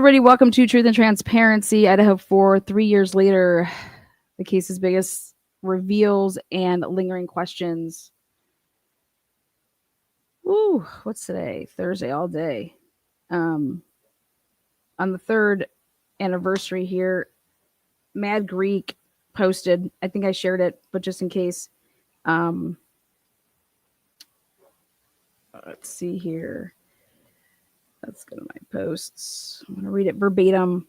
everybody. Welcome to Truth and Transparency. Idaho4, 3 years later, the case's biggest reveals and lingering questions. Ooh, what's today? Thursday all day. On the third anniversary here, Mad Greek posted, I think I shared it, but just in case. Let's see here. Let's go to my posts. I'm going to read it verbatim.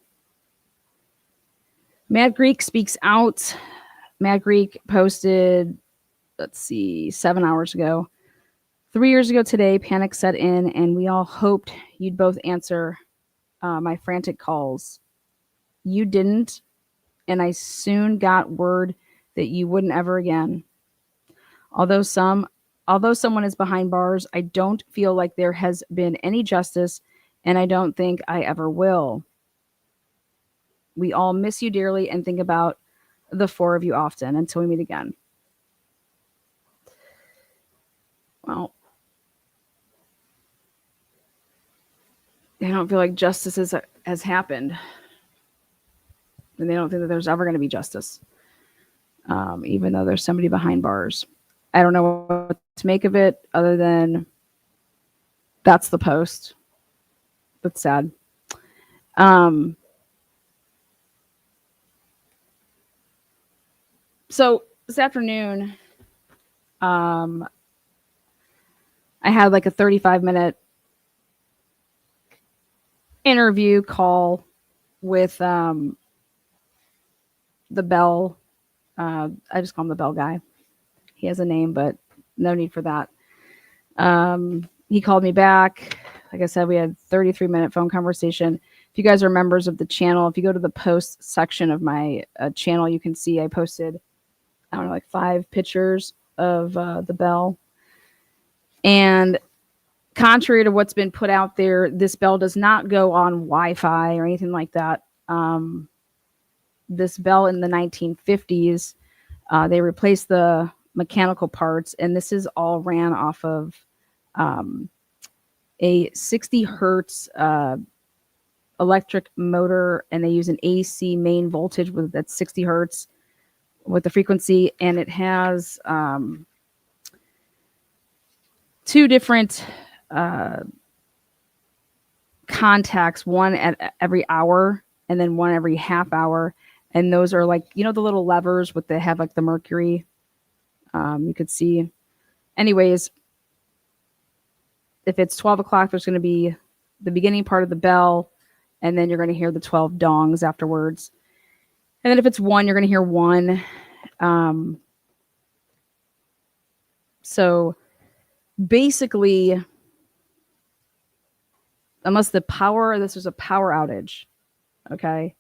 Mad Greek speaks out. Mad Greek posted, 7 hours ago. 3 years ago today, panic set in, and we all hoped you'd both answer my frantic calls. You didn't, and I soon got word that you wouldn't ever again. Although someone is behind bars, I don't feel like there has been any justice, and I don't think I ever will. We all miss you dearly and think about the four of you often. Until we meet again. Well, they don't feel like justice has happened. And they don't think that there's ever going to be justice, even though there's somebody behind bars. I don't know what to make of it other than that's the post. That's sad. So this afternoon, I had like a 35-minute interview call with the Bell. I just call him the Bell guy. He has a name, but no need for that. He called me back. Like I said, we had a 33-minute phone conversation. If you guys are members of the channel, if you go to the post section of my channel, you can see I posted, I don't know, like 5 pictures of the Bell. And contrary to what's been put out there, this Bell does not go on Wi-Fi or anything like that. This Bell in the 1950s, they replaced the mechanical parts, and this is all ran off of a 60 hertz electric motor, and they use an AC main voltage with that 60 hertz with the frequency, and it has 2 different contacts, one at every hour and then one every half hour, and those are like, you know, the little levers with they have like the mercury. You could see. Anyways, if it's 12 o'clock, there's going to be the beginning part of the bell, and then you're going to hear the 12 dongs afterwards. And then if it's 1, you're going to hear 1. So basically, unless this was a power outage, okay,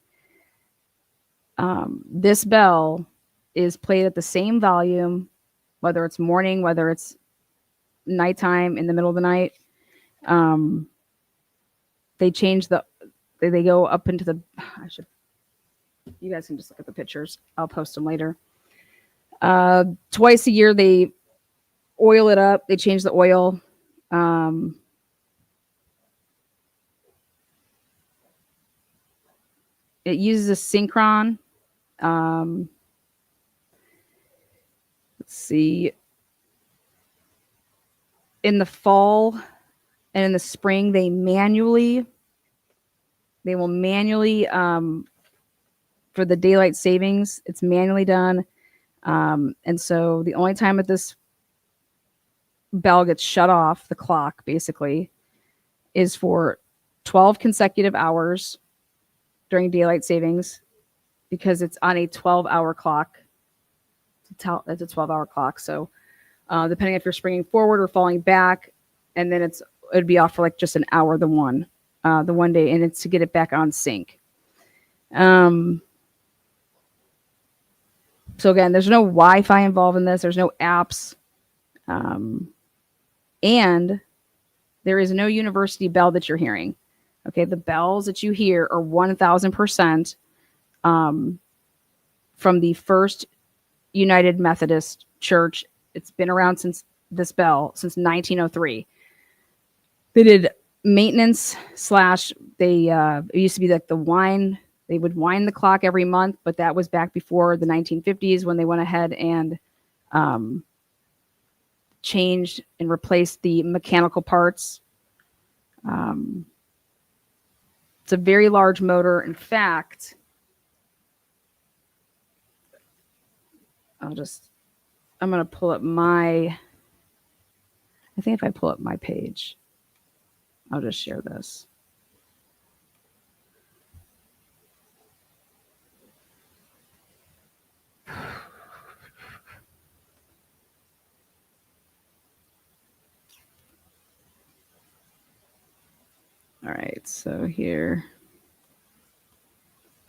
this bell is played at the same volume, whether it's morning, whether it's nighttime, in the middle of the night. They change they go up into the, you guys can just look at the pictures. I'll post them later. Twice a year, they oil it up. They change the oil. It uses a synchron. Let's see. In the fall and in the spring, they will manually, for the daylight savings, it's manually done. And so the only time that this bell gets shut off, the clock basically, is for 12 consecutive hours during daylight savings, because it's on a 12-hour clock. It's a 12-hour clock. So depending if you're springing forward or falling back, and then it'd be off for like just an hour, the one day, and it's to get it back on sync. So again, there's no Wi-Fi involved in this. There's no apps. And there is no university bell that you're hearing. Okay, the bells that you hear are 1,000% from the First United Methodist Church. It's been around since 1903. They did maintenance slash they it used to be like the wine. They would wind the clock every month, but that was back before the 1950s when they went ahead and um, changed and replaced the mechanical parts. Um, it's a very large motor. In fact, I'm going to pull up my, I think if I pull up my page, I'll just share this. All right, so here.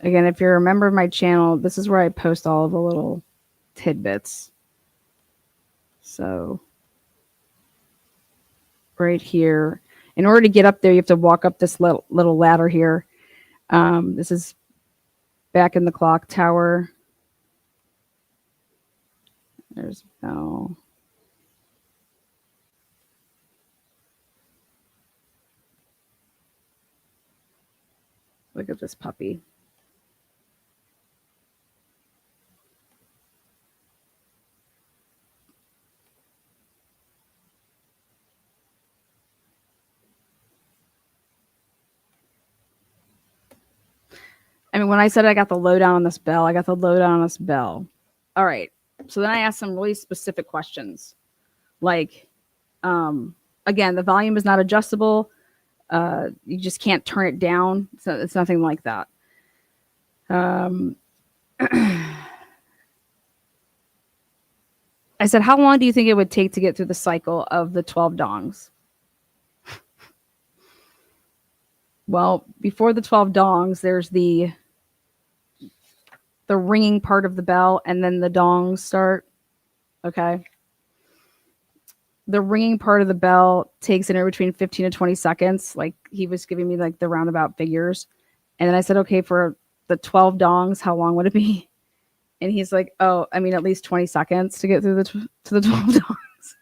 Again, if you're a member of my channel, this is where I post all of the little tidbits. So right here, in order to get up there, you have to walk up this little ladder here. This is back in the clock tower. There's bell. Look at this puppy. I mean, when I said I got the lowdown on this bell, I got the lowdown on this bell. All right. So then I asked some really specific questions. Like, again, the volume is not adjustable. You just can't turn it down. So it's nothing like that. I said, how long do you think it would take to get through the cycle of the 12 dongs? Well, before the 12 dongs, there's the ringing part of the bell, and then the dongs start. Okay. The ringing part of the bell takes anywhere between 15 to 20 seconds. Like he was giving me like the roundabout figures. And then I said, okay, for the 12 dongs, how long would it be? And he's like, oh, I mean, at least 20 seconds to get through to the 12 dongs.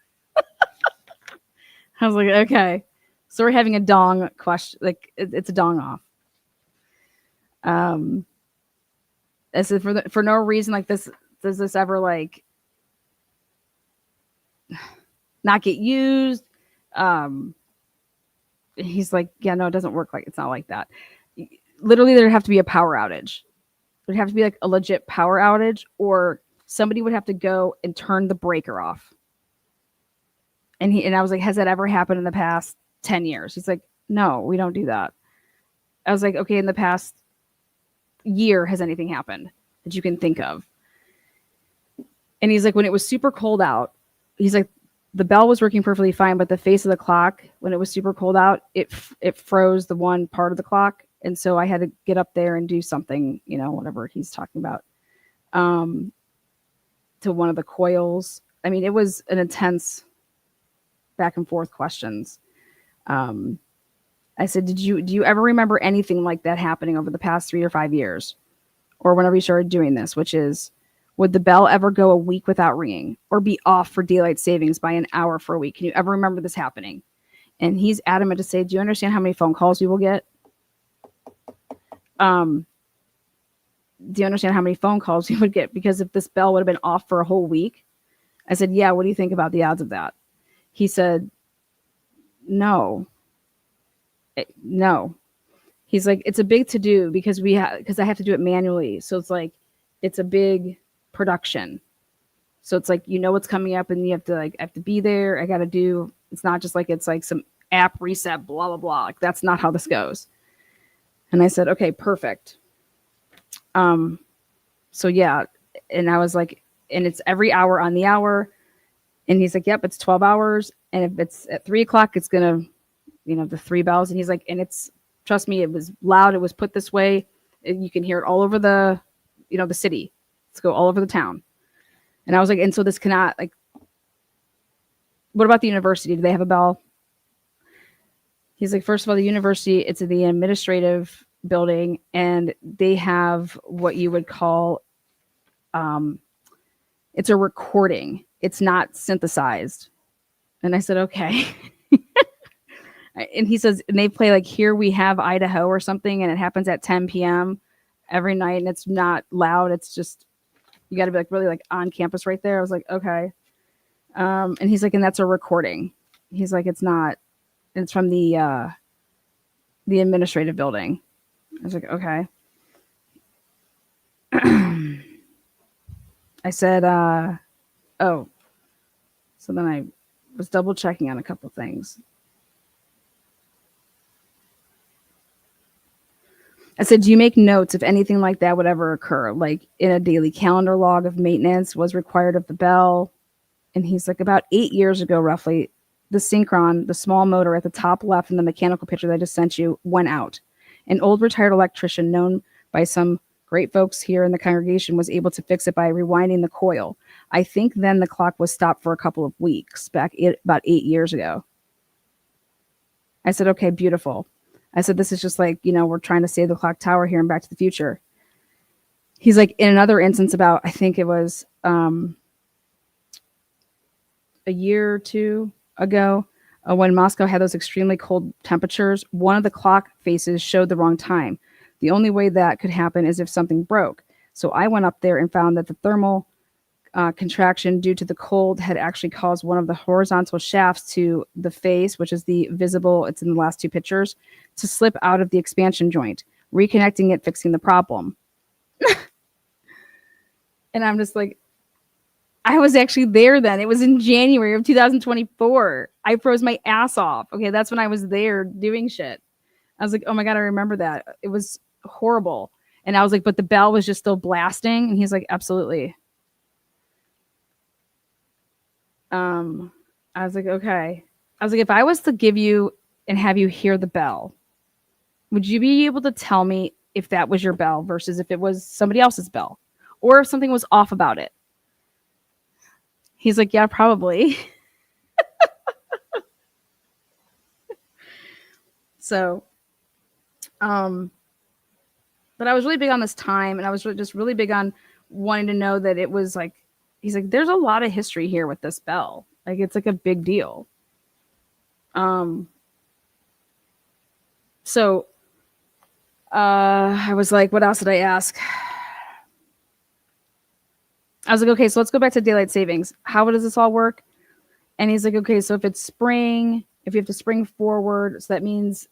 I was like, okay. So we're having a dong question. Like it's a dong off. I said for no reason like this, does this ever like not get used? He's like, yeah, no, it doesn't work like it's not like that. Literally, there'd have to be a power outage. There'd have to be like a legit power outage, or somebody would have to go and turn the breaker off. And I was like, has that ever happened in the past 10 years? He's like, no, we don't do that. I was like, okay, in the past year, has anything happened that you can think of? And he's like, when it was super cold out, he's like, the bell was working perfectly fine, but the face of the clock, when it was super cold out, it froze the one part of the clock. And so I had to get up there and do something, whatever he's talking about, to one of the coils. I mean, it was an intense back and forth questions. I said, do you ever remember anything like that happening over the past 3 or 5 years, or whenever you started doing this, which is, would the bell ever go a week without ringing or be off for daylight savings by an hour for a week? Can you ever remember this happening? And he's adamant to say, do you understand how many phone calls we will get? Do you understand how many phone calls we would get? Because if this bell would have been off for a whole week, I said, yeah, what do you think about the odds of that? He said, no. No. He's like, it's a big to do because I have to do it manually. So it's like, it's a big production. So it's like, what's coming up and you have to I have to be there. I got to do, it's not just like, it's like some app reset, blah, blah, blah. Like that's not how this goes. And I said, okay, perfect. So yeah. And I was like, and it's every hour on the hour. And he's like, yep, it's 12 hours. And if it's at 3 o'clock, it's going to, the 3 bells. And he's like, and it's, trust me, it was loud. It was put this way. And you can hear it all over the city. Let's go all over the town. And I was like, and so this cannot, like, what about the university? Do they have a bell? He's like, first of all, the university, it's in the administrative building, and they have what you would call, it's a recording. It's not synthesized. And I said, okay. And he says, and they play like Here We Have Idaho or something, and it happens at 10 p.m. every night, and it's not loud. It's just, you got to be like really like on campus right there. I was like, okay. And he's like, and that's a recording. He's like, it's not, it's from the administrative building. I was like, okay. I said, oh, so then I was double checking on a couple things. I said, do you make notes if anything like that would ever occur? Like in a daily calendar log of maintenance was required of the bell? And he's like, about 8 years ago, roughly, the synchron, the small motor at the top left in the mechanical picture that I just sent you, went out. An old retired electrician known by some great folks here in the congregation was able to fix it by rewinding the coil. I think then the clock was stopped for a couple of weeks about 8 years ago. I said, okay, beautiful. I said, this is just like, we're trying to save the clock tower here in Back to the Future. He's like, in another instance about, I think it was a year or two ago, when Moscow had those extremely cold temperatures, one of the clock faces showed the wrong time. The only way that could happen is if something broke. So I went up there and found that the thermal contraction due to the cold had actually caused one of the horizontal shafts to the face, which is the visible, it's in the last two pictures, to slip out of the expansion joint, reconnecting it, fixing the problem. And I'm just like, I was actually there then. It was in January of 2024. I froze my ass off. Okay, that's when I was there doing shit. I was like, oh my God, I remember that. It was horrible. And I was like, but the bell was just still blasting. And he's like, absolutely. I was like, okay. I was like, if I was to give you and have you hear the bell, would you be able to tell me if that was your bell versus if it was somebody else's bell or if something was off about it? He's like, yeah, probably. So, but I was really big on this time, and I was just really big on wanting to know that it was like, he's like, there's a lot of history here with this bell. Like, it's like a big deal. So, I was like, what else did I ask? I was like, okay, so let's go back to daylight savings. How does this all work? And he's like, okay, so if it's spring, if you have to spring forward, so that means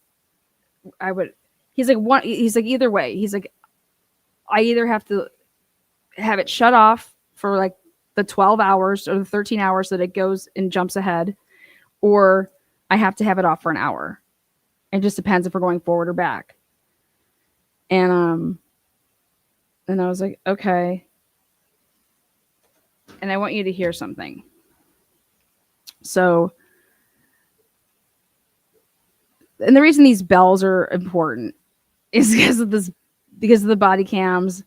I would. He's like, one. He's like, either way. He's like, I either have to have it shut off for like the 12 hours or the 13 hours that it goes and jumps ahead, or I have to have it off for an hour. It just depends if we're going forward or back. And I was like, okay. And I want you to hear something. So, and the reason these bells are important is because of the body cams.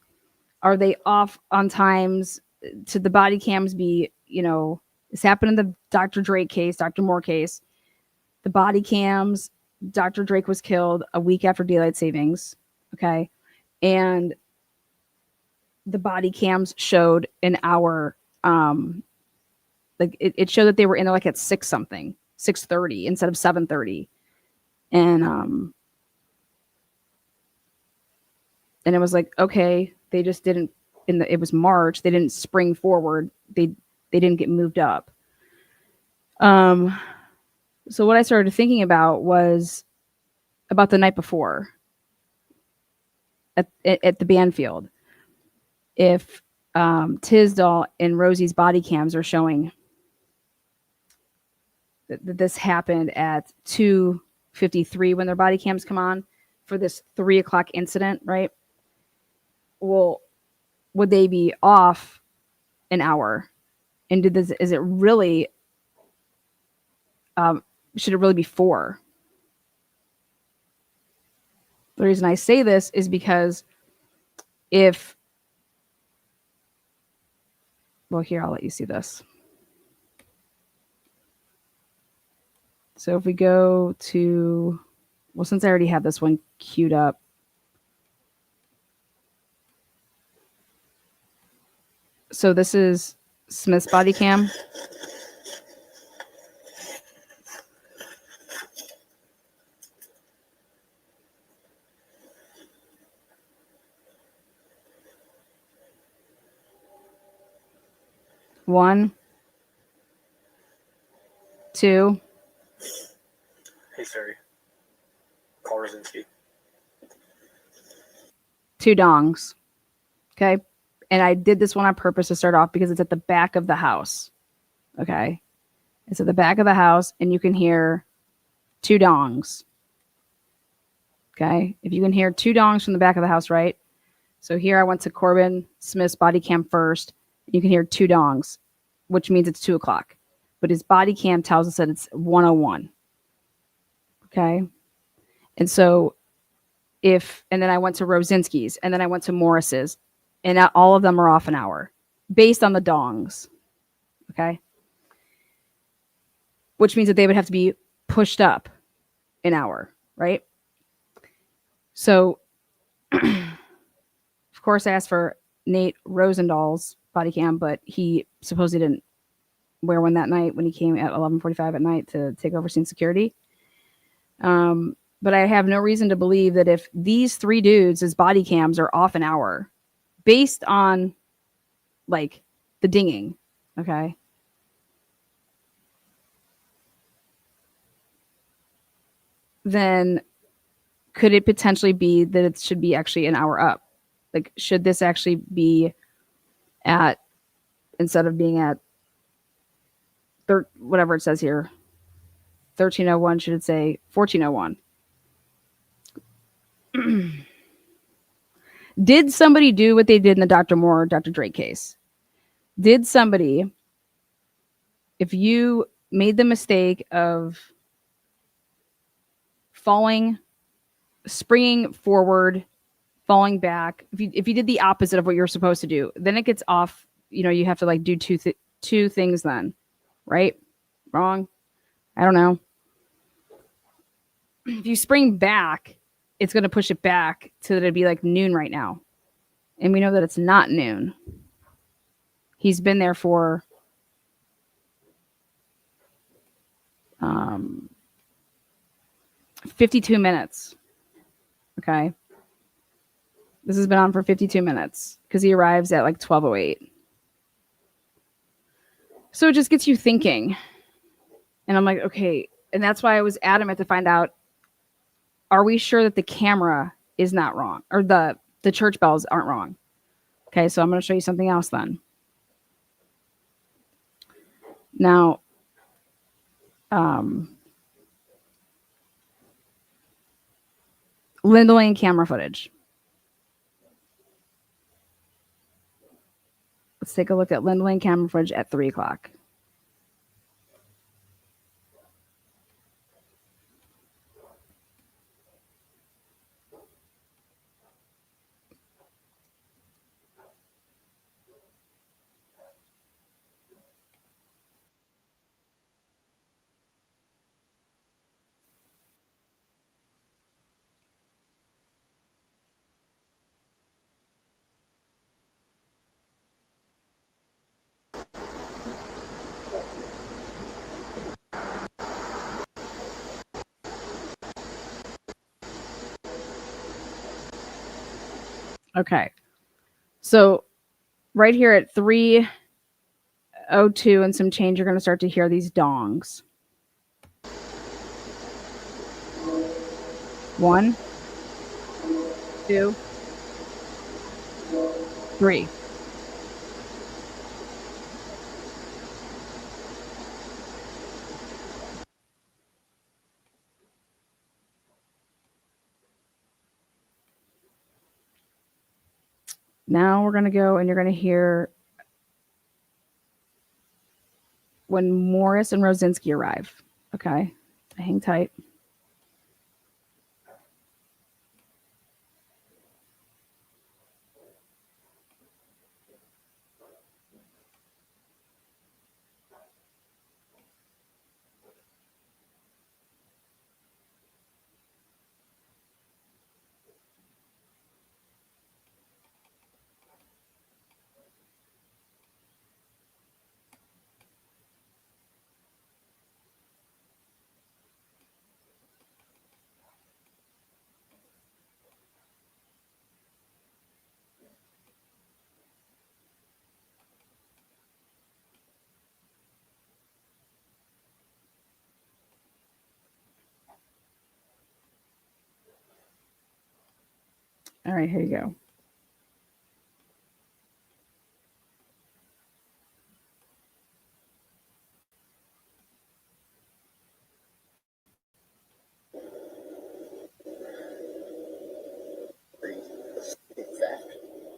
Are they off on times? To the body cams be, this happened in the Dr. Drake case, Dr. Moore case. The body cams, Dr. Drake was killed a week after daylight savings. Okay. And the body cams showed an hour, like it showed that they were in there like at 6:30 instead of 7:30. And it was like, okay, they just didn't it was March, they didn't spring forward. They didn't get moved up. So what I started thinking about was about the night before at the band field. If Tisdall and Rosie's body cams are showing that this happened at 2:53 when their body cams come on for this 3:00 incident, right? Well, would they be off an hour? And is it really, should it really be 4? The reason I say this is because here, I'll let you see this. So if we go to, since I already have this one queued up, so this is Smith's body cam. One, two. Hey Siri, call Rosinski. Two dongs. Okay. And I did this one on purpose to start off because it's at the back of the house. Okay. It's at the back of the house and you can hear two dongs. Okay. If you can hear two dongs from the back of the house, right? So here I went to Corbin Smith's body cam first. You can hear two dongs, which means it's 2:00. But his body cam tells us that it's 1:01. Okay. And so and then I went to Rosinski's and then I went to Morris's and all of them are off an hour based on the dongs. Okay. Which means that they would have to be pushed up an hour, right? So, of course, I asked for Nate Rosendal's body cam, but he supposedly didn't wear one that night when he came at 11:45 at night to take over scene security. But I have no reason to believe that if these three dudes' body cams are off an hour based on like the dinging, okay, then could it potentially be that it should be actually an hour up? Like, should this actually be at, instead of being at whatever it says here, 13:01, should it say 14:01? Did somebody do what they did in the Dr. Moore, Dr. Drake case? Did somebody, if you made the mistake of falling, springing forward, falling back, if you did the opposite of what you're supposed to do, then it gets off. You have to like do two things then, right? Wrong? I don't know. If you spring back, it's going to push it back to that it'd be like noon right now. And we know that it's not noon. He's been there for 52 minutes. Okay. This has been on for 52 minutes because he arrives at like 12:08. So it just gets you thinking. And I'm like, okay. And that's why I was adamant to find out, are we sure that the camera is not wrong or the church bells aren't wrong? Okay. So I'm going to show you something else then. Now, Linda Lane camera footage. Let's take a look at Linda Lane camera footage at 3:00. Okay. So right here at 3:02 and some change, you're going to start to hear these dongs. 1, 2, 3. Now we're going to go and you're going to hear when Morris and Rosinski arrive. Okay. Hang tight. All right, here you go. Exact.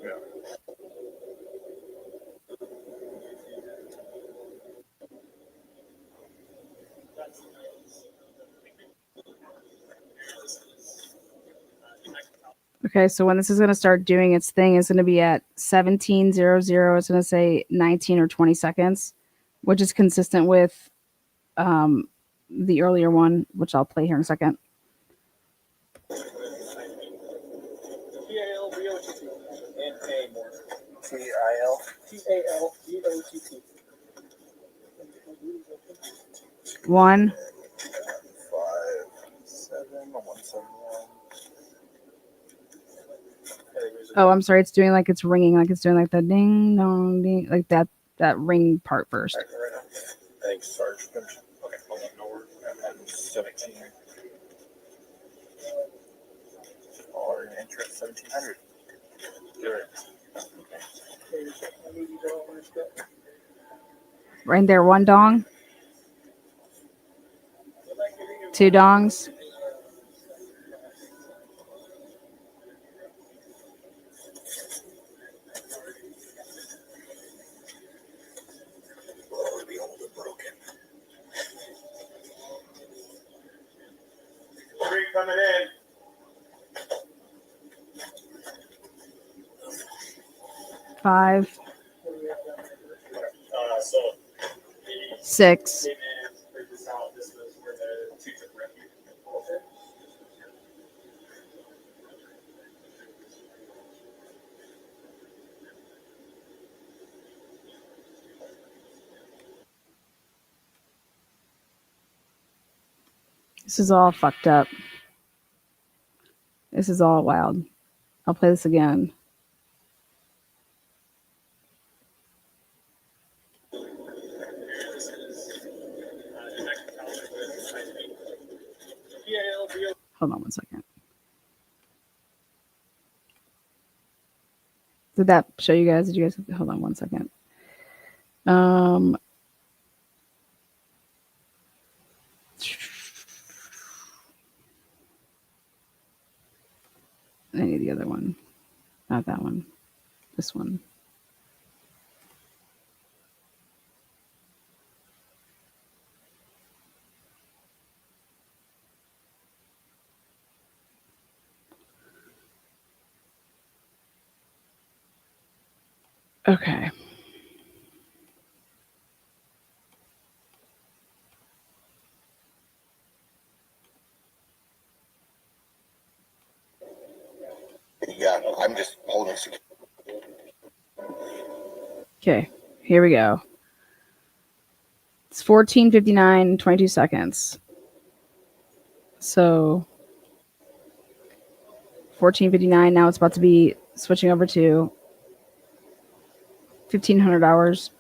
Yeah. Okay, so when this is going to start doing its thing, it's going to be at 17:00. It's going to say 19 or 20 seconds, which is consistent with um, the earlier one, which I'll play here in a second. T-A-L-B-O-T-T. And A more. T-I-L. T-A-L-B-O-T-T. 1. 171. Oh, I'm sorry. It's doing like it's ringing, like it's doing like the ding dong ding, like that ring part first. Right now. Thanks, Sarge. Okay, hold on. No worries. I'm 17. Or an interest 1700. Good. Right there, 1 dong, 2 dongs. Oh, the old and broken. 3 coming in. 5, So 6. this was where the two took refuge. This is all fucked up. This is all wild. I'll play this again. Hold on 1 second. Did that show you guys? Did you guys hold on 1 second? I need the other one. Not that one. This one. Okay. Yeah, I'm just holding. Okay. Here we go. It's 14:59, 22 seconds. So 14:59. Now it's about to be switching over to 1500 hours.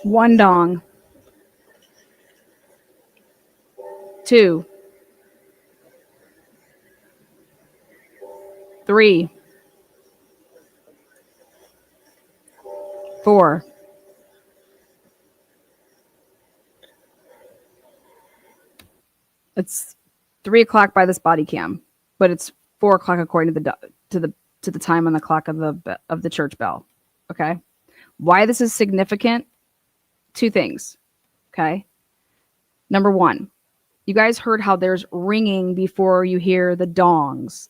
One dong. 2. 3. 4. It's 3 o'clock by this body cam, but it's 4 o'clock according to the time on the clock of the church bell. Okay. Why this is significant? Two things. Okay. Number one, you guys heard how there's ringing before you hear the dongs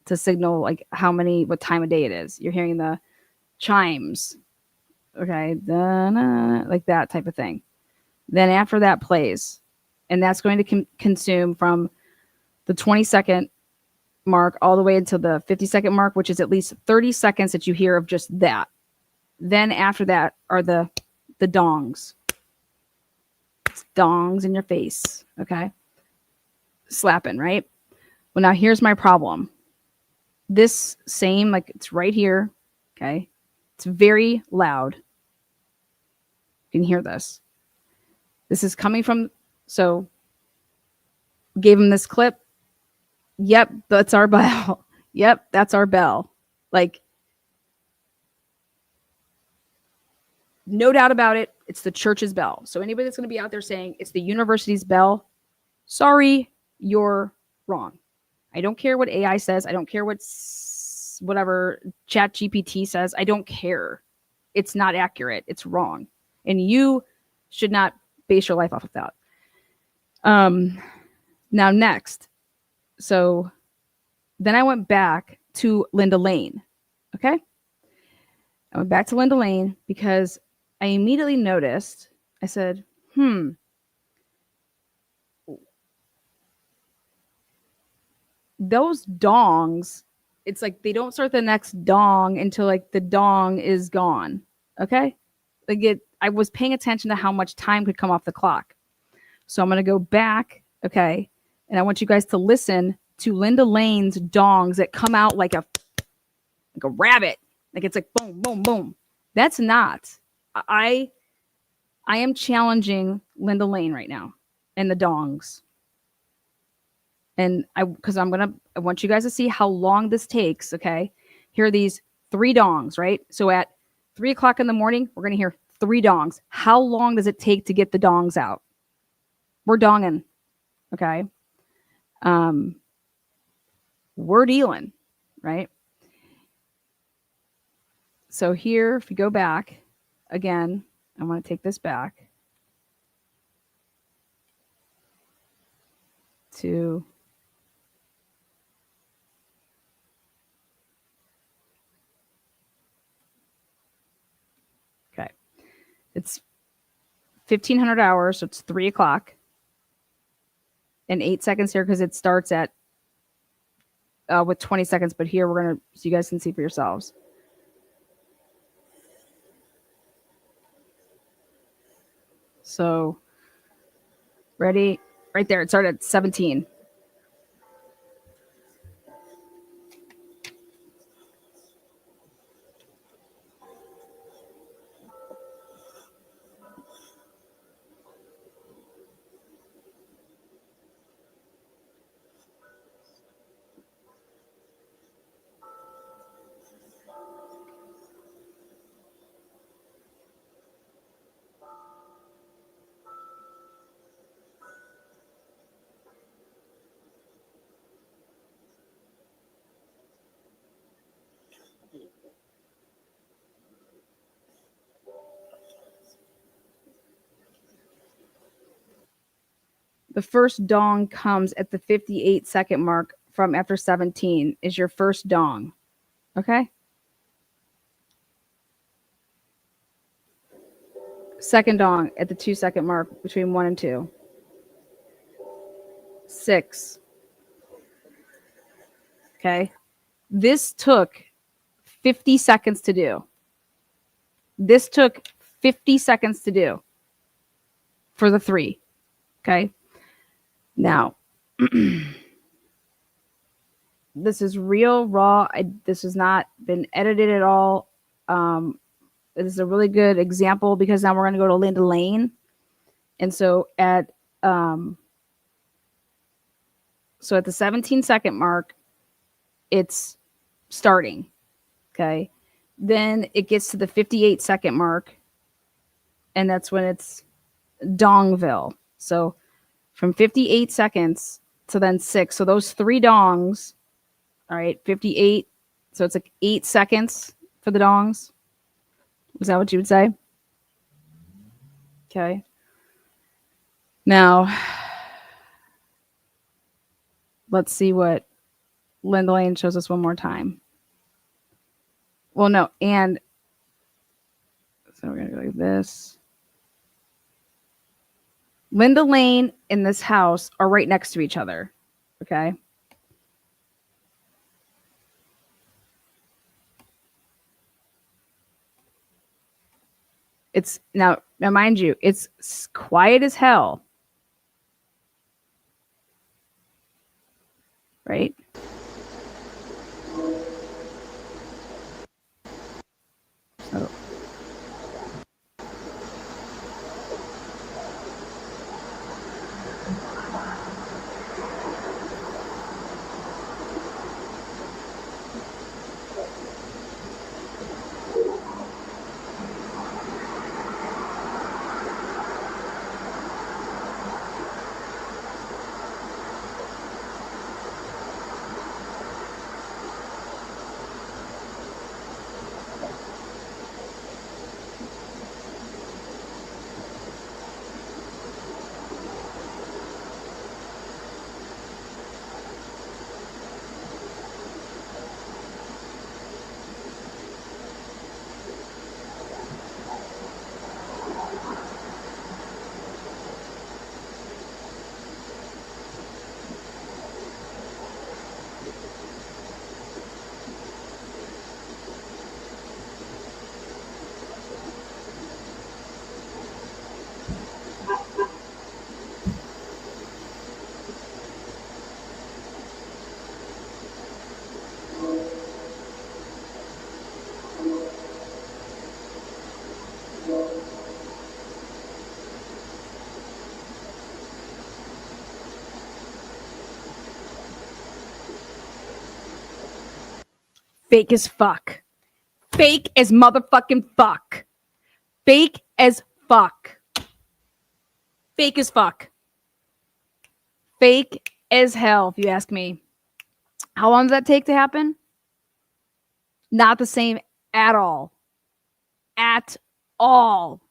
to signal like what time of day it is. You're hearing the chimes. Okay. Like that type of thing. Then after that plays, and that's going to consume from the 20-second mark all the way until the 50-second mark, which is at least 30 seconds that you hear of just that. Then after that are the dongs. It's dongs in your face. Okay. Slapping, right? Well, now here's my problem. This same, like it's right here. Okay. It's very loud. You can hear this. This is coming from, so gave him this clip. Yep, that's our bell. Yep, that's our bell. Like, no doubt about it, it's the church's bell. So anybody that's going to be out there saying it's the university's bell, sorry, you're wrong. I don't care what AI says. I don't care whatever Chat GPT says. I don't care. It's not accurate. It's wrong. And you should not base your life off of that. Now next. So then I went back to Linda Lane. Okay. I went back to Linda Lane because I immediately noticed, I said, those dongs, it's like they don't start the next dong until like the dong is gone. Okay. Like I was paying attention to how much time could come off the clock. So I'm going to go back. Okay. And I want you guys to listen to Linda Lane's dongs that come out like a rabbit. Like it's like boom, boom, boom. That's not. I am challenging Linda Lane right now and the dongs. And I want you guys to see how long this takes. Okay. Here are these 3 dongs, right? So at 3:00 in the morning, we're going to hear 3 dongs. How long does it take to get the dongs out? We're donging. Okay. We're dealing, right? So here, if you go back again, I want to take this back to okay. It's 1,500 hours, so it's 3:00 and 8 seconds here because it starts at with 20 seconds. But here we're gonna, so you guys can see for yourselves. So ready, right there. It started at 17. The first dong comes at the 58-second mark from after 17 is your first dong. Okay. Second dong at the 2-second mark between 1 and 2. 6. Okay. This took 50 seconds to do. This took 50 seconds to do for the 3. Okay. Now, this is real raw. This has not been edited at all. This is a really good example because now we're going to go to Linda Lane. And so at the 17-second mark, it's starting. Okay. Then it gets to the 58-second mark, and that's when it's Dongville. So from 58 seconds to then 6. So those 3 dongs, all right, 58. So it's like 8 seconds for the dongs. Is that what you would say? Okay. Now, let's see what Linda Lane shows us one more time. Well, no, and so we're going to go like this. Linda Lane and this house are right next to each other. Okay. It's now, mind you, it's quiet as hell. Right? So fake as fuck. Fake as motherfucking fuck. Fake as fuck. Fake as fuck. Fake as hell, if you ask me. How long does that take to happen? Not the same at all. At all.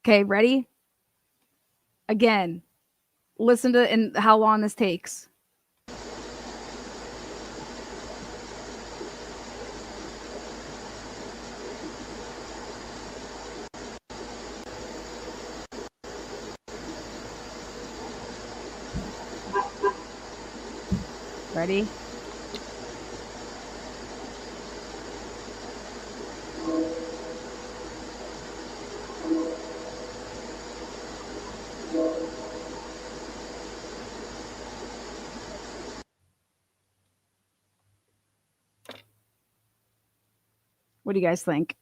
Okay, ready? Again, listen to and how long this takes. Ready? What do you guys think?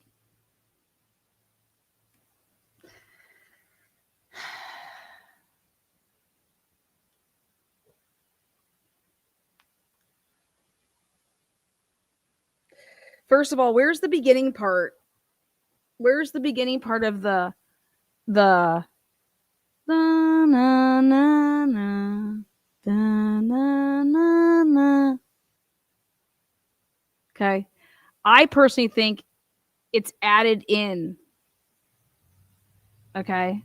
First of all, where's the beginning part? Where's the beginning part of the na na na na na na na? Okay. I personally think it's added in. Okay.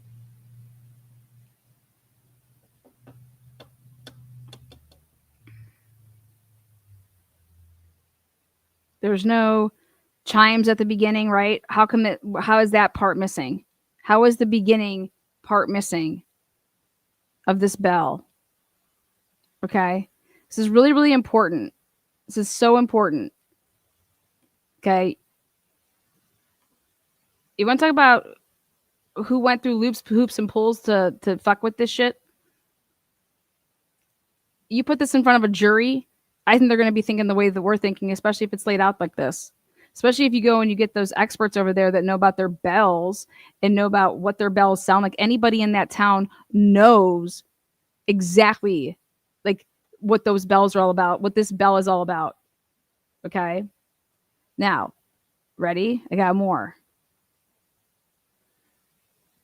There's no chimes at the beginning, right? How is that part missing? How is the beginning part missing of this bell? Okay. This is really, really important. This is so important. Okay. You want to talk about who went through loops, hoops, and pulls to fuck with this shit? You put this in front of a jury, I think they're going to be thinking the way that we're thinking, especially if it's laid out like this. Especially if you go and you get those experts over there that know about their bells and know about what their bells sound like. Anybody in that town knows exactly like what those bells are all about, what this bell is all about. Okay. Now, ready? I got more.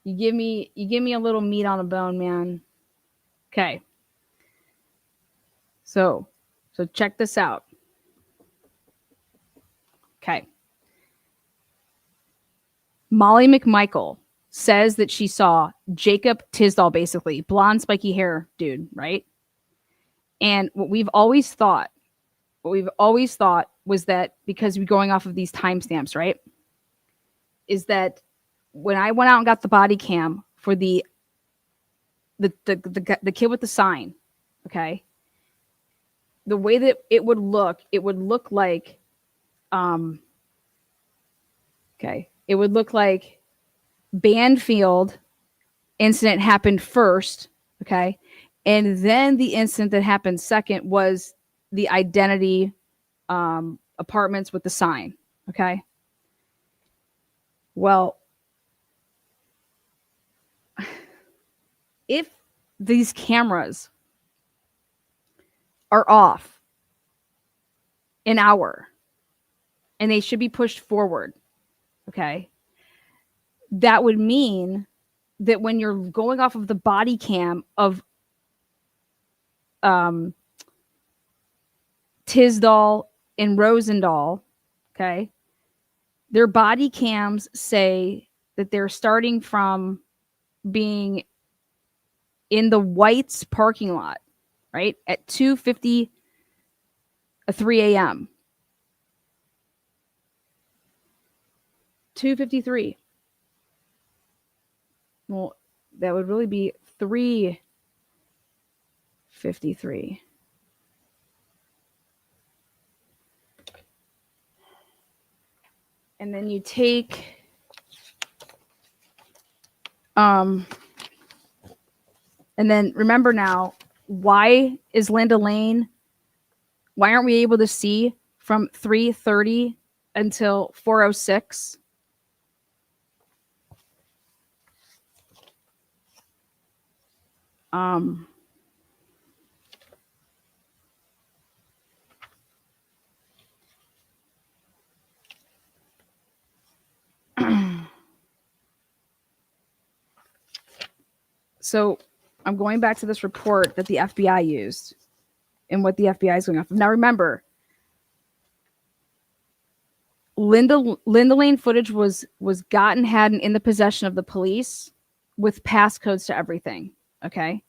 You give me a little meat on a bone, man. Okay. So check this out. Okay. Molly McMichael says that she saw Jacob Tisdall, basically blonde, spiky hair dude, right? And what we've always thought was that because we're going off of these timestamps, right? Is that when I went out and got the body cam for the kid with the sign, okay? The way that it would look like, okay, it would look like Banfield incident happened first, okay, and then the incident that happened second was the identity apartments with the sign, okay. Well, if these cameras are off an hour and they should be pushed forward, okay, that would mean that when you're going off of the body cam of Tisdall and Rosendahl, okay, their body cams say that they're starting from being in the White's parking lot, right, at 2:53 a.m. 2:53. Well, that would really be 3:53. And then you take and then remember now, why aren't we able to see from 3:30 until 4:06? So I'm going back to this report that the FBI used and what the FBI is going off of. Now remember, Linda Lane footage was gotten, had, and in the possession of the police with passcodes to everything. Okay.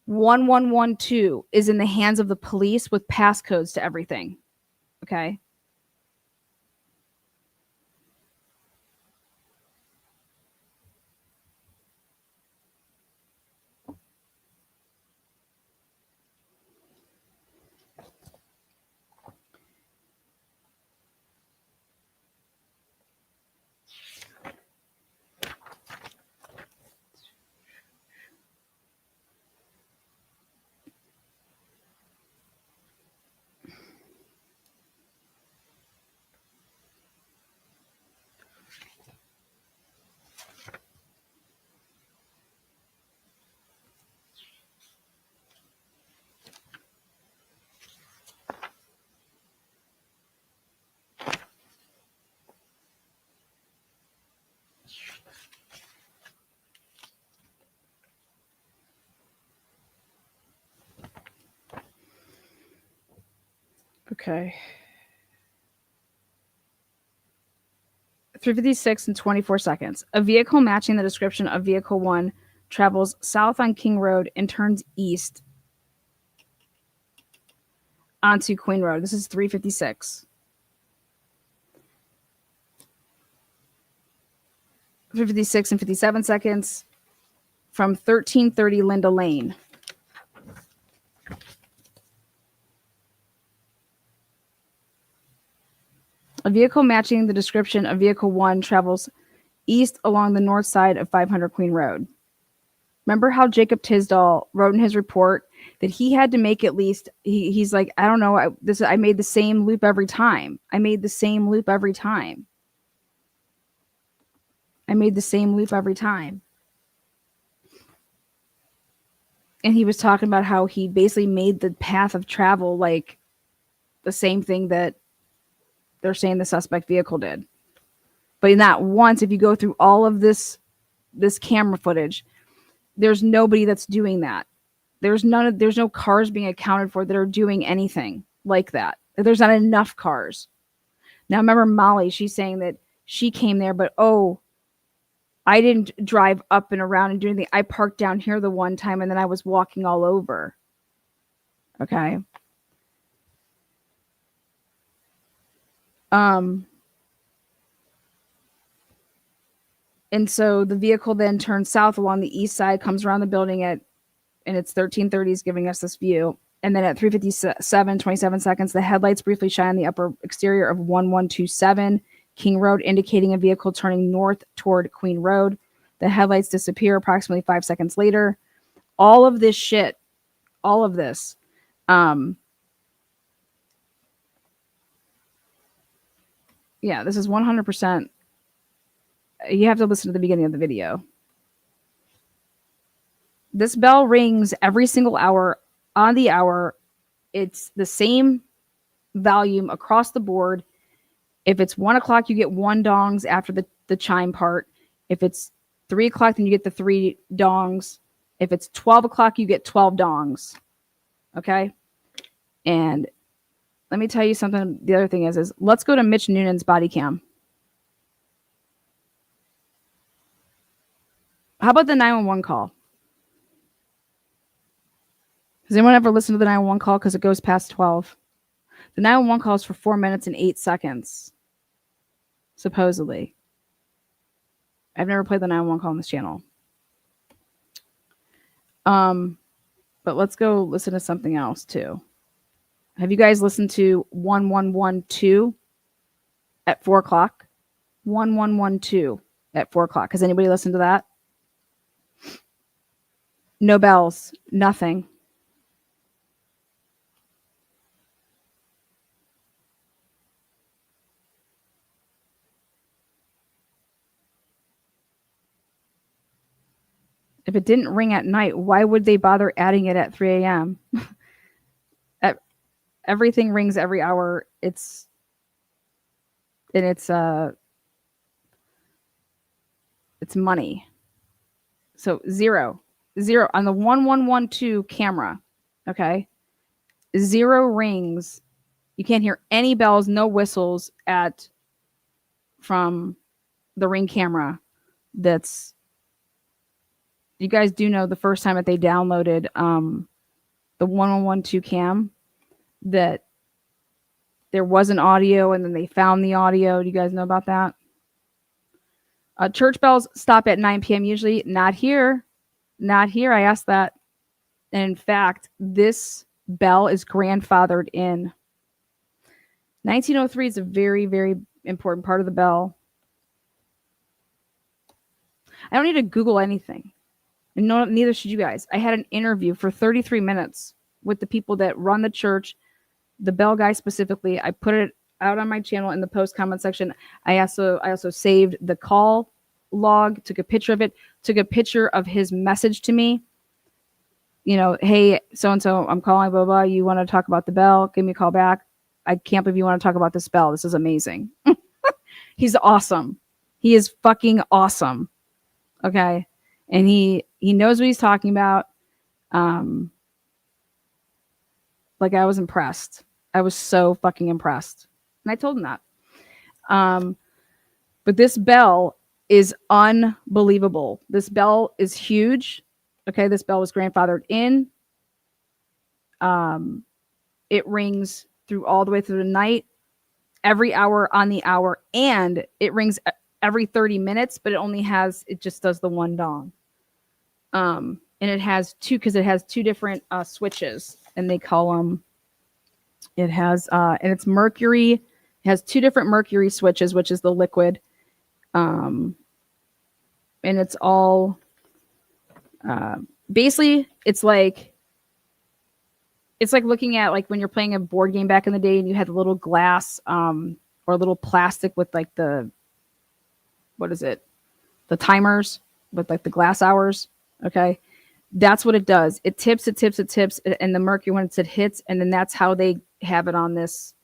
1112 is in the hands of the police with passcodes to everything. Okay. Okay. 3:56 and 24 seconds. A vehicle matching the description of vehicle 1 travels south on King Road and turns east onto Queen Road. This is 3:56. 3:56 and 57 seconds from 1330 Linda Lane. A vehicle matching the description of vehicle 1 travels east along the north side of 500 Queen Road. Remember how Jacob Tisdall wrote in his report that he had to make at least, he's like, I don't know, I made the same loop every time. I made the same loop every time. And he was talking about how he basically made the path of travel like the same thing that they're saying the suspect vehicle did. But not once, if you go through all of this camera footage, there's nobody that's doing that. There's no cars being accounted for that are doing anything like that. There's not enough cars. Now remember Molly, she's saying that she came there, but I didn't drive up and around and do anything. I parked down here the one time and then I was walking all over. Okay. And so the vehicle then turns south along the east side, comes around the building and it's 1330s giving us this view. And then at 3:57, 27 seconds, the headlights briefly shine on the upper exterior of 1127 King Road, indicating a vehicle turning north toward Queen Road. The headlights disappear approximately 5 seconds later. All of this shit, all of this, yeah, this is 100%. You have to listen to the beginning of the video. This bell rings every single hour on the hour. It's the same volume across the board. If it's 1 o'clock, you get 1 dongs after the chime part. If it's 3 o'clock, then you get the 3 dongs. If it's 12 o'clock, you get 12 dongs. Okay? And let me tell you something. The other thing is let's go to Mitch Noonan's body cam. How about the 911 call? Has anyone ever listened to the 911 call? Because it goes past 12. The 911 call is for 4 minutes and 8 seconds. Supposedly. I've never played the 911 call on this channel. But let's go listen to something else too. Have you guys listened to 1112 at 4 o'clock? 1112 at 4 o'clock. Has anybody listened to that? No bells. Nothing. If it didn't ring at night, why would they bother adding it at 3 a.m.? Everything rings every hour. It's money. So zero on the 1112 camera. Okay. 0 rings. You can't hear any bells, no whistles from the Ring camera. You guys do know the first time that they downloaded the 1112 cam that there was an audio and then they found the audio. Do you guys know about that? Church bells stop at 9 p.m. usually. Not here. Not here. I asked that. And in fact, this bell is grandfathered in. 1903 is a very, very important part of the bell. I don't need to Google anything. And no, neither should you guys. I had an interview for 33 minutes with the people that run the church, the bell guy specifically. I put it out on my channel in the post comment section. I also saved the call log, took a picture of it, took a picture of his message to me. You know, hey, so-and-so, I'm calling, blah, blah. You want to talk about the bell? Give me a call back. I can't believe you want to talk about this bell. This is amazing. He's awesome. He is fucking awesome. Okay. And he knows what he's talking about. Like, I was impressed. I was so fucking impressed. And I told him that. But this bell is unbelievable. This bell is huge. Okay, this bell was grandfathered in. It rings through all the way through the night, every hour on the hour, and it rings every 30 minutes, but it just does the 1 dong. And it has 2 different switches, and they call them, and it's mercury. It has 2 different mercury switches, which is the liquid. And it's all, basically it's like looking at like when you're playing a board game back in the day and you had a little glass, or a little plastic with like the timers with like the glass hours. Okay. That's what it does. It tips, and the mercury, when it hits, and then that's how they have it on this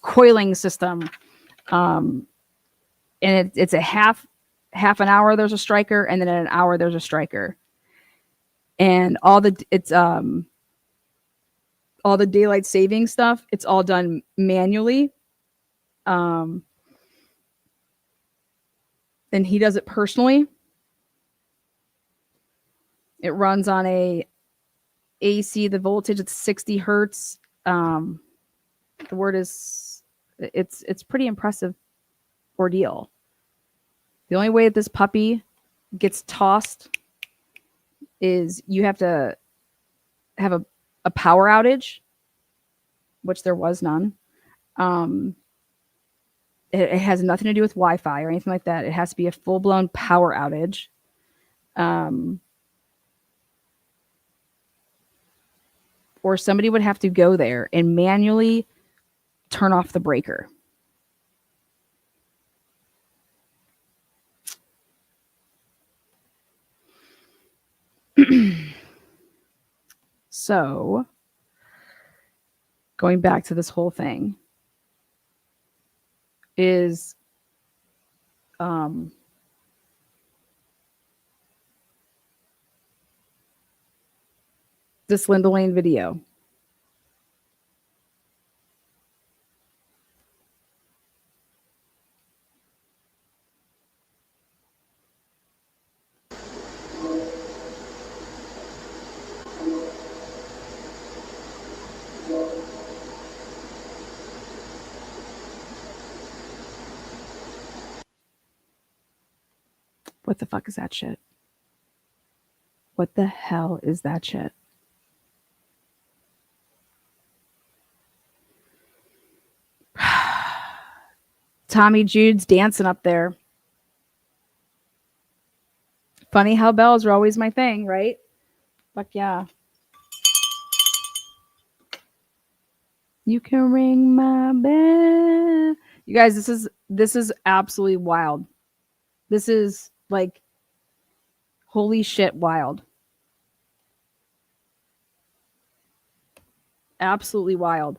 coiling system. And it's a half an hour there's a striker, and then at an hour there's a striker. And all the daylight saving stuff, it's all done manually. and he does it personally. It runs on a AC. The voltage it's 60 hertz. The word is it's pretty impressive ordeal. The only way that this puppy gets tossed is you have to have a power outage, which there was none. It has nothing to do with Wi-Fi or anything like that. It has to be a full-blown power outage. Or somebody would have to go there and manually turn off the breaker. So, going back to this whole thing is this Linda Lane video. What the fuck is that shit? What the hell is that shit? Tommy Jude's dancing up there. Funny how bells are always my thing, right? Fuck yeah. You can ring my bell. You guys, this is absolutely wild. This is like holy shit wild. Absolutely wild.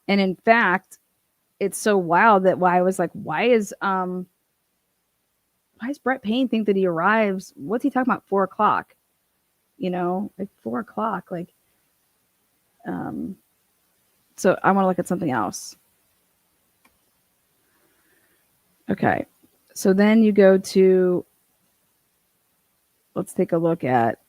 And in fact, it's so wild that why I was like, why is Brett Payne think that he arrives? What's he talking about? 4 o'clock. You know, like 4 o'clock. Like so I want to look at something else. Okay. So then you go to, let's take a look at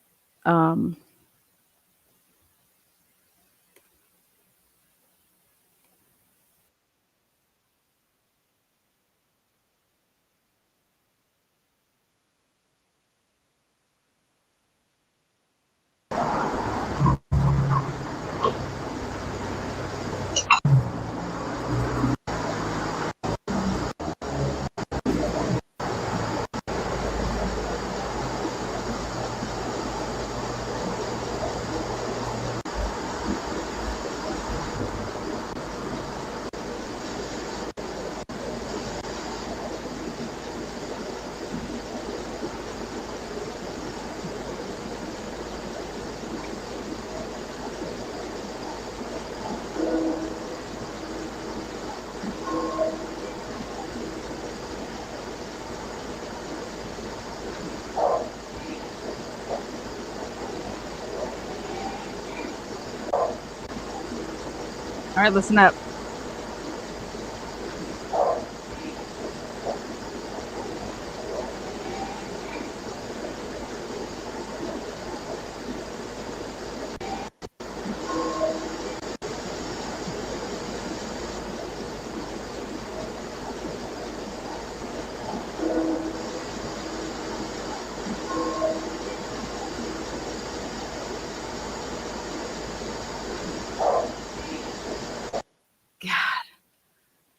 all right, listen up.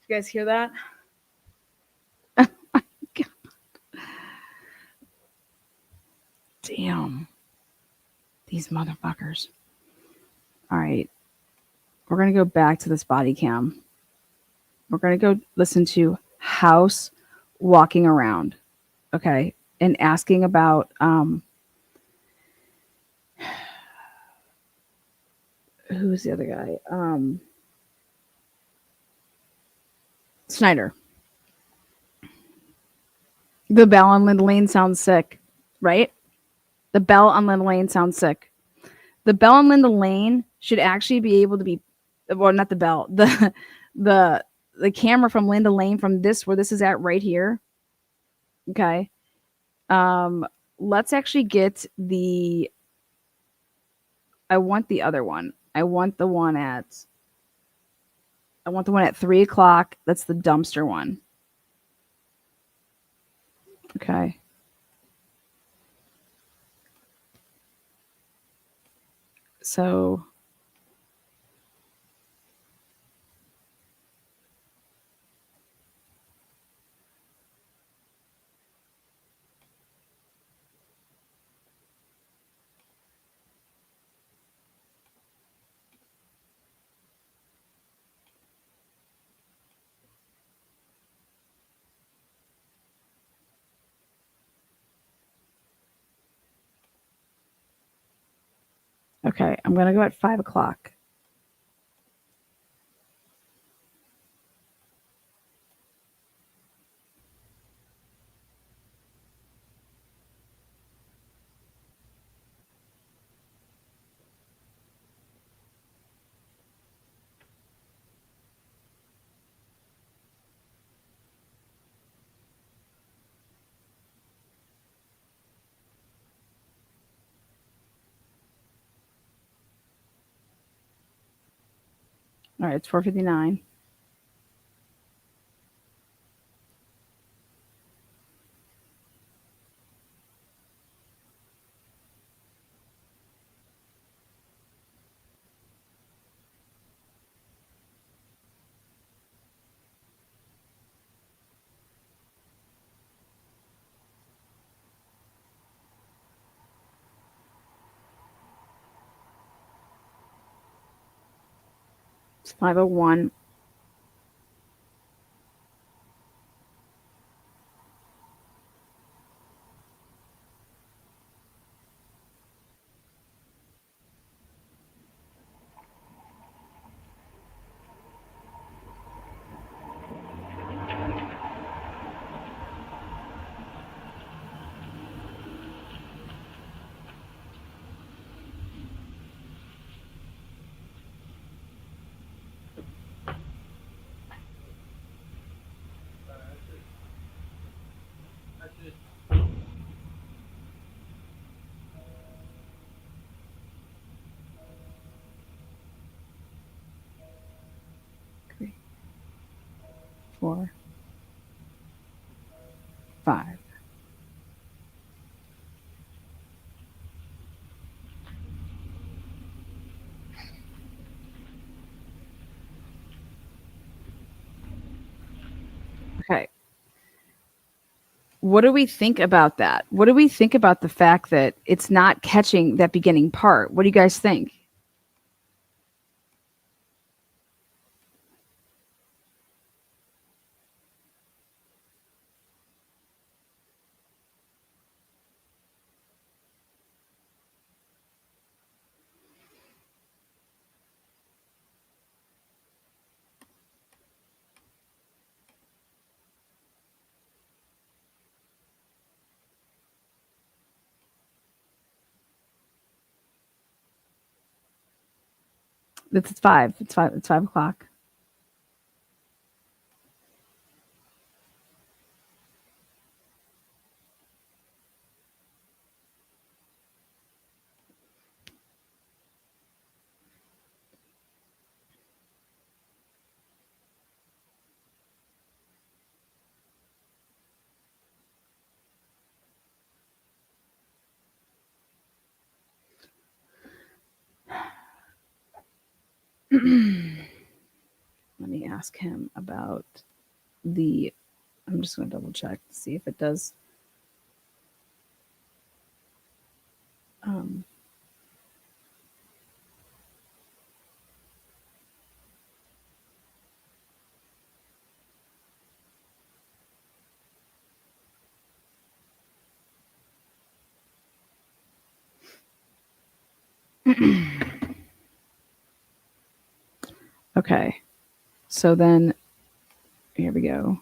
You guys hear that? Oh my God. Damn. These motherfuckers. All right. We're going to go back to this body cam. We're going to go listen to House walking around. Okay. And asking about who's the other guy? Snyder. The bell on Linda Lane sounds sick, right? The bell on Linda Lane sounds sick. The bell on Linda Lane should actually be able to be, well, not the bell, the camera from Linda Lane from this, where this is at right here. Okay. Um, let's actually get the. I want the other one. I want the one at 3 o'clock. That's the dumpster one. Okay. So okay, I'm gonna go at 5 o'clock. All right, it's 4:59. It's 5:01. Three, 4, 5. Okay. What do we think about that? What do we think about the fact that it's not catching that beginning part? What do you guys think? It's 5. It's 5. It's 5 o'clock. Let me ask him about the. I'm just going to double check to see if it does. Um, okay. So then, here we go.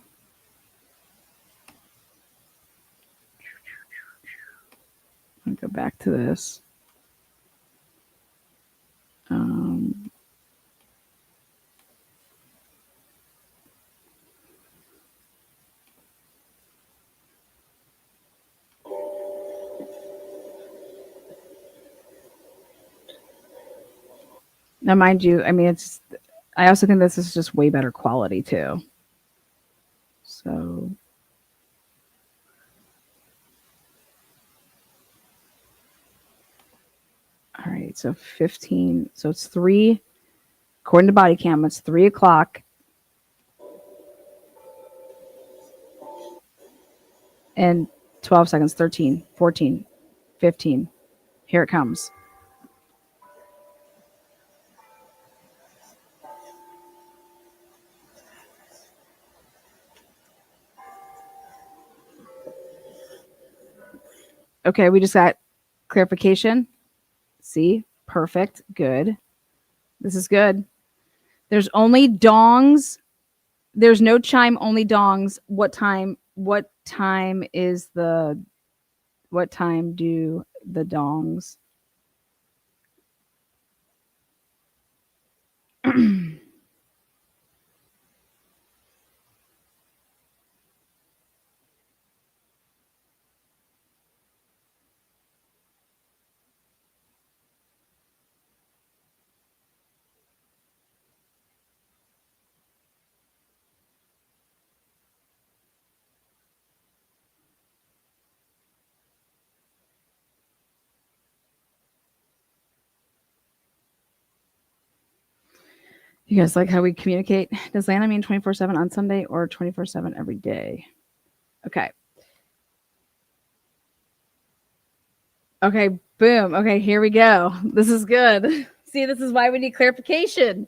I'm going to go back to this. Um, Now, mind you, I mean, I also think this is just way better quality too. So, all right. So 15. So it's 3, according to body cam, it's 3 o'clock and 12 seconds, 13, 14, 15. Here it comes. Okay, we just got clarification. See? Perfect. Good. This is good. There's only dongs. There's no chime, only dongs. What time is the what time do the dongs? You guys like how we communicate? Does Lana mean 24/7 on Sunday or 24/7 every day? Okay. Okay, boom. Okay, here we go. This is good. See, this is why we need clarification.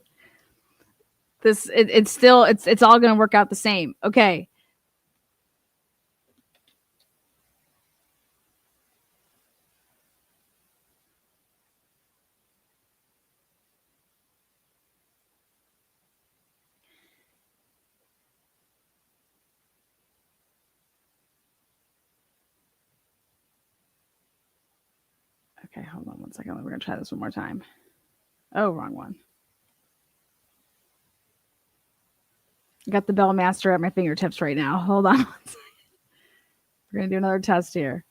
It's still it's all going to work out the same. Okay. Okay, hold on one second. We're going to try this one more time. Oh, wrong one. I got the bell master at my fingertips right now. Hold on. We're going to do another test here.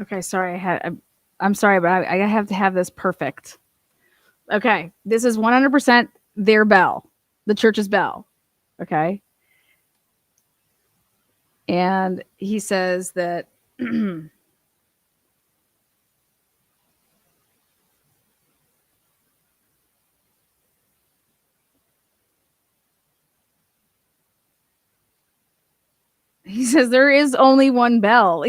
Okay, sorry. I'm sorry, but I have to have this perfect. Okay, this is 100% their bell, the church's bell. Okay. And he says that he says there is only one bell.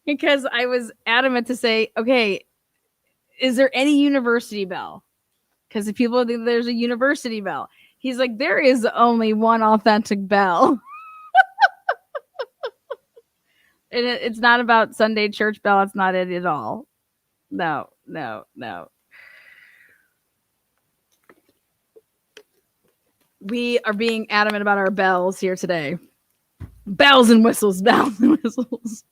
Because I was adamant to say, okay, is there any university bell? Because if people think there's a university bell, he's like, there is only one authentic bell. And it's not about Sunday church bell. It's not it at all. No, no, no. We are being adamant about our bells here today. Bells and whistles, bells and whistles.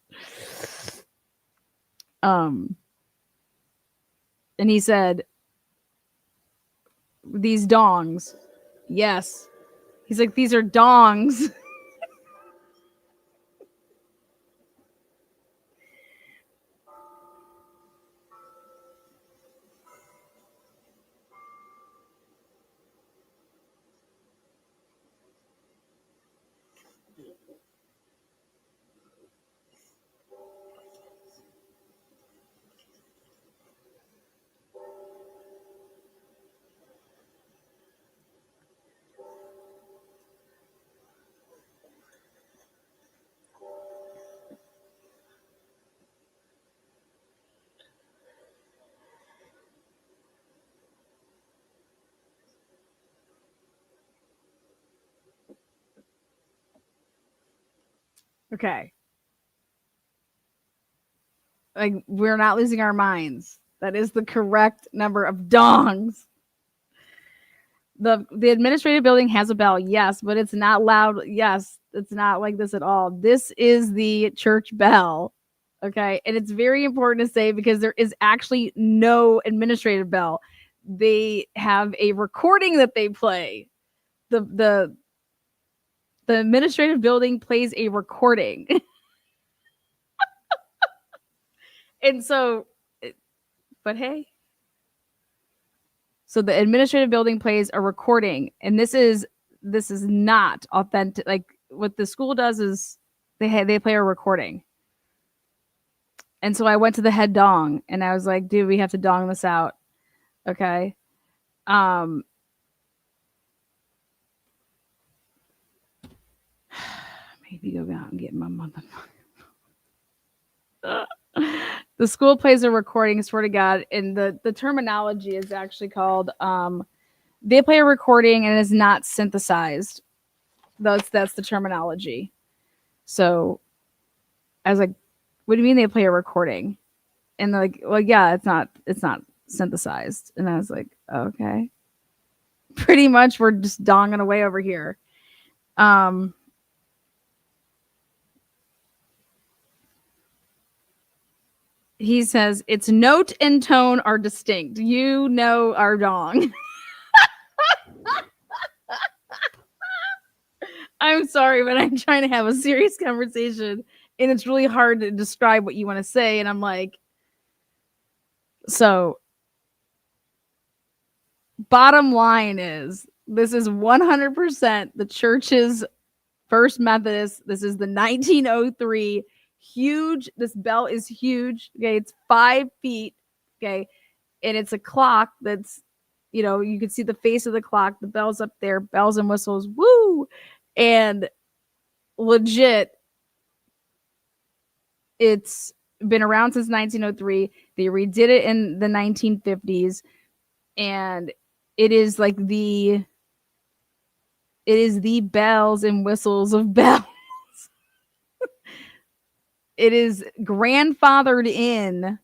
Um, and he said, these dongs. Yes. He's like, these are dongs. Okay. Like, we're not losing our minds. That is the correct number of dongs. The administrative building has a bell, yes, but it's not loud. Yes, it's not like this at all. This is the church bell. Okay. And it's very important to say because there is actually no administrative bell. They have a recording that they play. The administrative building plays a recording. And so, but hey, so the administrative building plays a recording, and this is not authentic. Like, what the school does is they play a recording. And so I went to the head dong and I was like, dude, we have to dong this out. Okay. Maybe go out and get my mother. The school plays a recording, swear to God, and the terminology is actually called they play a recording and it is not synthesized. That's the terminology. So I was like, what do you mean they play a recording? And they're like, well, yeah, it's not synthesized. And I was like, okay. Pretty much we're just donging away over here. He says its note and tone are distinct. You know our dong. I'm sorry, but I'm trying to have a serious conversation and it's really hard to describe what you want to say. And I'm like, so bottom line is this is 100% the church's First Methodist. This is the 1903 huge. This bell is huge. Okay. It's 5 feet. Okay. And it's a clock that's, you can see the face of the clock. The bell's up there, bells and whistles. Woo. And legit, it's been around since 1903. They redid it in the 1950s. And it is like it is the bells and whistles of bells. It is grandfathered in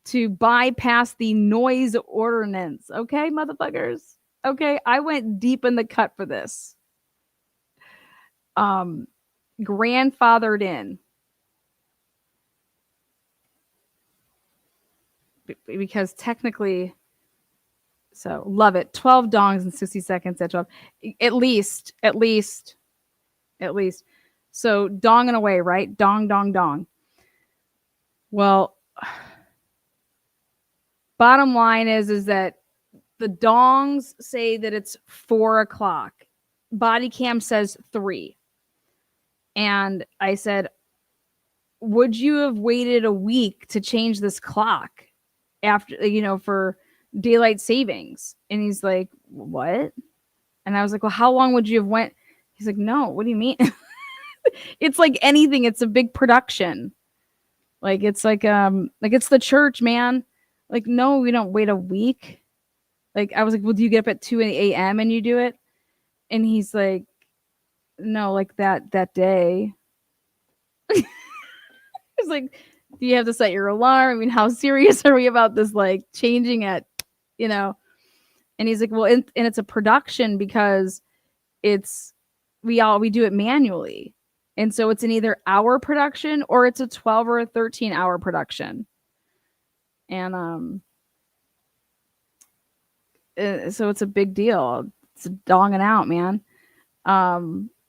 to bypass the noise ordinance. Okay, motherfuckers. Okay, I went deep in the cut for this. Grandfathered in. Because technically, so love it. 12 dongs in 60 seconds at 12. At least. So donging away, right? Dong, dong, dong. Well, bottom line is that the dongs say that it's 4 o'clock. Body cam says 3. And I said, would you have waited a week to change this clock after, for daylight savings? And he's like, what? And I was like, well, how long would you have went? He's like, no, what do you mean? It's like anything. It's a big production. Like, it's like it's the church, man. Like, no, we don't wait a week. Like, I was like, well, do you get up at 2 a.m. and you do it? And he's like, no, like that day. He's like, do you have to set your alarm? I mean, how serious are we about this? Like, changing at, And he's like, well, and it's a production because we do it manually. And so it's an either hour production or it's a 12 or a 13-hour production. And so it's a big deal. It's donging out, man.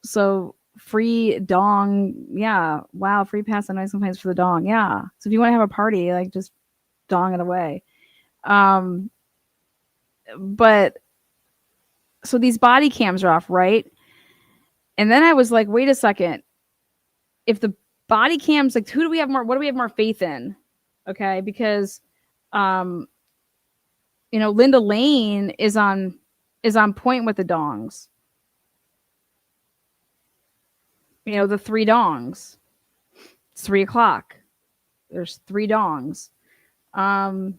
So free dong, yeah. Wow, free pass on noise complaints for the dong, yeah. So if you want to have a party, like, just dong it away. But so these body cams are off, right? And then I was like, wait a second. If the body cams, like, what do we have more faith in? Okay, because Linda Lane is on point with the dongs. The 3 dongs. It's 3 o'clock. There's 3 dongs. And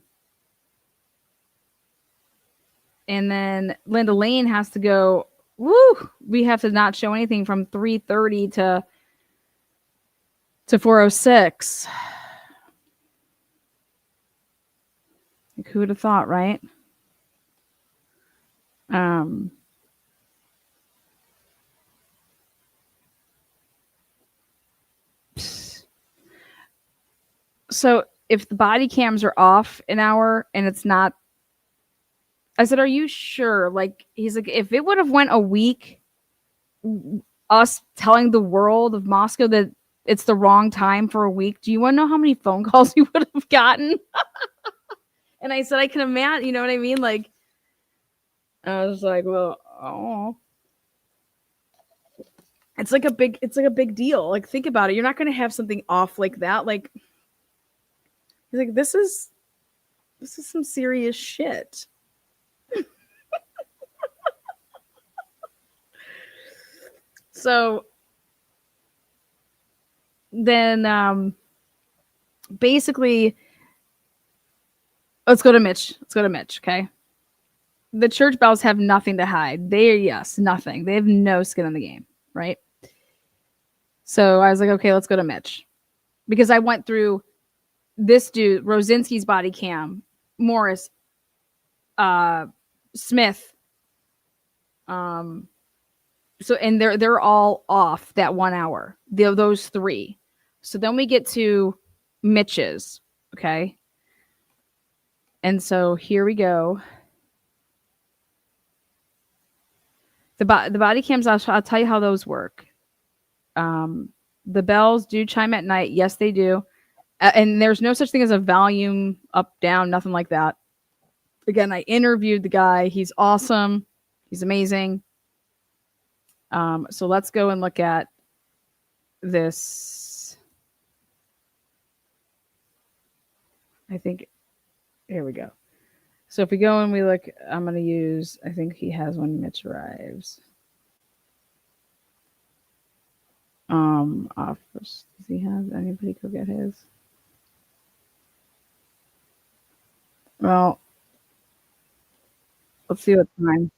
then Linda Lane has to go, woo, we have to not show anything from 3:30 to to 406. Like, who would have thought, right? Um, so if the body cams are off an hour and it's not, I said, are you sure? Like, he's like, if it would have went a week, us telling the world of Moscow that it's the wrong time for a week, do you want to know how many phone calls you would have gotten? And I said, I can imagine, you know what I mean? Like, I was like, well, oh, it's like a big deal. Like, think about it. You're not going to have something off like that. Like, he's like, this is some serious shit. So then, basically, let's go to Mitch. Okay. The church bells have nothing to hide. Nothing. They have no skin in the game, right? So I was like, okay, let's go to Mitch. Because I went through this dude, Rosinski's body cam, Morris, Smith. So and they're all off that 1 hour. Those three. So then we get to Mitch's, okay? And so here we go. The body cams, I'll tell you how those work. The bells do chime at night. Yes, they do. And there's no such thing as a volume up, down, nothing like that. Again, I interviewed the guy. He's awesome. He's amazing. So let's go and look at this. I think, here we go. So if we go and we look, I'm going to use, I think he has when Mitch arrives. Office. Does he have anybody go get his? Well, let's see what time.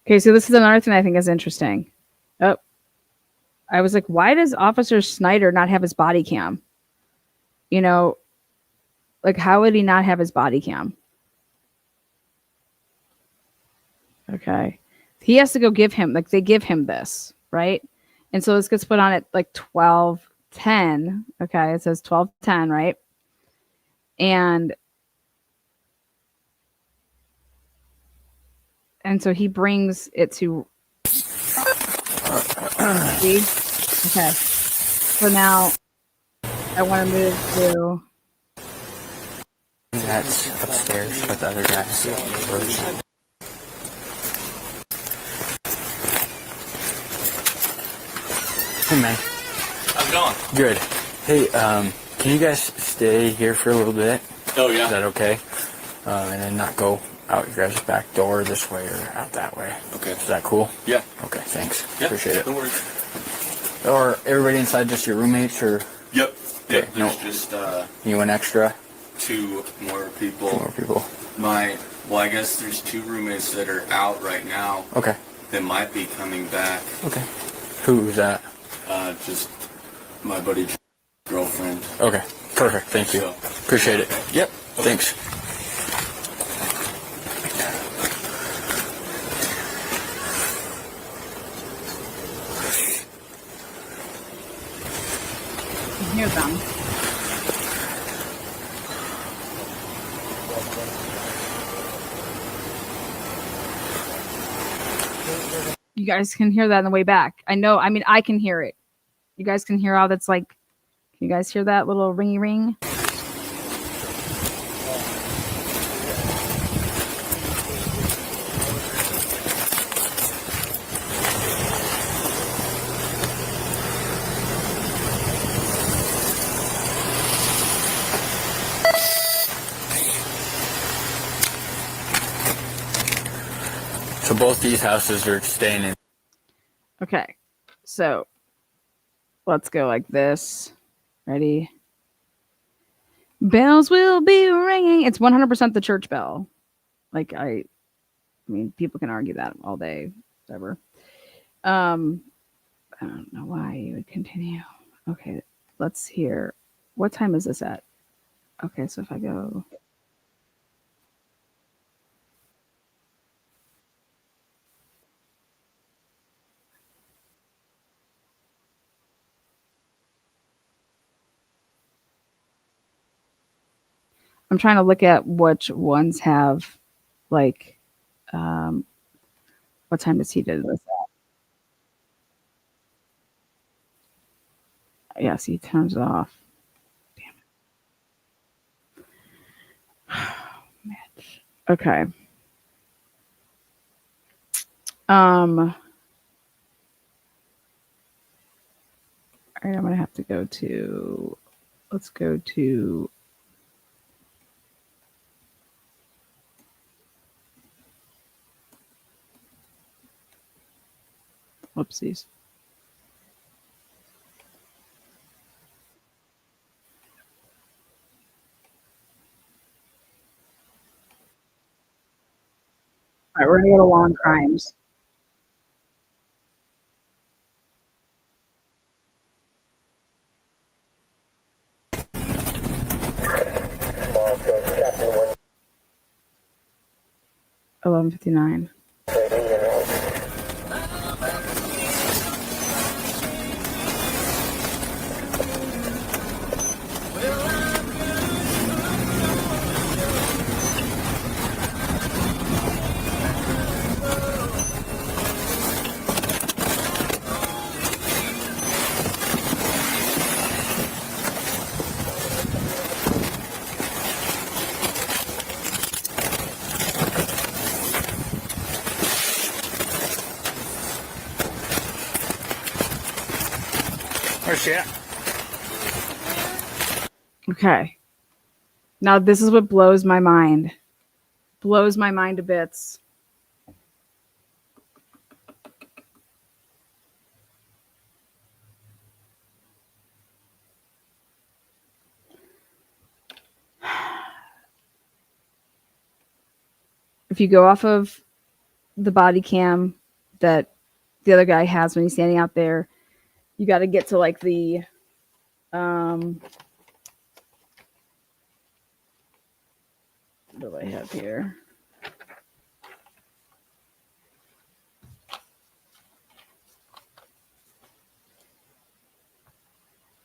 Okay, so this is another thing I think is interesting. Oh, I was like, why does Officer Snyder not have his body cam? You know, like, how would he not have his body cam? Okay. He has to go give him, like, they give him this, right? And so this gets put on at like 12:10. Okay. It says 12:10, right? And so he brings it to, see? Okay. So now I want to move to, that's upstairs with the other guys. Hey man. How's it going? Good. Hey, can you guys stay here for a little bit? Oh, yeah. Is that okay? And then not go out your guys' back door this way or out that way. Okay. Is that cool? Yeah. Okay, thanks. Yeah. Appreciate it. No worries. Or everybody inside just your roommates or Yep. Yeah. Okay, no. There's just you an extra? two more people. Two more people. Well, I guess there's two roommates that are out right now Okay. that might be coming back. Okay. Who's that? Just my buddy's girlfriend. Okay. Perfect. Thank you. So, Appreciate it. Yep. Thanks. you can hear them. You guys can hear that on the way back. I know. I mean, I can hear it. You guys can hear how that's like. Can you guys hear that little ringy ring? So both these houses are staying in. Okay. So let's go like this. Ready? Bells will be ringing. It's 100% the church bell. Like, I mean, people can argue that all day, whatever. I don't know why you would continue. Okay, let's hear. What time is this at? Okay, so if I go. I'm trying to look at which ones have, like, um, what time does he do this at? Yes, he turns it off. Mitch. Okay. All right, I'm gonna have to go to. Let's go to. Whoopsies. All right, we're gonna go to Lawn Crimes. Marco, Captain 1 11:59. trading in out. Where's she at? Okay. Now this is what blows my mind. Blows my mind to bits. If you go off of the body cam that the other guy has when he's standing out there, you got to get to like the what do I have here?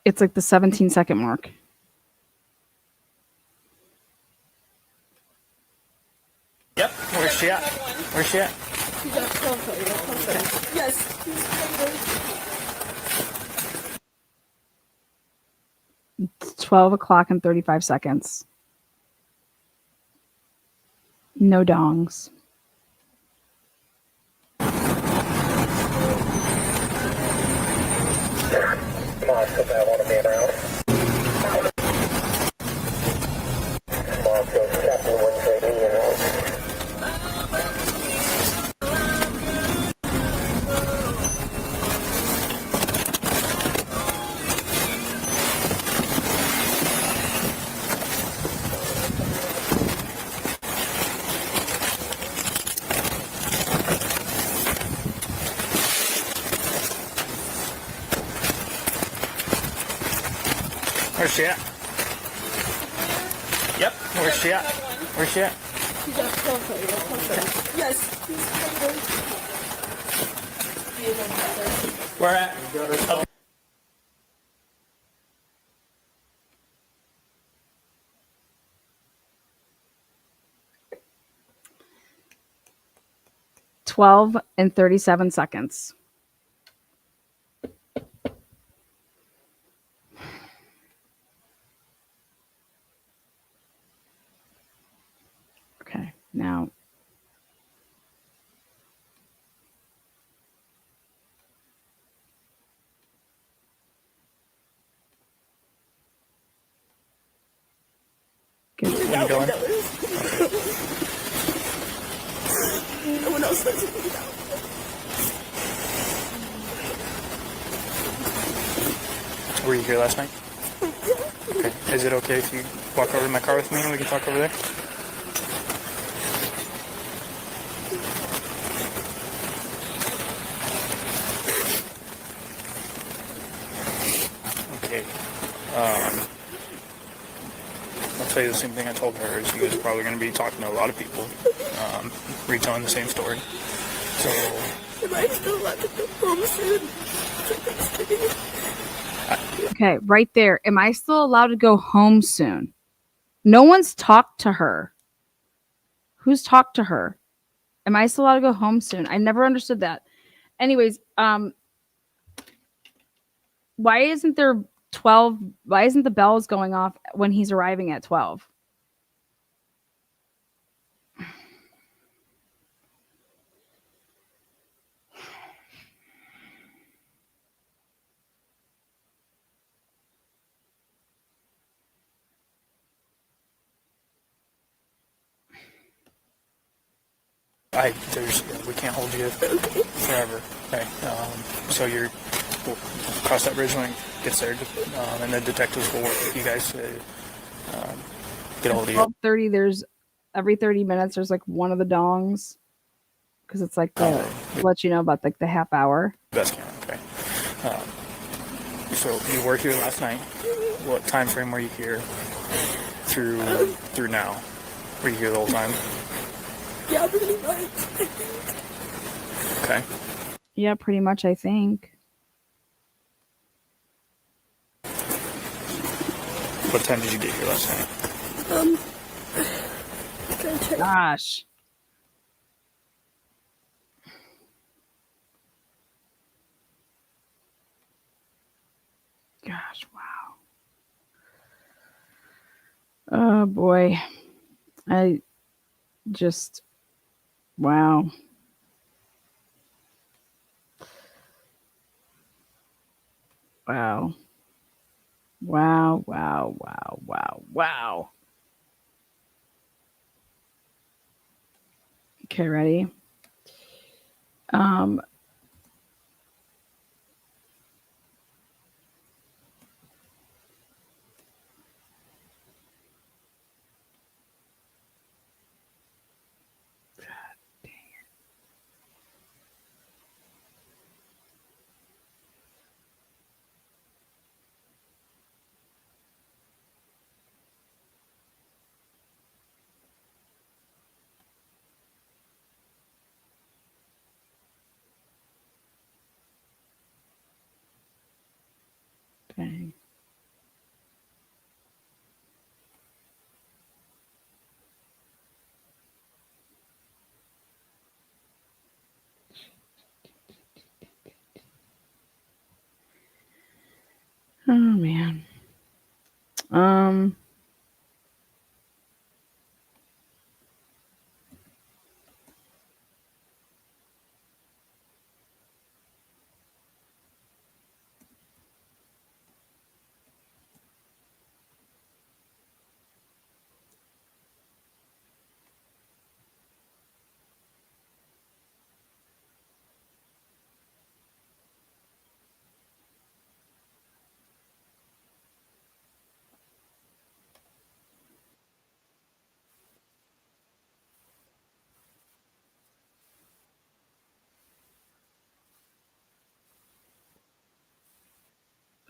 It's like the 17-second mark. Yep. Where's she at? Where's she at? Yes. It's 12 o'clock and 35 seconds. No dongs. Moscow, I want to be around. Moscow, Captain 1 trading in out. Where's she at? Yep. Where's she at? Where's she at? Yes. Where at? Up. Twelve and 37 seconds. Okay, now What are you doing? No one else lives in Idaho. Were you here last night? Okay. Is it okay if you walk over to my car with me and we can talk over there? tell you the same thing I told her. Is you guys are probably going to be talking to a lot of people, retelling the same story. So. Am I still allowed to go home soon? Okay, right there. Am I still allowed to go home soon? No one's talked to her. Who's talked to her? Am I still allowed to go home soon? I never understood that. Anyways, why isn't there 12? Why isn't the bells going off when he's arriving at 12? We can't hold you forever. Okay. So we'll cross that bridge when it gets there, and the detectives will work with you guys to get a hold of you. 12:30. There's every 30 minutes. There's like one of the dongs because it's like let you know about like the half hour. Best can. Okay. So you were here last night. What time frame were you here through now? Were you here the whole time? Yeah, pretty much. Okay. Yeah, pretty much. I think. What time did you get here last night? Gosh. Gosh, wow. Oh boy. I just wow. Wow. Wow, wow, wow, wow, wow. Okay, ready? Dang. Oh man.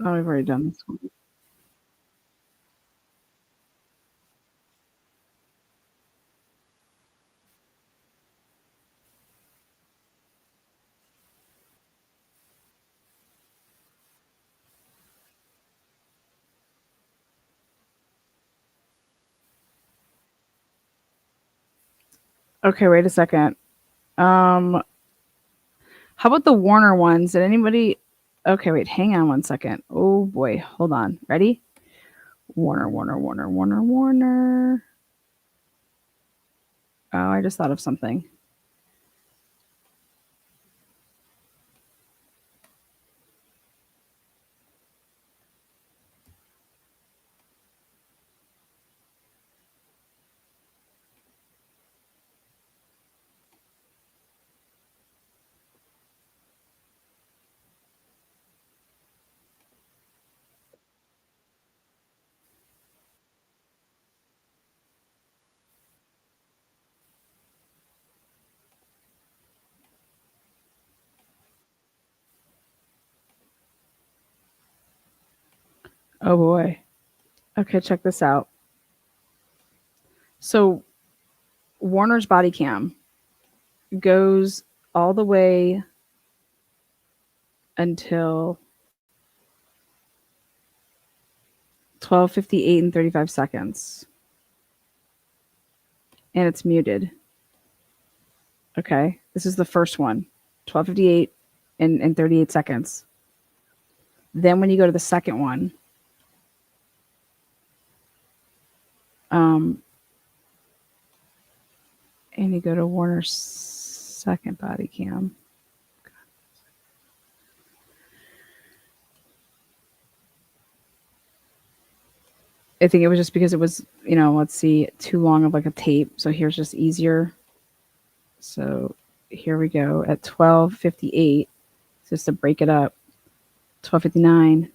Oh, we've already done this one. Okay, wait a second. How about the Warner ones? Did anybody? Okay, wait. Hang on one second. Oh boy, hold on. Ready? Warner, Warner, Warner, Warner, Warner. Oh, I just thought of something. Oh boy. Okay, check this out. So Warner's body cam goes all the way until 12:58 and 35 seconds. And it's muted. Okay. This is the first one. 12:58 and 38 seconds. Then when you go to the second one, and you go to Warner's second body cam. I think it was just because it was, let's see, too long of like a tape. So here's just easier. So here we go at 12:58, just to break it up. 12:59,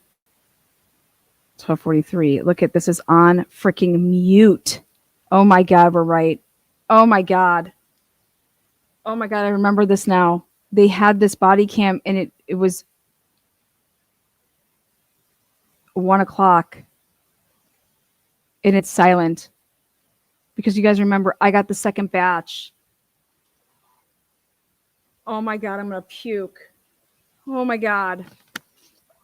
12:43. Look at this is on freaking mute. Oh my God, we're right. Oh my God. Oh my God, I remember this now. They had this body cam and it was 1:00 and it's silent. Because you guys remember, I got the second batch. Oh my God, I'm going to puke. Oh my God.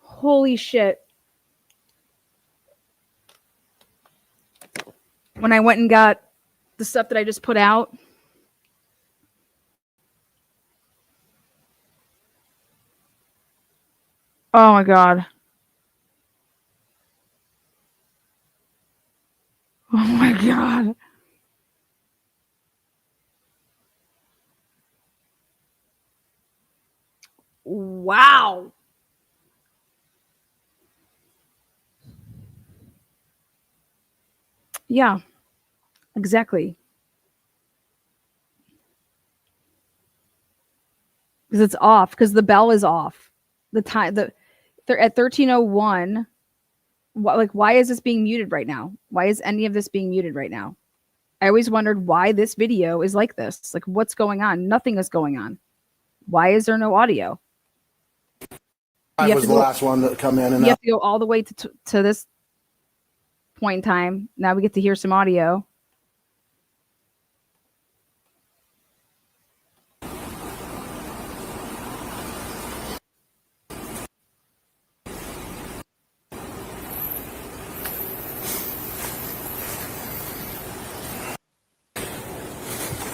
Holy shit. When I went and got the stuff that I just put out, oh my God. Oh my God. Wow. Yeah, exactly. Because it's off, because the bell is off. They're at 13:01. Why is this being muted right now? Why is any of this being muted right now? I always wondered why this video is like this. Like, what's going on? Nothing is going on. Why is there no audio? I was the last one to come in, and you have to go all the way to this point in time. Now we get to hear some audio.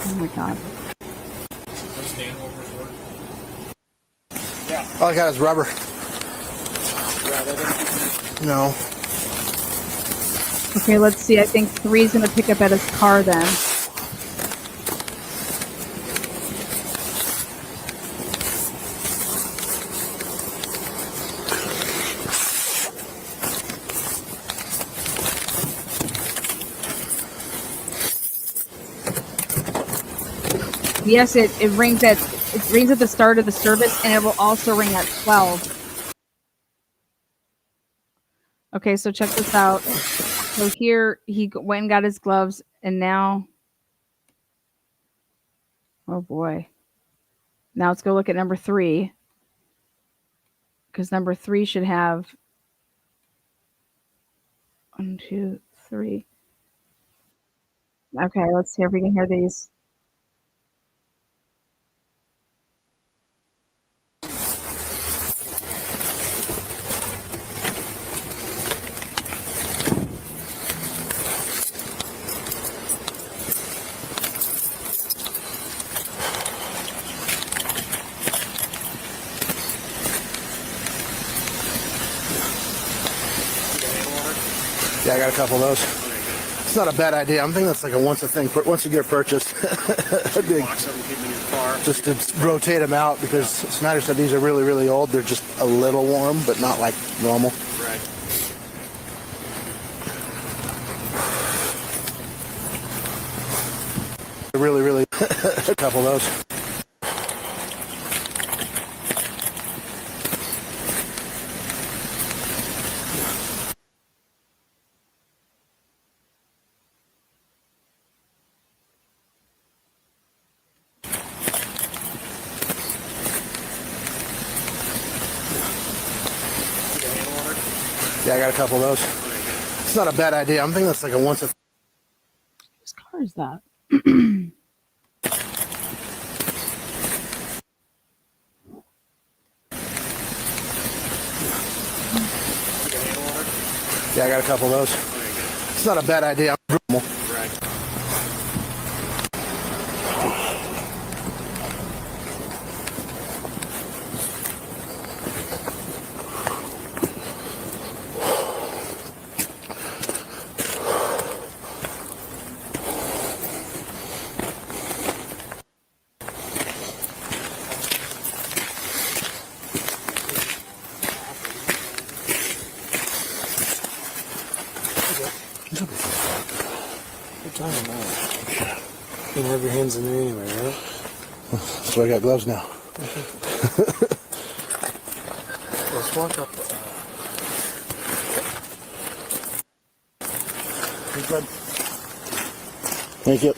Oh my God. all I got is rubber. No. Okay, let's see. I think 3's going to pick up at his car then. Yes, it rings at the start of the service, and it will also ring at 12. Okay, so check this out. So here he went and got his gloves, and now, oh boy. Now let's go look at number 3, because number 3 should have 1, 2, 3. Okay, let's see if we can hear these. Yeah, I got a couple of those. It's not a bad idea. I'm thinking that's like a once you get it purchased. Just to rotate them out, because Snyder said these are really, really old. They're just a little warm, but not like normal. Right. Really, really a couple of those. Yeah, I got a couple of those. It's not a bad idea. I'm thinking that's like a once. His car Where is that? Yeah, I got a couple of those. It's not a bad idea. What are you talking about? You can have your hands in there anyway, right? That's why I got gloves now. Let's walk up. Thank you.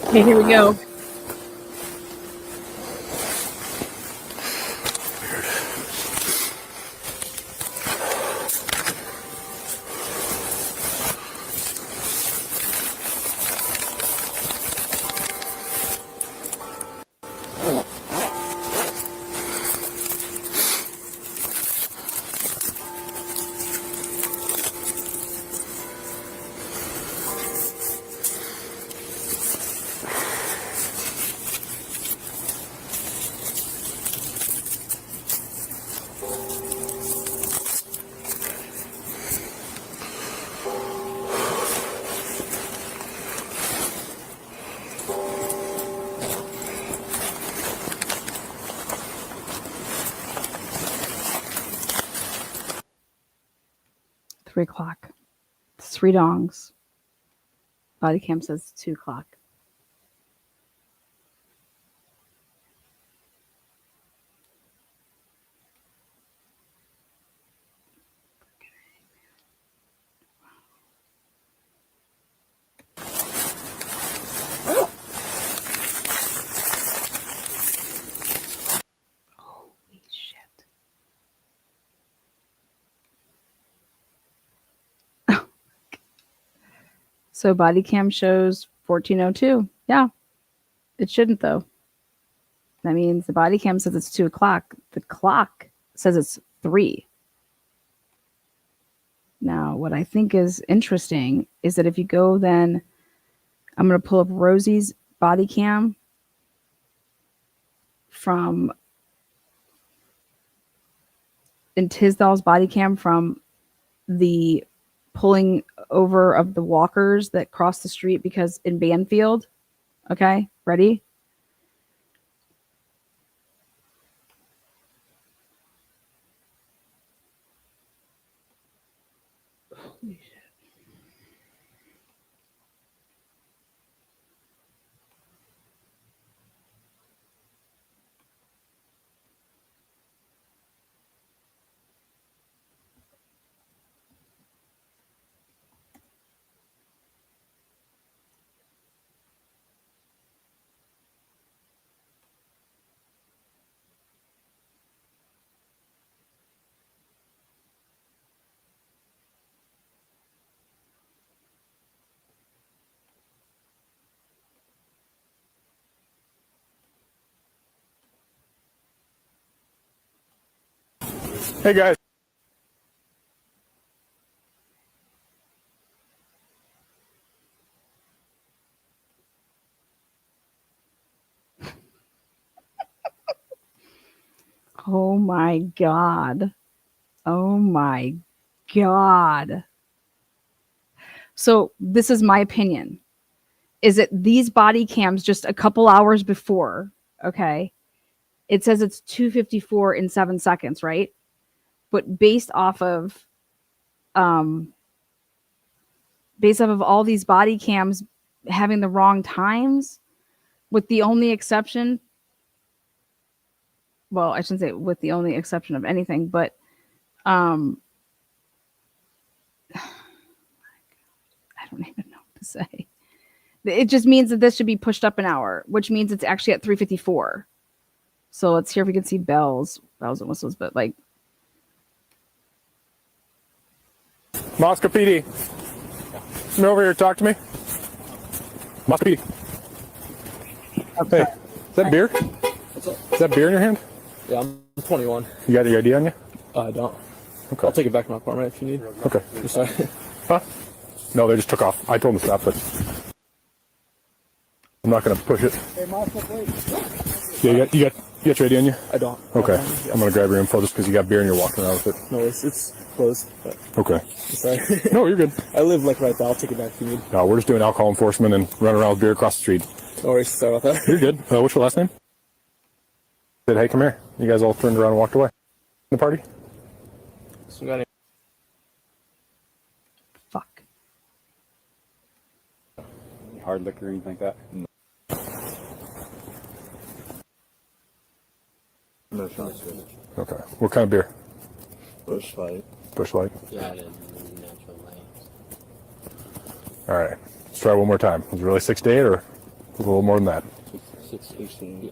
Okay, here we go. Three o'clock. 3 dongs. Body cam says 2 o'clock. Holy shit. So body cam shows 14:02. Yeah, it shouldn't though. That means the body cam says it's 2 o'clock. The clock says it's 3. Now, what I think is interesting is that if you go then, I'm going to pull up Rosie's body cam from, and Tisdall's body cam from the pulling over of the walkers that cross the street because in Banfield. Okay, ready? Holy shit. Hey guys. Oh my God. Oh my God. So this is my opinion. Is it these body cams just a couple hours before? Okay. It says it's 2:54 in 7 seconds, right? But based off of based off of all these body cams having the wrong times, with the only exception, well, I shouldn't say with the only exception of anything, but I don't even know what to say. It just means that this should be pushed up an hour, which means it's actually at 3:54. So let's hear if we can see bells and whistles, but like Moscow PD. Come over here, talk to me. Moscow PD. Hey, is that beer? Is that beer in your hand? Yeah, I'm 21. You got your ID on you? I don't. Okay. I'll take it back to my apartment if you need. Okay. I'm sorry. Huh? No, they just took off. I told them to stop, but I'm not going to push it. Yeah, you got your ID on you? I don't. Okay. I'm going to grab your info just because you got beer and you're walking around with it. No, it's closed. But Okay. I'm sorry. No, you're good. I live like right there. I'll take it back if you need. No, we're just doing alcohol enforcement and running around with beer across the street. No worries. Sorry about that. You're good. What's your last name? Said, hey, come here. You guys all turned around and walked away. The party? So we got fuck. Hard liquor or anything like that? No shots good. Okay. What kind of beer? Bush Light. Bush Light? Yeah, I did natural light. All right. Let's try one more time. Was it really 6 to 8 or a little more than that? 16. Yeah.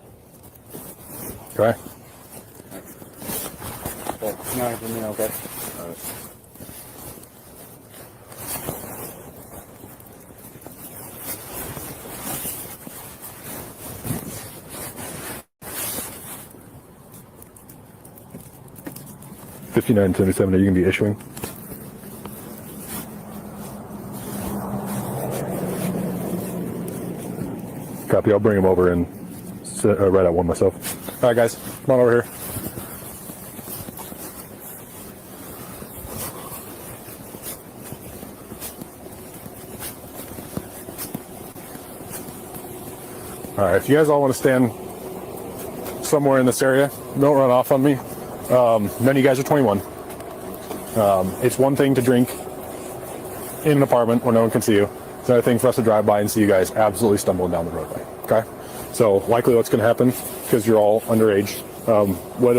Okay. Well, no, for me, okay. All right. $59.77. Are you gonna be issuing? Copy. I'll bring him over and write out one myself. All right, guys, come on over here. All right, if you guys all want to stand somewhere in this area, don't run off on me. None of you guys are 21. It's one thing to drink in an apartment where no one can see you. It's another thing for us to drive by and see you guys absolutely stumbling down the roadway. Okay? So likely what's going to happen, because you're all underage, what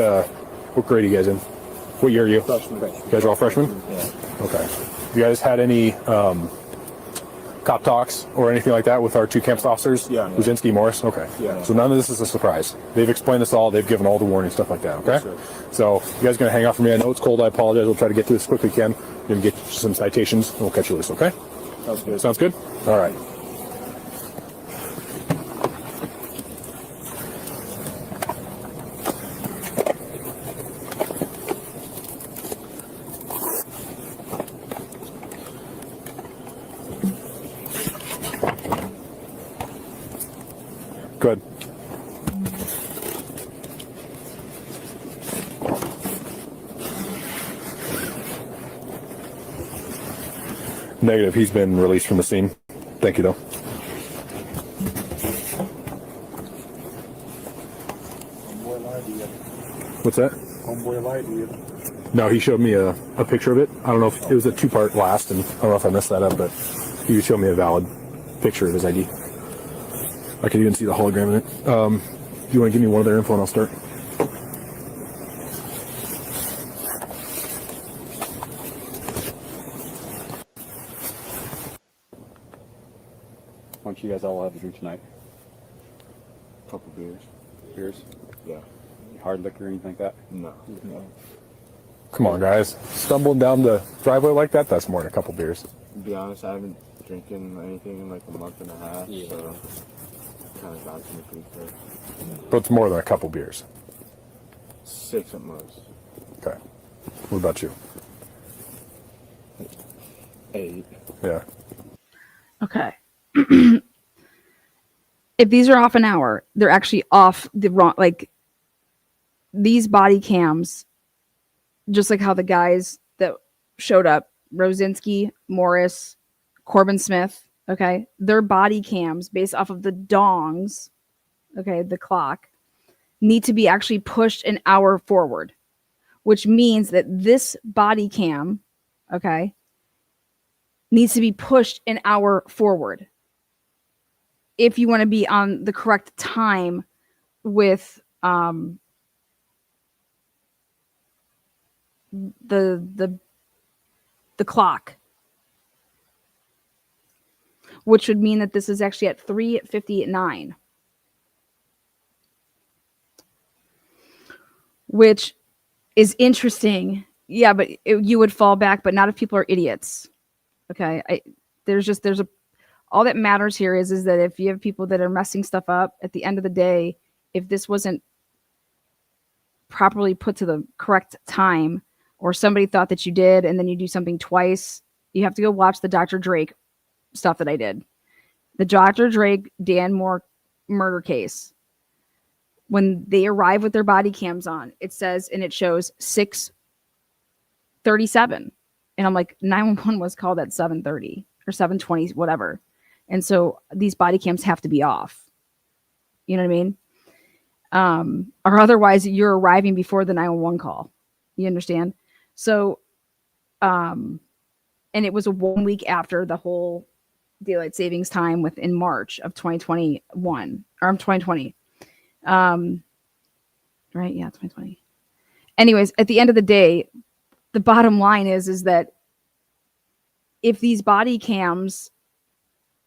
grade are you guys in? What year are you? Freshman. You guys are all freshmen? Yeah. Okay. You guys had any cop talks or anything like that with our two campus officers? Yeah. Luzinski, Morris? Okay. Yeah. So none of this is a surprise. They've explained this all. They've given all the warning, stuff like that. Okay? Yes, sir. So you guys going to hang out for me. I know it's cold. I apologize. We'll try to get through this as quickly as we can. We're going to get some citations and we'll catch you loose. Okay? Sounds good. Sounds good? All right. Good. Negative. He's been released from the scene. Thank you, though. Homeboy lied to you. What's that? Homeboy lied to you. No, he showed me a picture of it. I don't know if it was a two-part last, and I don't know if I messed that up, but he showed me a valid picture of his ID. I could even see the hologram in it. Do you want to give me one of their info and I'll start? Why don't you guys all have a drink tonight? Couple beers. Beers? Yeah. Hard liquor or anything like that? No. Come on, guys. Stumbling down the driveway like that, that's more than a couple beers. To be honest, I haven't drinking anything in like a month and a half, Yeah. so kind of got to me pretty quick. But it's more than a couple beers. 6 at most. Okay. What about you? 8. Yeah. Okay. If these are off an hour, they're actually off the wrong, like these body cams, just like how the guys that showed up, Rosinski, Morris, Corbin Smith, okay, their body cams based off of the dongs, okay, the clock, need to be actually pushed an hour forward, which means that this body cam, okay, needs to be pushed an hour forward if you want to be on the correct time with the clock, which would mean that this is actually at 3:59, which is interesting. Yeah, but you would fall back, but not if people are idiots. Okay, there's a all that matters here is that if you have people that are messing stuff up, at the end of the day, if this wasn't properly put to the correct time, or somebody thought that you did and then you do something twice, you have to go watch the Dr. Drake stuff that I did. The Dr. Drake Dan Moore murder case. When they arrive with their body cams on, it says, and it shows 6:37. And I'm like, 911 was called at 7:30 or 7:20, whatever. And so these body cams have to be off. You know what I mean? Or otherwise you're arriving before the 911 call. You understand? So, and it was a 1 week after the whole daylight savings time within March of 2021 or 2020. Right. Yeah. 2020. Anyways, at the end of the day, the bottom line is that if these body cams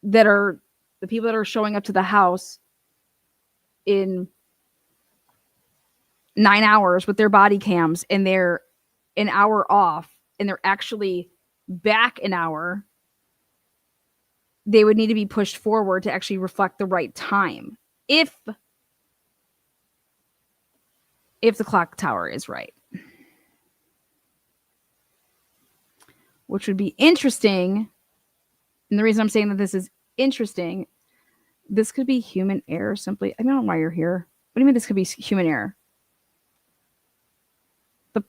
that are the people that are showing up to the house in 9 hours with their body cams and they're an hour off and they're actually back an hour, they would need to be pushed forward to actually reflect the right time if the clock tower is right, which would be interesting. And the reason I'm saying that this is interesting, this could be human error simply. I don't know why you're here. What do you mean this could be human error?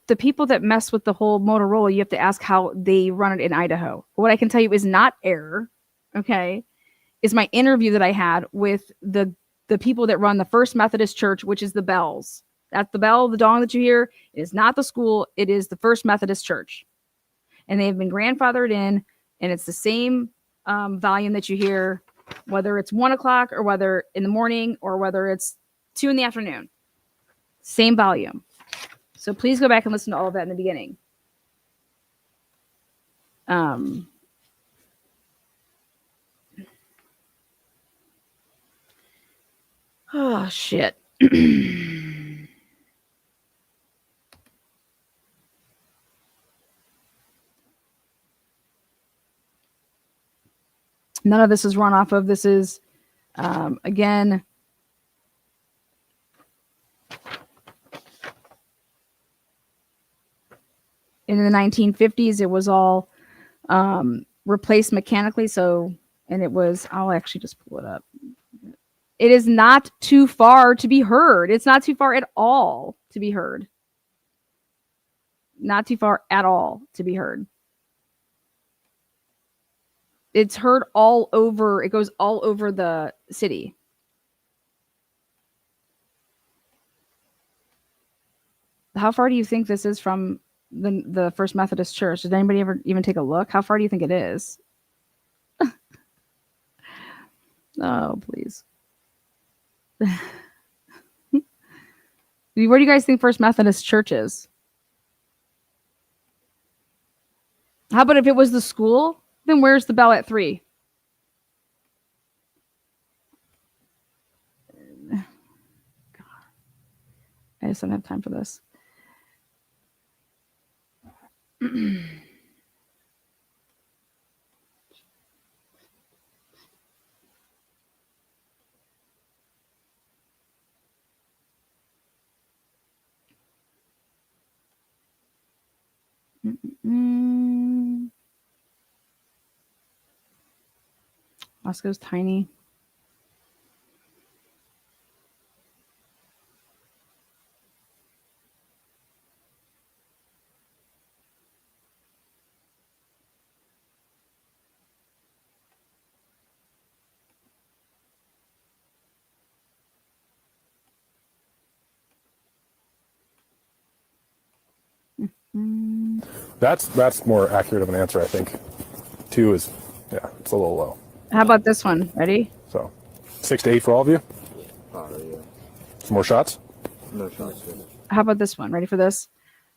The people that mess with the whole Motorola, you have to ask how they run it in Idaho. What I can tell you is not error, okay, is my interview that I had with the people that run the First Methodist Church, which is the bells. That's the bell, the dong that you hear. It is not the school. It is the First Methodist Church. And they have been grandfathered in, and it's the same volume that you hear, whether it's 1 o'clock or whether in the morning or whether it's 2 in the afternoon. Same volume. So please go back and listen to all of that in the beginning. Oh, shit. None of this is run off of. This is, again, in the 1950s, it was all replaced mechanically. So, and it was, I'll actually just pull it up. It is not too far to be heard. It's not too far at all to be heard. Not too far at all to be heard. It's heard all over. It goes all over the city. How far do you think this is from the First Methodist Church? Did anybody ever even take a look? How far do you think it is? Oh, please. Where do you guys think First Methodist Church is? How about if it was the school? Then where's the bell at 3? God. I just don't have time for this. Moscow's tiny. That's more accurate of an answer, I think. 2 is, yeah, it's a little low. How about this one? Ready? So 6 to 8 for all of you. Yeah. Some more shots. No shots. How about this one? Ready for this?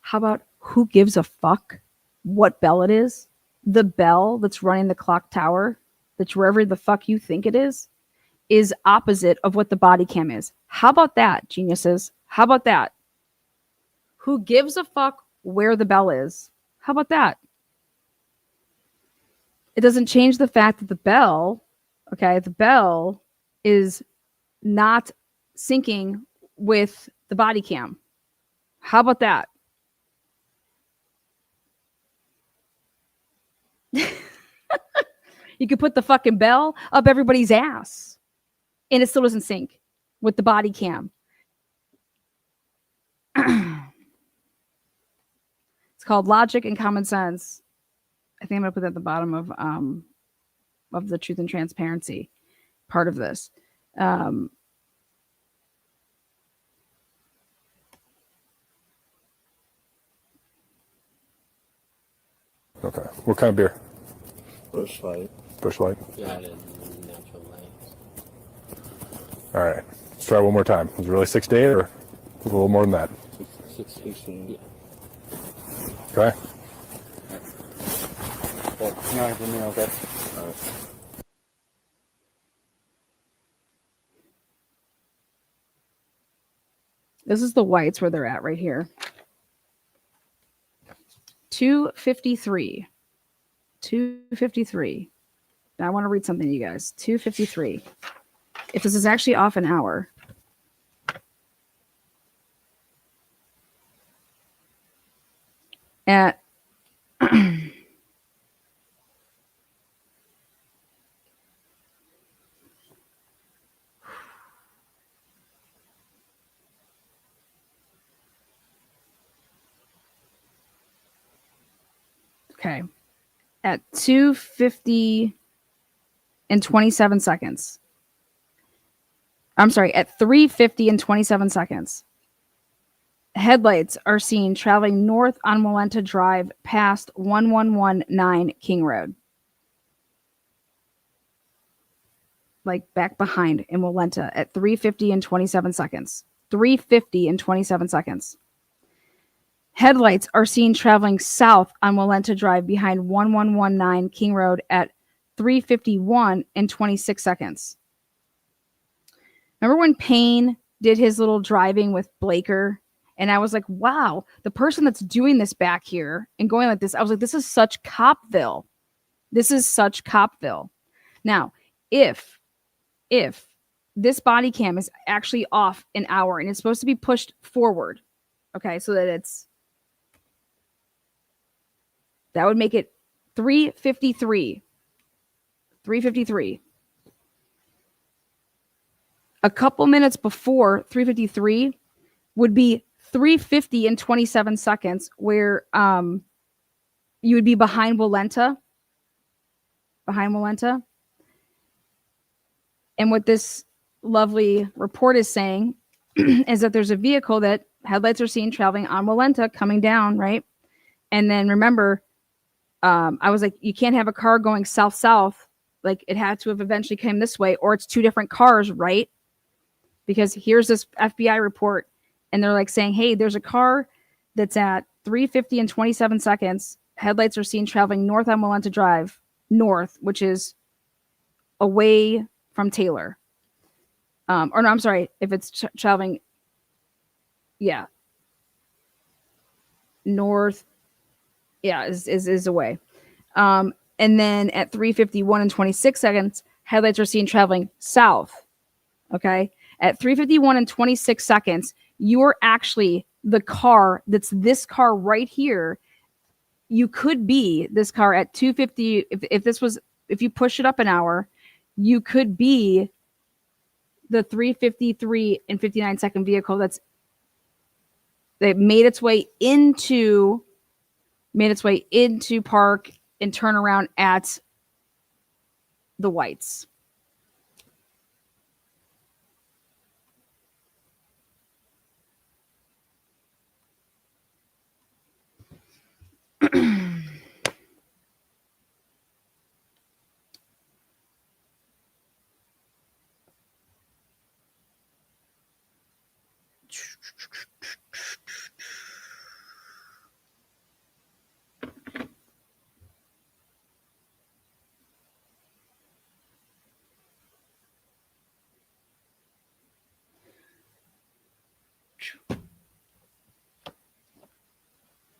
How about who gives a fuck what bell it is? The bell that's running the clock tower, that's wherever the fuck you think it is opposite of what the body cam is. How about that, geniuses? How about that? Who gives a fuck where the bell is? How about that? It doesn't change the fact that the bell is not syncing with the body cam. How about that? You could put the fucking bell up everybody's ass and it still doesn't sync with the body cam. It's called logic and common sense. I think I'm gonna put that at the bottom of the truth and transparency part of this. Okay. What kind of beer? Bush light. Bush Light. Yeah, I did natural light. All right. Let's try one more time. Was it really 6 to 8 or a little more than that? 16. Yeah. Okay. Well, no, for me, okay. All right. This is the whites where they're at right here. 253. 253. Now I want to read something to you guys. 253. If this is actually off an hour. At okay. At 250 and 27 seconds. I'm sorry, at 350 and 27 seconds. Headlights are seen traveling north on Walenta Drive past 1119 King Road. Like back behind in Walenta at 350 and 27 seconds. 350 and 27 seconds. Headlights are seen traveling south on Walenta Drive behind 1119 King Road at 351 and 26 seconds. Remember when Payne did his little driving with Blaker? And I was like, wow, the person that's doing this back here and going like this, I was like, this is such Copville. This is such Copville. Now, if this body cam is actually off an hour and it's supposed to be pushed forward, okay, so that that would make it 353. 353. A couple minutes before 353 would be 350 and 27 seconds, where you would be behind Walenta. Behind Walenta. And what this lovely report is saying is that there's a vehicle that headlights are seen traveling on Walenta coming down, right? And then remember, I was like, you can't have a car going south-south. Like it had to have eventually came this way, or it's two different cars, right? Because here's this FBI report, and they're like saying, hey, there's a car that's at 350 and 27 seconds. Headlights are seen traveling north on Walenta Drive, north, which is away from Taylor. Or no, I'm sorry, if it's traveling, yeah, north, yeah, is away. And then at 351 and 26 seconds, headlights are seen traveling south. Okay. At 351 and 26 seconds, you're actually the car that's this car right here. You could be this car at 250. If you push it up an hour, you could be the 353 and 59 second vehicle that made its way into park and turn around at the whites.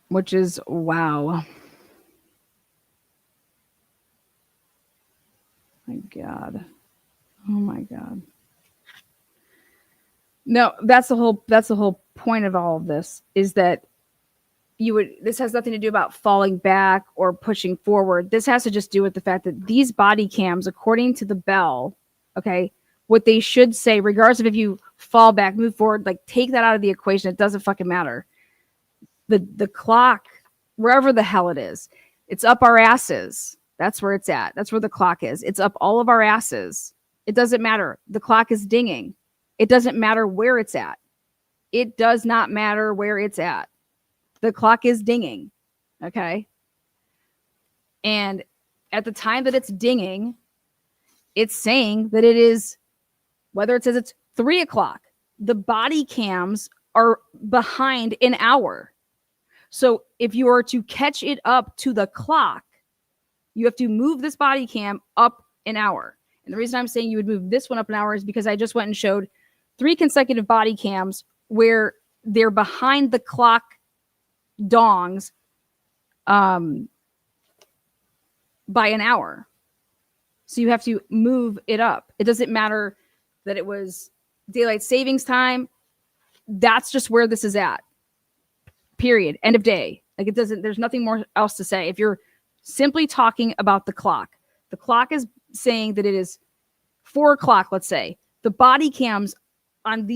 Which is wow. My God. Oh my God. No, that's the whole point of all of this is that this has nothing to do about falling back or pushing forward. This has to just do with the fact that these body cams, according to the bell, okay, what they should say, regardless of if you fall back, move forward, like take that out of the equation. It doesn't fucking matter. The clock, wherever the hell it is, it's up our asses. That's where it's at. That's where the clock is. It's up all of our asses. It doesn't matter. The clock is dinging. It doesn't matter where it's at. It does not matter where it's at. The clock is dinging. Okay. And at the time that it's dinging, it's saying that it is, whether it says it's 3 o'clock, the body cams are behind an hour. So if you are to catch it up to the clock, you have to move this body cam up an hour. And the reason I'm saying you would move this one up an hour is because I just went and showed 3 consecutive body cams where they're behind the clock dongs by an hour. So you have to move it up. It doesn't matter that it was daylight savings time. That's just where this is at. Period. End of day. Like it doesn't, there's nothing more else to say. If you're simply talking about the clock is saying that it is 4 o'clock, let's say. The body cams on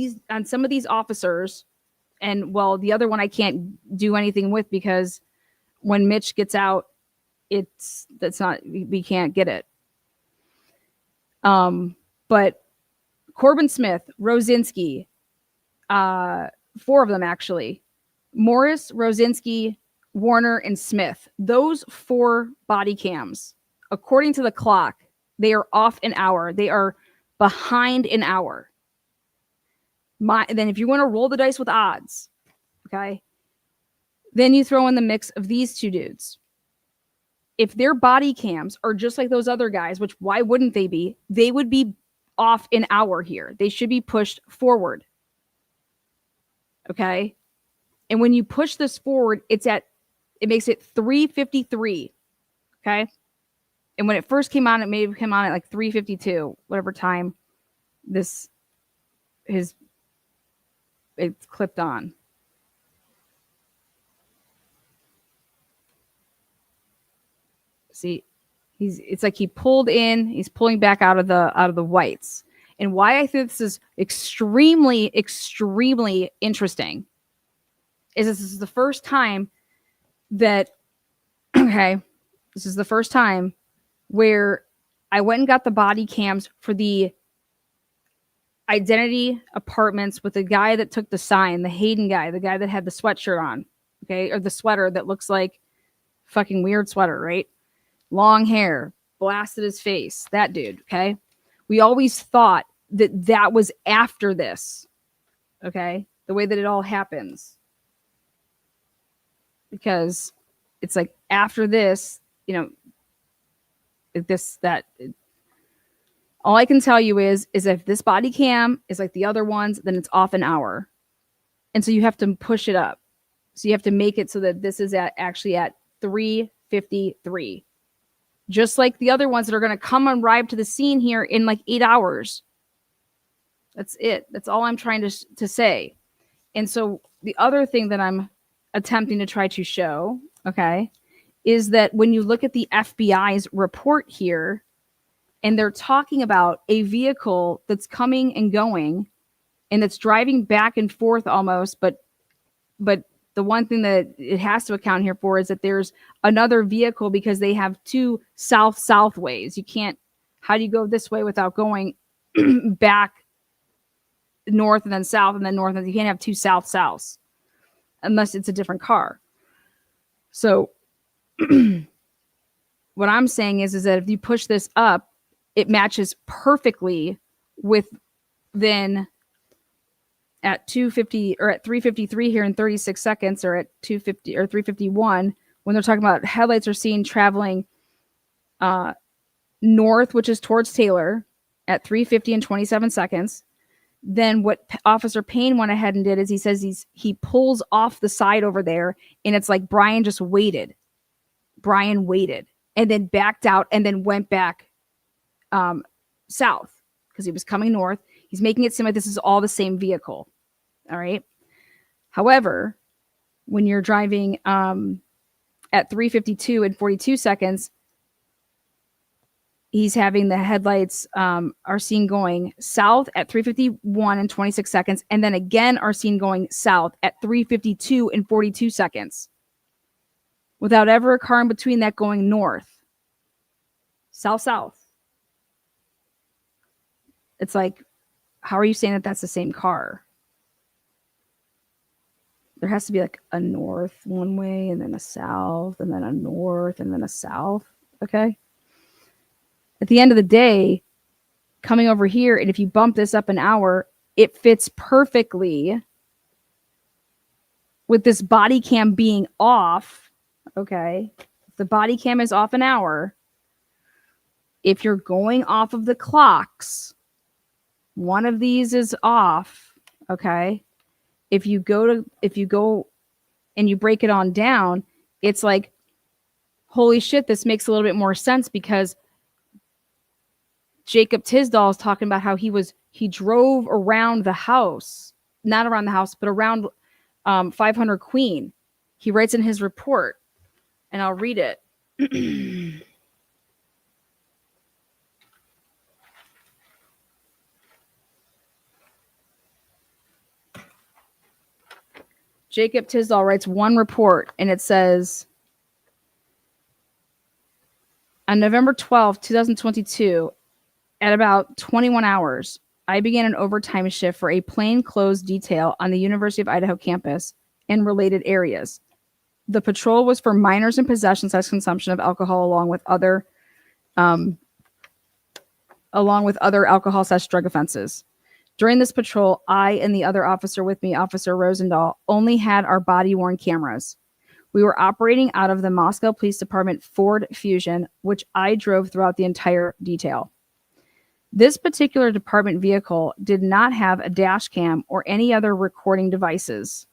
some of these officers, and well, the other one I can't do anything with because when Mitch gets out, we can't get it. But Corbin Smith, Rosinski, 4 of them actually, Morris, Rosinski, Warner, and Smith. Those 4 body cams, according to the clock, they are off an hour. They are behind an hour. Then if you want to roll the dice with odds, okay, then you throw in the mix of these 2 dudes. If their body cams are just like those other guys, which why wouldn't they be? They would be off an hour here. They should be pushed forward. Okay? And when you push this forward, it makes it 3:53. Okay? And when it first came on, it may have come on at like 3:52, whatever time it's clipped on. See, it's like he pulled in, he's pulling back out of the whites. And why I think this is extremely, extremely interesting is this is the first time that, okay, this is the first time where I went and got the body cams for the Identity Apartments with the guy that took the sign, the Hayden guy, the guy that had the sweatshirt on, okay, or the sweater that looks like fucking weird sweater, right? Long hair, blasted his face, that dude, okay? We always thought that was after this, okay? The way that it all happens. Because it's like after this, all I can tell you is if this body cam is like the other ones, then it's off an hour. And so you have to push it up. So you have to make it so that this is actually at 3:53. Just like the other ones that are going to come and arrive to the scene here in like 8 hours. That's it. That's all I'm trying to say. And so the other thing that I'm attempting to try to show, okay, is that when you look at the FBI's report here, and they're talking about a vehicle that's coming and going, and that's driving back and forth almost, but the one thing that it has to account here for is that there's another vehicle because they have 2 south-south ways. How do you go this way without going back north and then south and then north? And you can't have 2 south-souths unless it's a different car. So What I'm saying is that if you push this up, it matches perfectly with then at 250 or at 353 here in 36 seconds, or at 250 or 351, when they're talking about headlights are seen traveling north, which is towards Taylor, at 350 and 27 seconds. Then what Officer Payne went ahead and did is he says he pulls off the side over there, and it's like Brian just waited. Brian waited and then backed out and then went back south because he was coming north. He's making it seem like this is all the same vehicle. All right. However, when you're driving at 352 and 42 seconds, he's having the headlights are seen going south at 351 and 26 seconds, and then again are seen going south at 352 and 42 seconds, without ever a car in between that going north, south. It's like, how are you saying that that's the same car? There has to be like a north one way, and then a south, and then a north, and then a south. Okay. At the end of the day, coming over here, and if you bump this up an hour, it fits perfectly with this body cam being off. Okay. If the body cam is off an hour, if you're going off of the clocks, one of these is off. Okay. If you go and you break it on down, it's like, holy shit, this makes a little bit more sense, because Jacob Tisdall is talking about how he drove around the house, not around the house, but around 500 Queen. He writes in his report, and I'll read it. Jacob Tisdall writes one report, and it says, on November 12th, 2022, at about 21 hours, I began an overtime shift for a plainclothes detail on the University of Idaho campus and related areas. The patrol was for minors in possession/consumption of alcohol, along with other alcohol/drug offenses. During this patrol, I and the other officer with me, Officer Rosendahl, only had our body-worn cameras. We were operating out of the Moscow Police Department Ford Fusion, which I drove throughout the entire detail. This particular department vehicle did not have a dash cam or any other recording devices.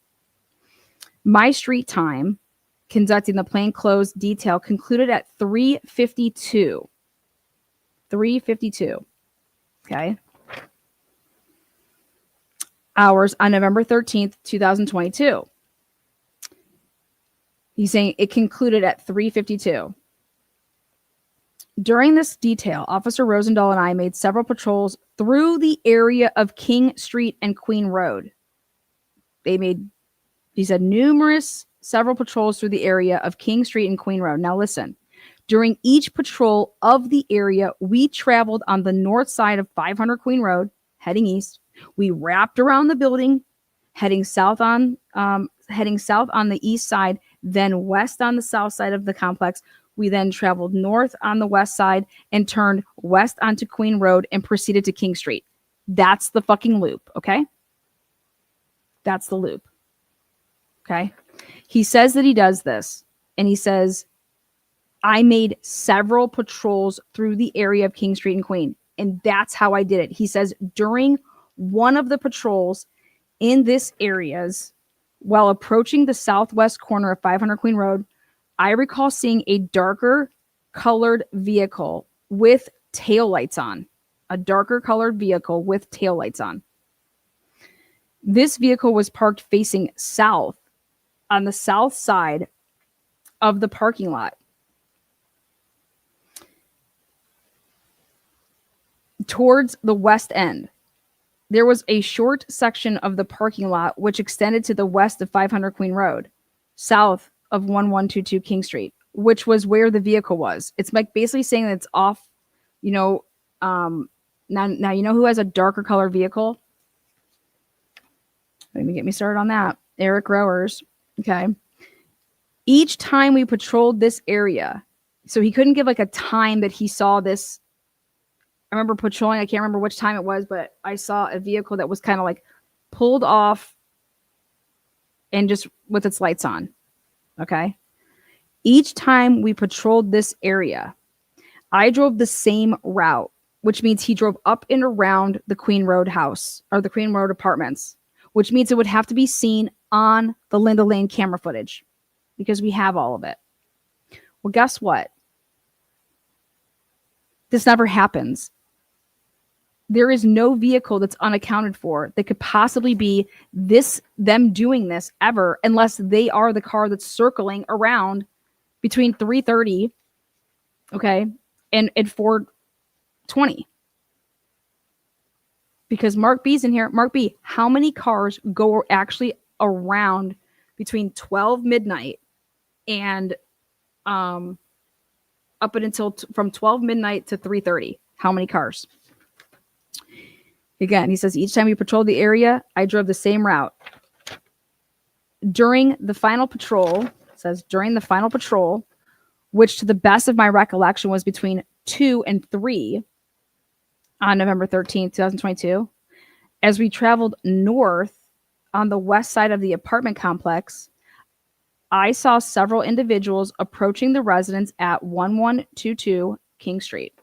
My street time conducting the plainclothes detail concluded at 3:52. 3:52. Okay. Hours on November 13th, 2022. He's saying it concluded at 3:52. During this detail, Officer Rosendahl and I made several patrols through the area of King Street and Queen Road. He said several patrols through the area of King Street and Queen Road. Now listen, during each patrol of the area, we traveled on the north side of 500 Queen Road, heading east. We wrapped around the building, heading south on the east side, then west on the south side of the complex. We then traveled north on the west side and turned west onto Queen Road and proceeded to King Street. That's the fucking loop, okay? That's the loop, okay? He says that he does this, and he says, I made several patrols through the area of King Street and Queen, and that's how I did it. He says during one of the patrols in this areas, while approaching the southwest corner of 500 Queen Road, I recall seeing a darker colored vehicle with taillights on. A darker colored vehicle with taillights on. This vehicle was parked facing south on the south side of the parking lot. Towards the west end. There was a short section of the parking lot which extended to the west of 500 Queen Road, south of 1122 King Street, which was where the vehicle was. It's like basically saying that it's off, now you know who has a darker color vehicle? Let me get me started on that. Eric Rowers. Okay. Each time we patrolled this area, so he couldn't give like a time that he saw this. I remember patrolling, I can't remember which time it was, but I saw a vehicle that was kind of like pulled off and just with its lights on. Okay. Each time we patrolled this area, I drove the same route, which means he drove up and around the Queen Road house or the Queen Road apartments, which means it would have to be seen on the Linda Lane camera footage because we have all of it. Well, guess what? This never happens. There is no vehicle that's unaccounted for that could possibly be them doing this ever, unless they are the car that's circling around between 3:30, okay, and 4:20. Because Mark B's in here. Mark B, how many cars go actually around between 12 midnight and up until from 12 midnight to 3:30? How many cars? Again, he says, each time we patrolled the area, I drove the same route. During the final patrol, which to the best of my recollection was between 2 and 3 on November 13th, 2022, as we traveled north on the west side of the apartment complex, I saw several individuals approaching the residence at 1122 King Street.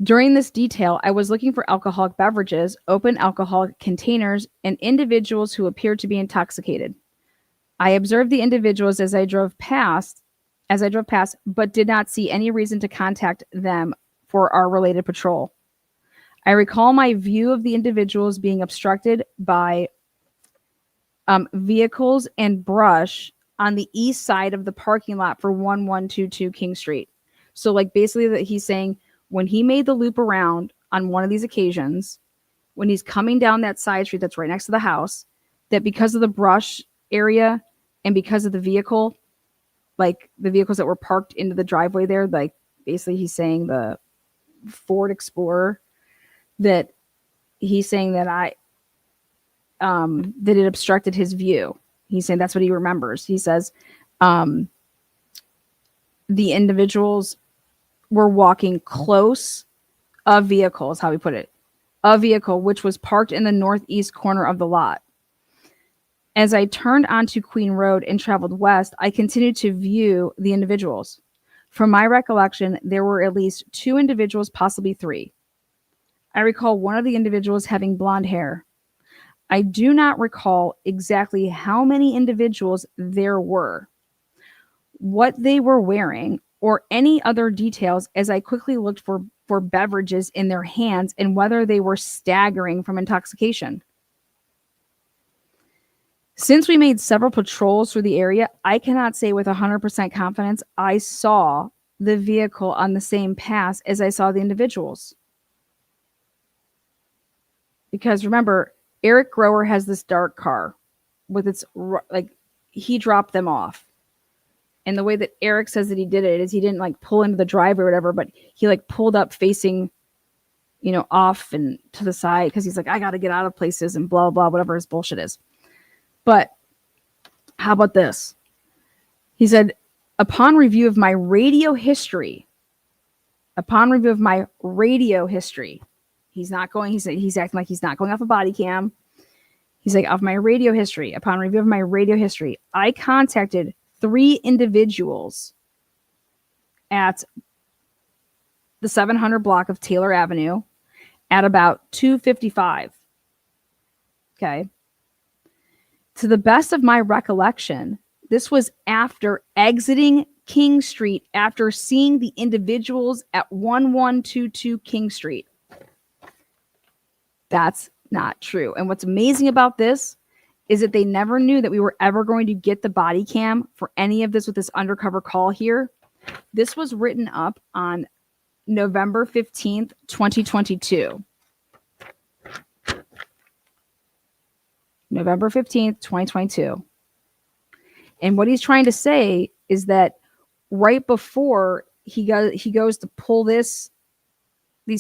During this detail, I was looking for alcoholic beverages, open alcoholic containers, and individuals who appeared to be intoxicated. I observed the individuals as I drove past, but did not see any reason to contact them for our related patrol. I recall my view of the individuals being obstructed by vehicles and brush on the east side of the parking lot for 1122 King Street. So like basically that he's saying when he made the loop around on one of these occasions, when he's coming down that side street that's right next to the house, that because of the brush area and because of the vehicle, like the vehicles that were parked into the driveway there, like basically he's saying the Ford Explorer, that he's saying that that it obstructed his view. He's saying that's what he remembers. He says the individuals were walking close a vehicle, is how he put it, a vehicle which was parked in the northeast corner of the lot. As I turned onto Queen Road and traveled west, I continued to view the individuals. From my recollection, there were at least 2 individuals, possibly 3. I recall one of the individuals having blonde hair. I do not recall exactly how many individuals there were, what they were wearing, or any other details as I quickly looked for beverages in their hands and whether they were staggering from intoxication. Since we made several patrols through the area, I cannot say with 100% confidence I saw the vehicle on the same pass as I saw the individuals. Because remember, Eric Grower has this dark car with its, like, he dropped them off. And the way that Eric says that he did it is he didn't like pull into the driveway or whatever, but he like pulled up facing, off and to the side because he's like, I got to get out of places and blah, blah, whatever his bullshit is. But how about this? He said, upon review of my radio history, he's acting like he's not going off a body cam. He's like, off my radio history, upon review of my radio history, I contacted 3 individuals at the 700 block of Taylor Avenue at about 2:55. Okay. To the best of my recollection, this was after exiting King Street after seeing the individuals at 1122 King Street. That's not true. And what's amazing about this is that they never knew that we were ever going to get the body cam for any of this with this undercover call here. This was written up on November 15th, 2022. November 15th, 2022. And what he's trying to say is that right before he goes to pull these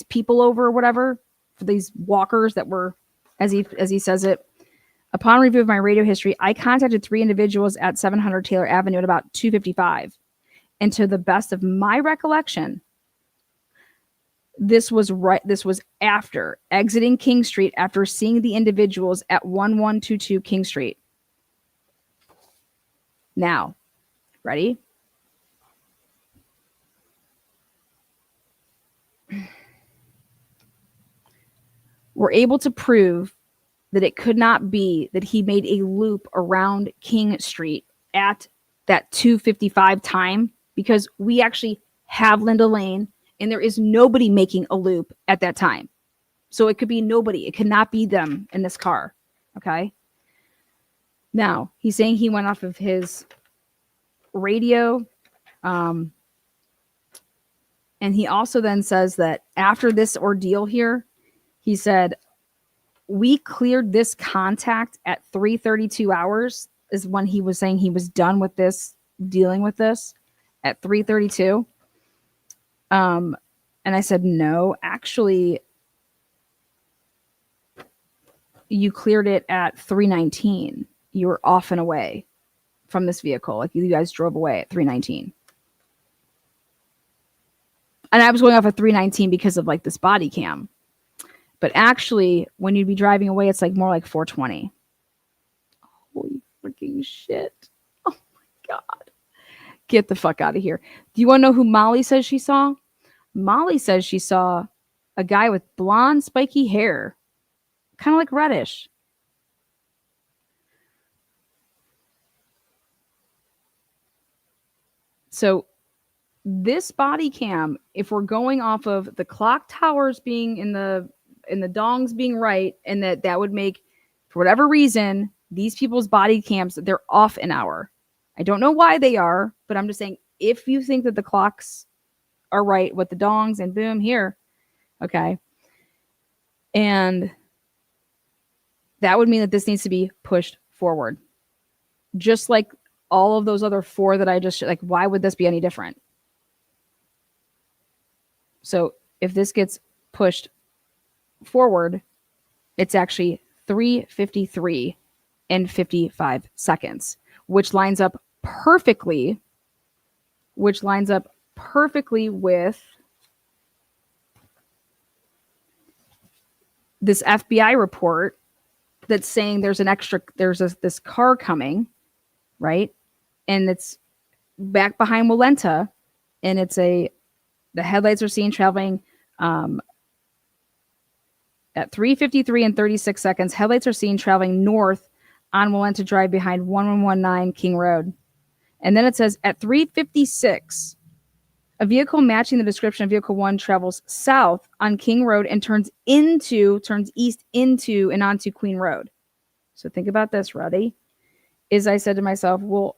people over or whatever, for these walkers that were, as he says it, Upon review of my radio history, I contacted 3 individuals at 700 Taylor Avenue at about 2:55. And to the best of my recollection, this was after exiting King Street after seeing the individuals at 1122 King Street. Now, ready? We're able to prove that it could not be that he made a loop around King Street at that 2:55 time, because we actually have Linda Lane and there is nobody making a loop at that time. So it could be nobody. It could not be them in this car. Okay. Now, he's saying he went off of his radio. And he also then says that after this ordeal here, he said, we cleared this contact at 3:32 hours is when he was saying he was done with this, dealing with this at 3:32. And I said, no, actually, you cleared it at 3:19. You were off and away from this vehicle. Like, you guys drove away at 3:19. And I was going off at 3:19 because of like this body cam. But actually, when you'd be driving away, it's like more like 4:20. Holy freaking shit. Oh my God. Get the fuck out of here. Do you want to know who Molly says she saw? Molly says she saw a guy with blonde, spiky hair, kind of like reddish. So this body cam, if we're going off of the clock towers being in the dongs being right, and that would make, for whatever reason, these people's body cams, they're off an hour. I don't know why they are, but I'm just saying, if you think that the clocks are right with the dongs and boom here, okay, and that would mean that this needs to be pushed forward, just like all of those other 4 that I just, like, why would this be any different? So if this gets pushed forward, it's actually 3:53 and 55 seconds, which lines up perfectly with this FBI report that's saying there's this car coming, right? And it's back behind Walenta, and the headlights are seen traveling at 3:53 and 36 seconds. Headlights are seen traveling north on Walenta Drive behind 1119 King Road. And then it says at 3:56, a vehicle matching the description of vehicle 1 travels south on King Road and turns east into and onto Queen Road. So think about this, ready? Is I said to myself, well,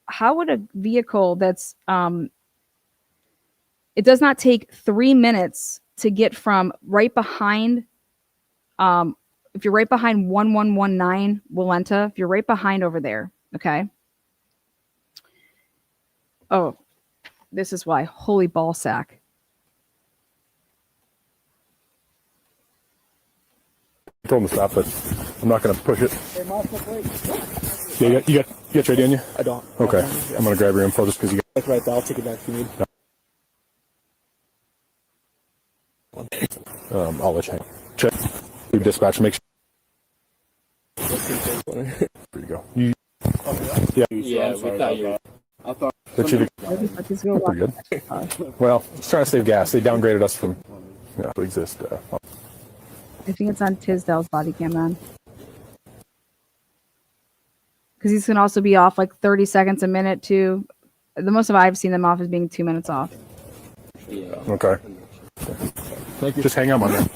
how would a vehicle that's it does not take 3 minutes to get from right behind, if you're right behind 1119 Walenta, if you're right behind over there, okay? Oh, this is why. Holy ball sack. I told him to stop, but I'm not going to push it. Yeah, you got your idea on you? I don't. Okay. I'm going to grab your info just because you got. That's right there. I'll take it back if you need. I'll let you hang. Check. You dispatch. Make sure. There you go. Yeah. Yeah, we thought you. I thought. Pretty good. Well, it's trying to save gas. They downgraded us from to exist. I think it's on Tisdale's body cam then. Because these can also be off like 30 seconds a minute too. The most of I've seen them off is being 2 minutes off. Yeah. Okay. Thank you. Just hang on there.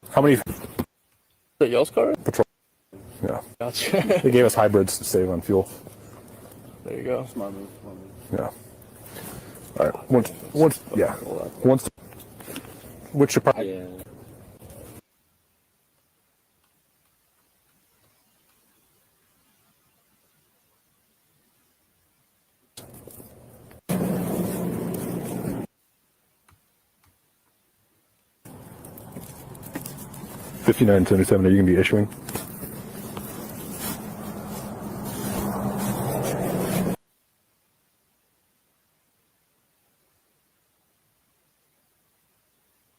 How many? The y'all's car? Patrol. Yeah. Gotcha. They gave us hybrids to save on fuel. There you go. Smart move. Yeah. All right. Once. Which department? Yeah. $59.77. Are you gonna be issuing?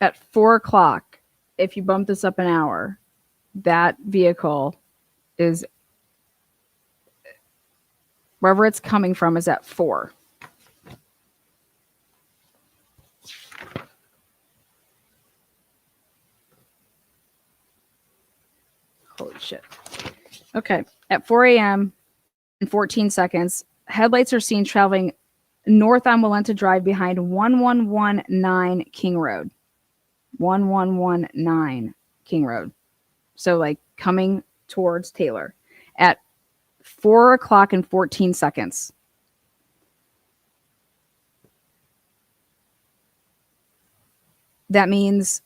At 4 o'clock, if you bump this up an hour, that vehicle is wherever it's coming from is at 4. Holy shit. Okay. At 4 a.m. in 14 seconds, headlights are seen traveling north on Walenta Drive behind 1119 King Road. 1119 King Road. So, like, coming towards Taylor at 4 o'clock and 14 seconds. That means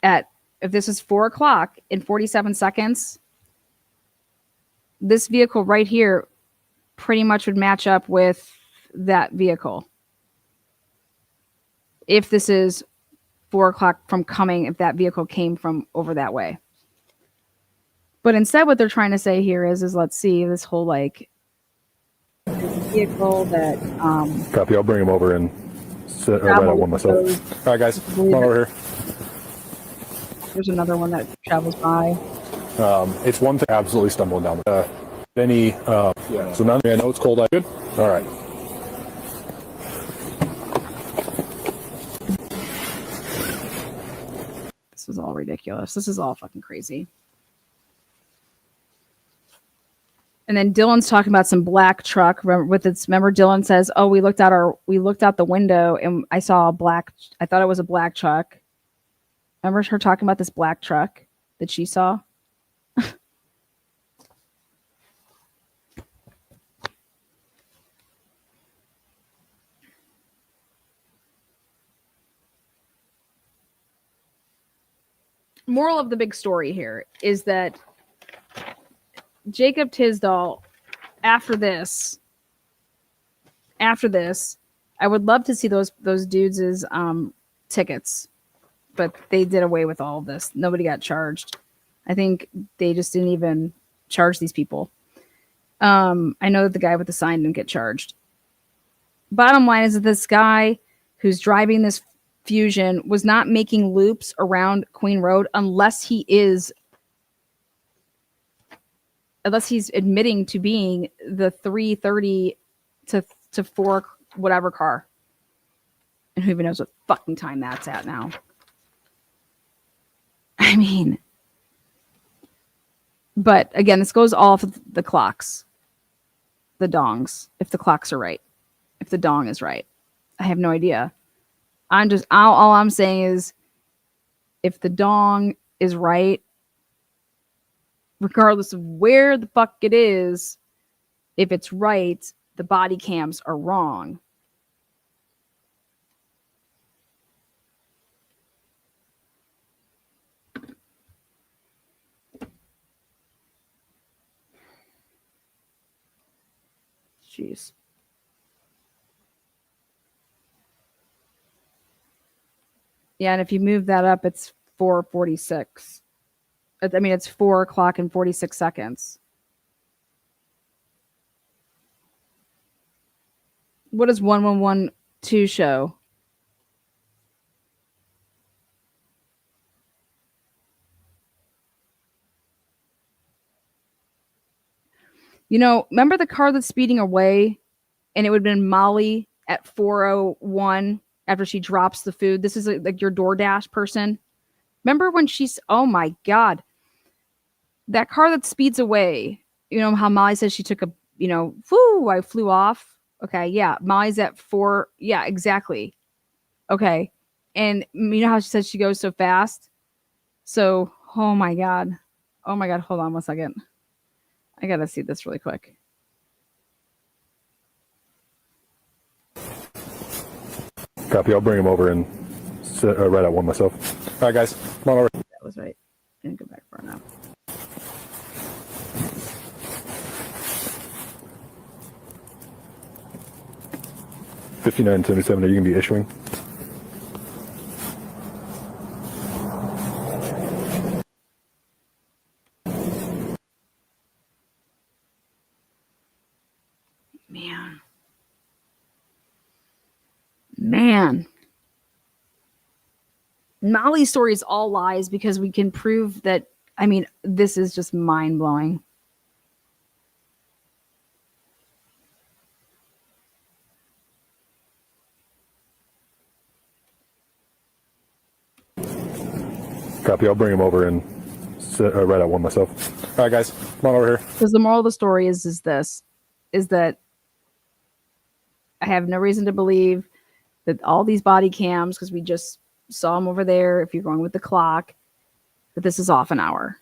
if this is 4 o'clock in 47 seconds, this vehicle right here pretty much would match up with that vehicle. If this is 4 o'clock from coming, if that vehicle came from over that way. But instead, what they're trying to say here is let's see this whole like vehicle that Copy. I'll bring him over and sit right at one myself. All right, guys, come on over here. There's another one that travels by. It's one thing absolutely stumbling down. So none. I know it's cold. Good. All right. This is all ridiculous. This is all fucking crazy. And then Dylan's talking about some black truck. Remember Dylan says, "Oh, we looked out the window and I saw a black. I thought it was a black truck." Remember her talking about this black truck that she saw? Moral of the big story here is that Jacob Tisdall, after this, I would love to see those dudes' tickets, but they did away with all of this. Nobody got charged. I think they just didn't even charge these people. I know that the guy with the sign didn't get charged. Bottom line is that this guy who's driving this Fusion was not making loops around Queen Road unless he's admitting to being the 3:30 to 4 whatever car. And who even knows what fucking time that's at now. I mean, but again, this goes off of the clocks, the dongs, if the clocks are right, if the dong is right. I have no idea. All I'm saying is if the dong is right, regardless of where the fuck it is, if it's right, the body cams are wrong. Jeez. Yeah, and if you move that up, it's 4:46. I mean, it's 4 o'clock and 46 seconds. What does 1112 show? You know, remember the car that's speeding away and it would have been Molly at 4:01 after she drops the food? This is like your DoorDash person. Remember when oh my God, that car that speeds away, you know how Molly says she took I flew off. Okay. Yeah. Molly's at 4. Yeah, exactly. Okay. And you know how she says she goes so fast? So, oh my God. Hold on 1 second. I got to see this really quick. Copy. I'll bring him over and sit right at one myself. All right, guys, come on over. That was right. I didn't go back far enough. $59.77. Are you gonna be issuing? Man. Molly's story is all lies because we can prove that. I mean, this is just mind blowing. Copy. I'll bring him over and write out one myself. All right, guys, come on over here. Because the moral of the story is that I have no reason to believe that all these body cams, because we just saw them over there, if you're going with the clock, that this is off an hour.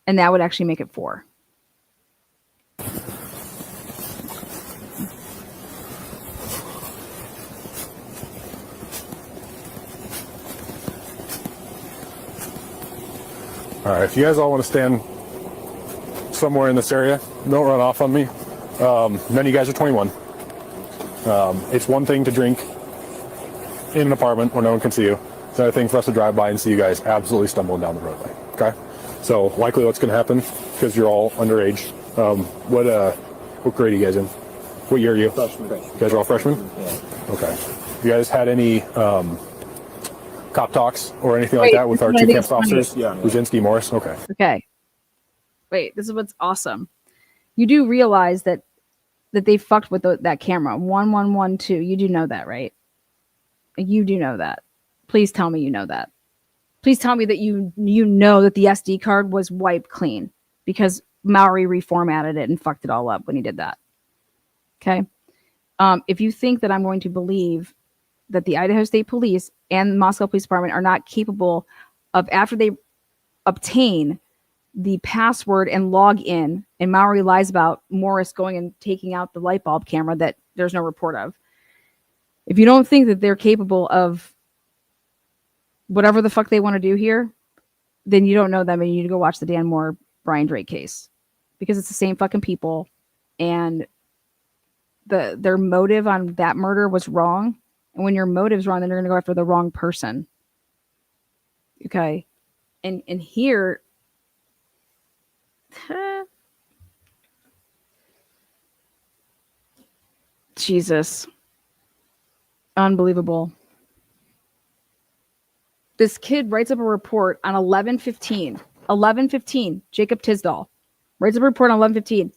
And that would actually make it 4. All right, if you guys all want to stand somewhere in this area, don't run off on me. None of you guys are 21. It's one thing to drink in an apartment where no one can see you. It's another thing for us to drive by and see you guys absolutely stumbling down the roadway. Okay? So likely what's going to happen, because you're all underage, what grade are you guys in? What year are you? Freshman. You guys are all freshmen? Yeah. Okay. Have you guys had any cop talks or anything like Wait, that with our this is two what I camp think is officers? Yeah. Buzinski, Morris? Okay. Okay. Wait, this is what's awesome. You do realize that they fucked with that camera. 1112. You do know that, right? You do know that. Please tell me you know that. Please tell me that you know that the SD card was wiped clean because Maori reformatted it and fucked it all up when he did that. Okay. If you think that I'm going to believe that the Idaho State Police and the Moscow Police Department are not capable of, after they obtain the password and log in, and Maori lies about Morris going and taking out the light bulb camera that there's no report of. If you don't think that they're capable of whatever the fuck they want to do here, then you don't know them and you need to go watch the Dan Moore Brian Drake case, because it's the same fucking people, and their motive on that murder was wrong. And when your motive's wrong, then you're gonna go after the wrong person. Okay. And here Jesus. Unbelievable. This kid writes up a report on 11/15. 11/15. Jacob Tisdall writes up a report on 11/15.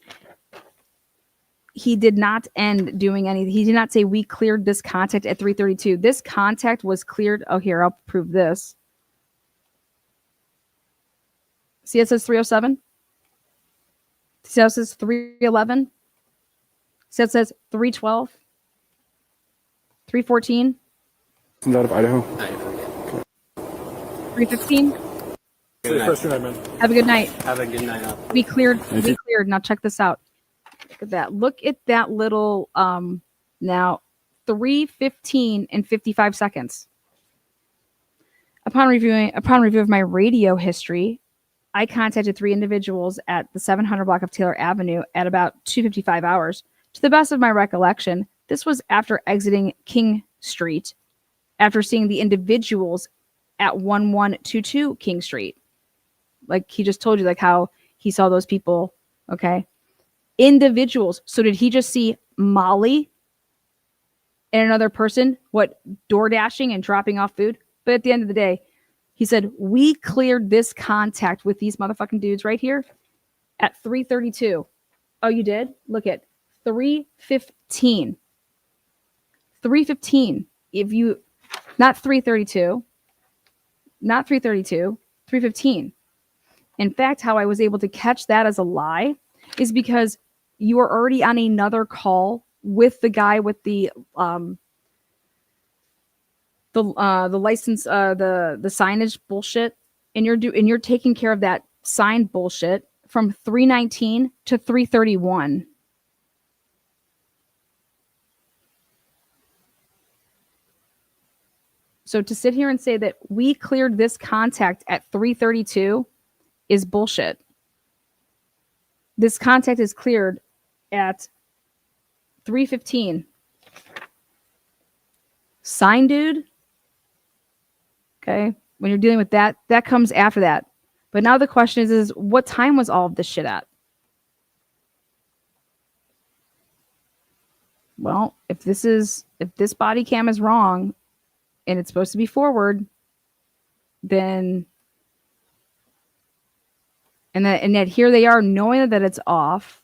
He did not end doing anything. He did not say we cleared this contact at 3:32. This contact was cleared. Oh, here, I'll prove this. See, it says 307. See how it says 311? See how it says 312? 314? Isn't that of Idaho? 315? Have a good night. Have a good night. We cleared. We cleared. Now check this out. Look at that. Look at that little now 3:15 and 55 seconds. Upon review of my radio history, I contacted 3 individuals at the 700 block of Taylor Avenue at about 2:55 hours. To the best of my recollection, this was after exiting King Street, after seeing the individuals at 1122 King Street. Like he just told you, like how he saw those people. Okay. Individuals. So did he just see Molly and another person, door dashing and dropping off food? But at the end of the day, he said, we cleared this contact with these motherfucking dudes right here at 3:32. Oh, you did? Look at 3:15. 3:15. If you, not 3:32, not 3:32, 3:15. In fact, how I was able to catch that as a lie is because you are already on another call with the guy with the license, the signage bullshit, and you're taking care of that sign bullshit from 3:19 to 3:31. So to sit here and say that we cleared this contact at 3:32 is bullshit. This contact is cleared at 3:15. Sign dude. Okay. When you're dealing with that comes after that. But now the question is what time was all of this shit at? Well, if this body cam is wrong and it's supposed to be forward, then and yet here they are knowing that it's off.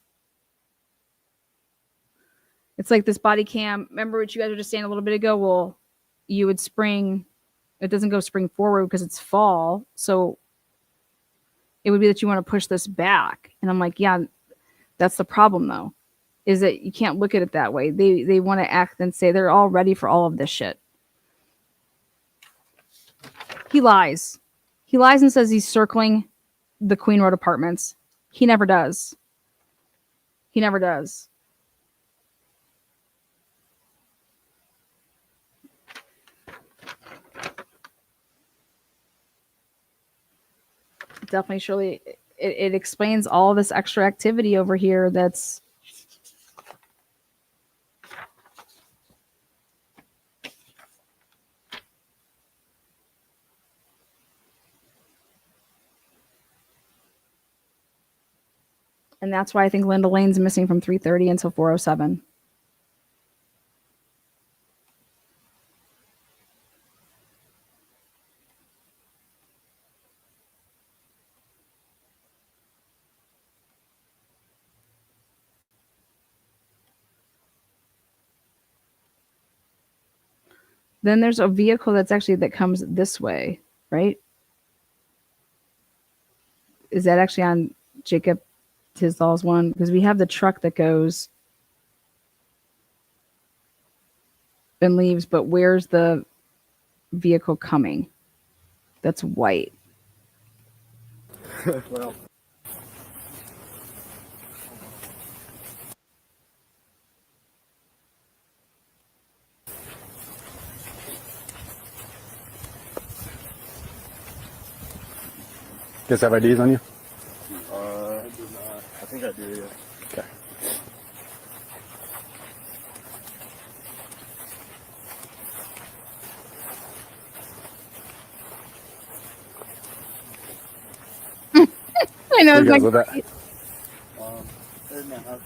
It's like this body cam. Remember what you guys were just saying a little bit ago? Well, you would spring. It doesn't go spring forward because it's fall. So it would be that you want to push this back. And I'm like, yeah, that's the problem though, is that you can't look at it that way. They want to act and say they're all ready for all of this shit. He lies. He lies and says he's circling the Queen Road apartments. He never does. He never does. Definitely, surely, it explains all this extra activity over here that's and that's why I think Linda Lane's missing from 3:30 until 4:07. Then there's a vehicle that comes this way, right? Is that actually on Jacob Tisdall's one? Because we have the truck that goes and leaves, but where's the vehicle coming? That's white. Well. You guys have IDs on you? I think I do, yeah. Okay. I know. Where It's you guys like, live at? There's my house,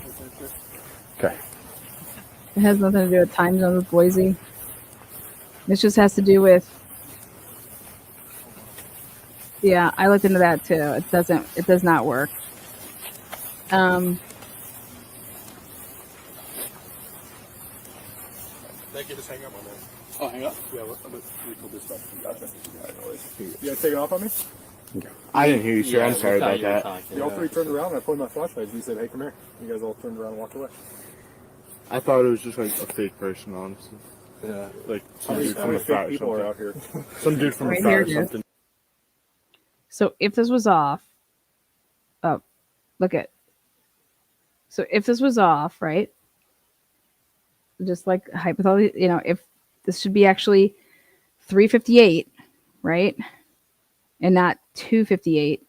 Okay. it has nothing to do with time zone with Boise. This just has to do with. Yeah, I looked into that too. It does not work. Thank you, just hang up on that. Oh, hang up. Yeah, I'm vehicle dispatch. Gotcha. You guys taking off on me? I didn't hear you, sir. I'm sorry about that. You all three turned around and I pointed my flashlight and you said, hey, come here. You guys all turned around and walked away. I thought it was just like a fake person, honestly. Yeah. Like some How many dude from the fake frat or people are something. out here? Some dude from the Right frat here or it is. something. So if this was off, oh, look at. So if this was off, right? Just like hypothetically, if this should be actually 3:58, right, and not 2:58,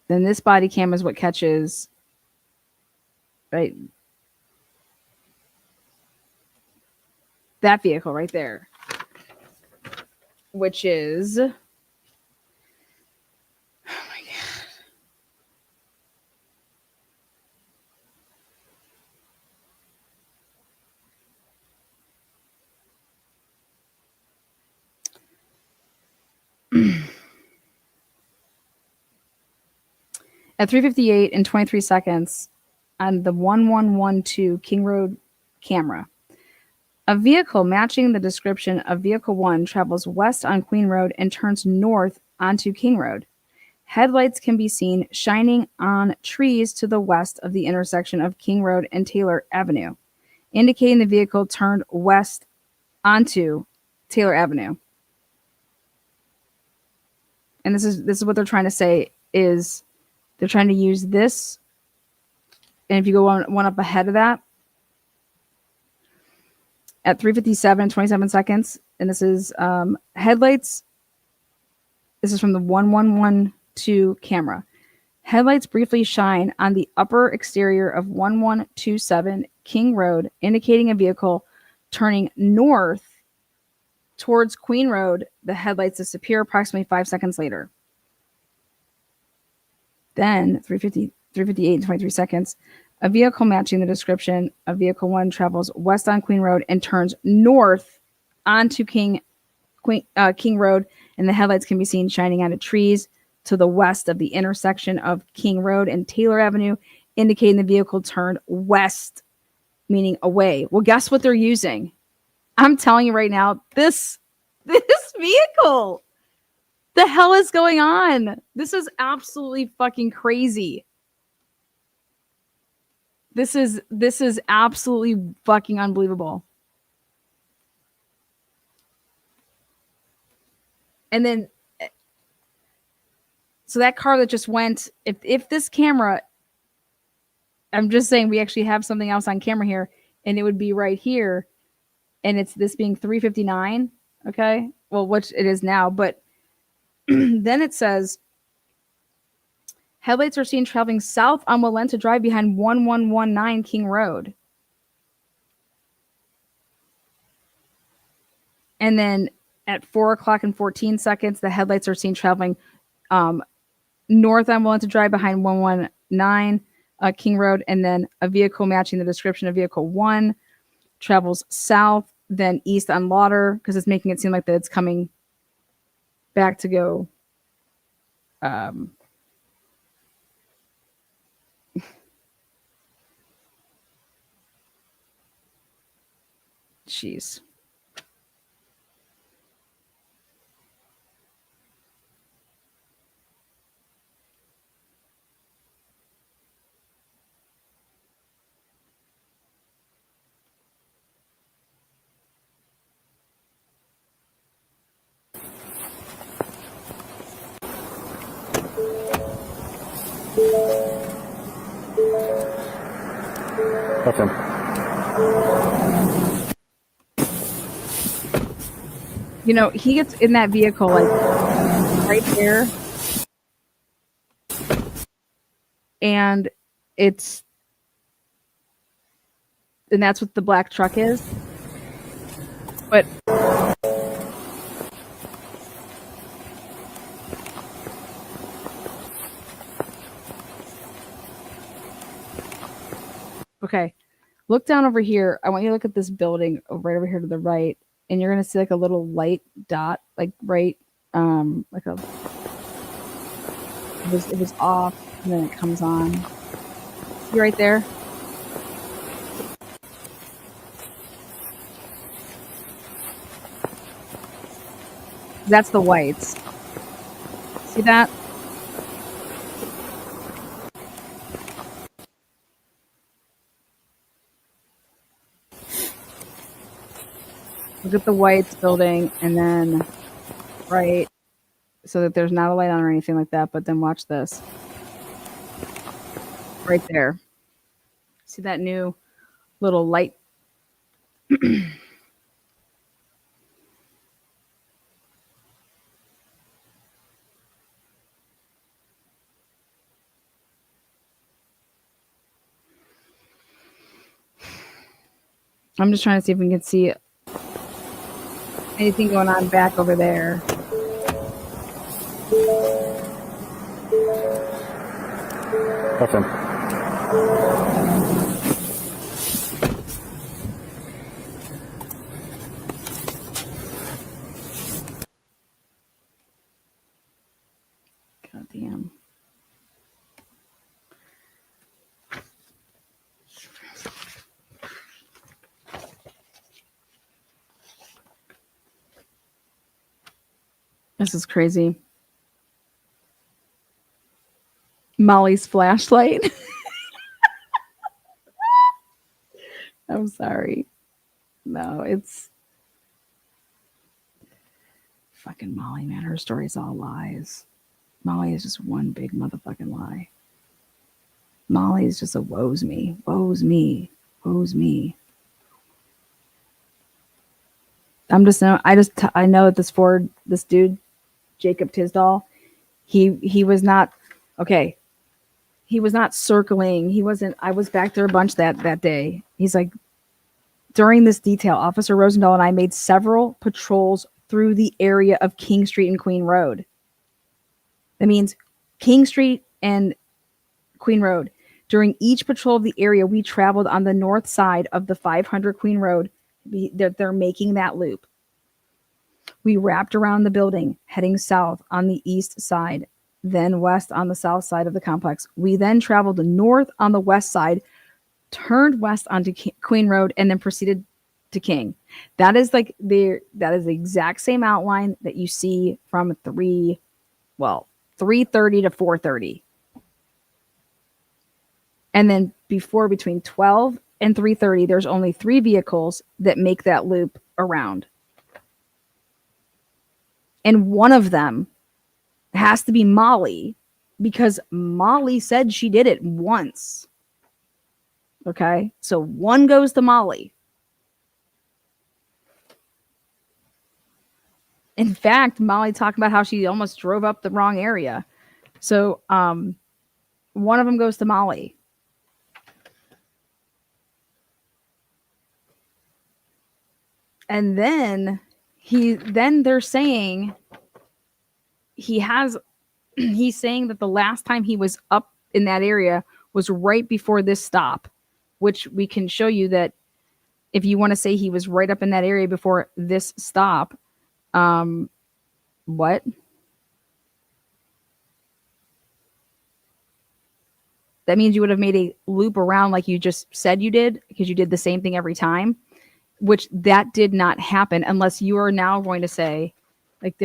then this body cam is what catches, right? That vehicle right there, which is. At 3:58 and 23 seconds on the 1112 King Road camera, a vehicle matching the description of Vehicle 1 travels west on Queen Road and turns north onto King Road. Headlights can be seen shining on trees to the west of the intersection of King Road and Taylor Avenue, indicating the vehicle turned west onto Taylor Avenue. And this is what they're trying to say is they're trying to use this. And if you go one up ahead of that, at 3:57 and 27 seconds, and this is headlights. This is from the 1112 camera. Headlights briefly shine on the upper exterior of 1127 King Road, indicating a vehicle turning north towards Queen Road. The headlights disappear approximately 5 seconds later. Then 3:58 and 23 seconds, a vehicle matching the description of Vehicle 1 travels west on Queen Road and turns north onto Queen King Road, and the headlights can be seen shining out of trees to the west of the intersection of King Road and Taylor Avenue, indicating the vehicle turned west, meaning away. Well, guess what they're using? I'm telling you right now, this vehicle. The hell is going on? This is absolutely fucking crazy. This is absolutely fucking unbelievable. And then so that car that just went, if this camera, I'm just saying we actually have something else on camera here, and it would be right here, and it's this being 359, okay? Well, which it is now, but then it says headlights are seen traveling south on Walenta Drive behind 1119 King Road. And then at 4 o'clock and 14 seconds, the headlights are seen traveling north on Walenta Drive behind 119 King Road. And then a vehicle matching the description of vehicle 1 travels south, then east on Lauder, because it's making it seem like that it's coming back to go. Jeez. Affirm. You know, he gets in that vehicle like right there. And that's what the black truck is. But okay, look down over here. I want you to look at this building right over here to the right, and you're gonna see like a little light dot, like right, like a. It was off, and then it comes on. See right there. That's the whites. See that? Look at the whites building, and then right, so that there's not a light on or anything like that. But then watch this. Right there. See that new little light? I'm just trying to see if we can see anything going on back over there. Affirm. God damn. This is crazy. Molly's flashlight. I'm sorry. No, it's fucking Molly, man. Her story's all lies. Molly is just one big motherfucking lie. Molly is just a woes me, woes me, woes me. I know that this dude, Jacob Tisdall, he was not okay. He was not circling. He wasn't. I was back there a bunch that day. He's like, during this detail, Officer Rosendahl and I made several patrols through the area of King Street and Queen Road. That means King Street and Queen Road. During each patrol of the area, we traveled on the north side of the 500 Queen Road. They're making that loop. We wrapped around the building, heading south on the east side, then west on the south side of the complex. We then traveled north on the west side, turned west onto Queen Road, and then proceeded to King. That is like that is the exact same outline that you see from 3:30 to 4:30. And then between 12 and 3:30, there's only 3 vehicles that make that loop around. And one of them has to be Molly because Molly said she did it once. Okay? So one goes to Molly. In fact, Molly talked about how she almost drove up the wrong area. So one of them goes to Molly. And then they're saying he's saying that the last time he was up in that area was right before this stop, which we can show you that if you want to say he was right up in that area before this stop, what? That means you would have made a loop around like you just said you did because you did the same thing every time, which that did not happen unless you are now going to say, like,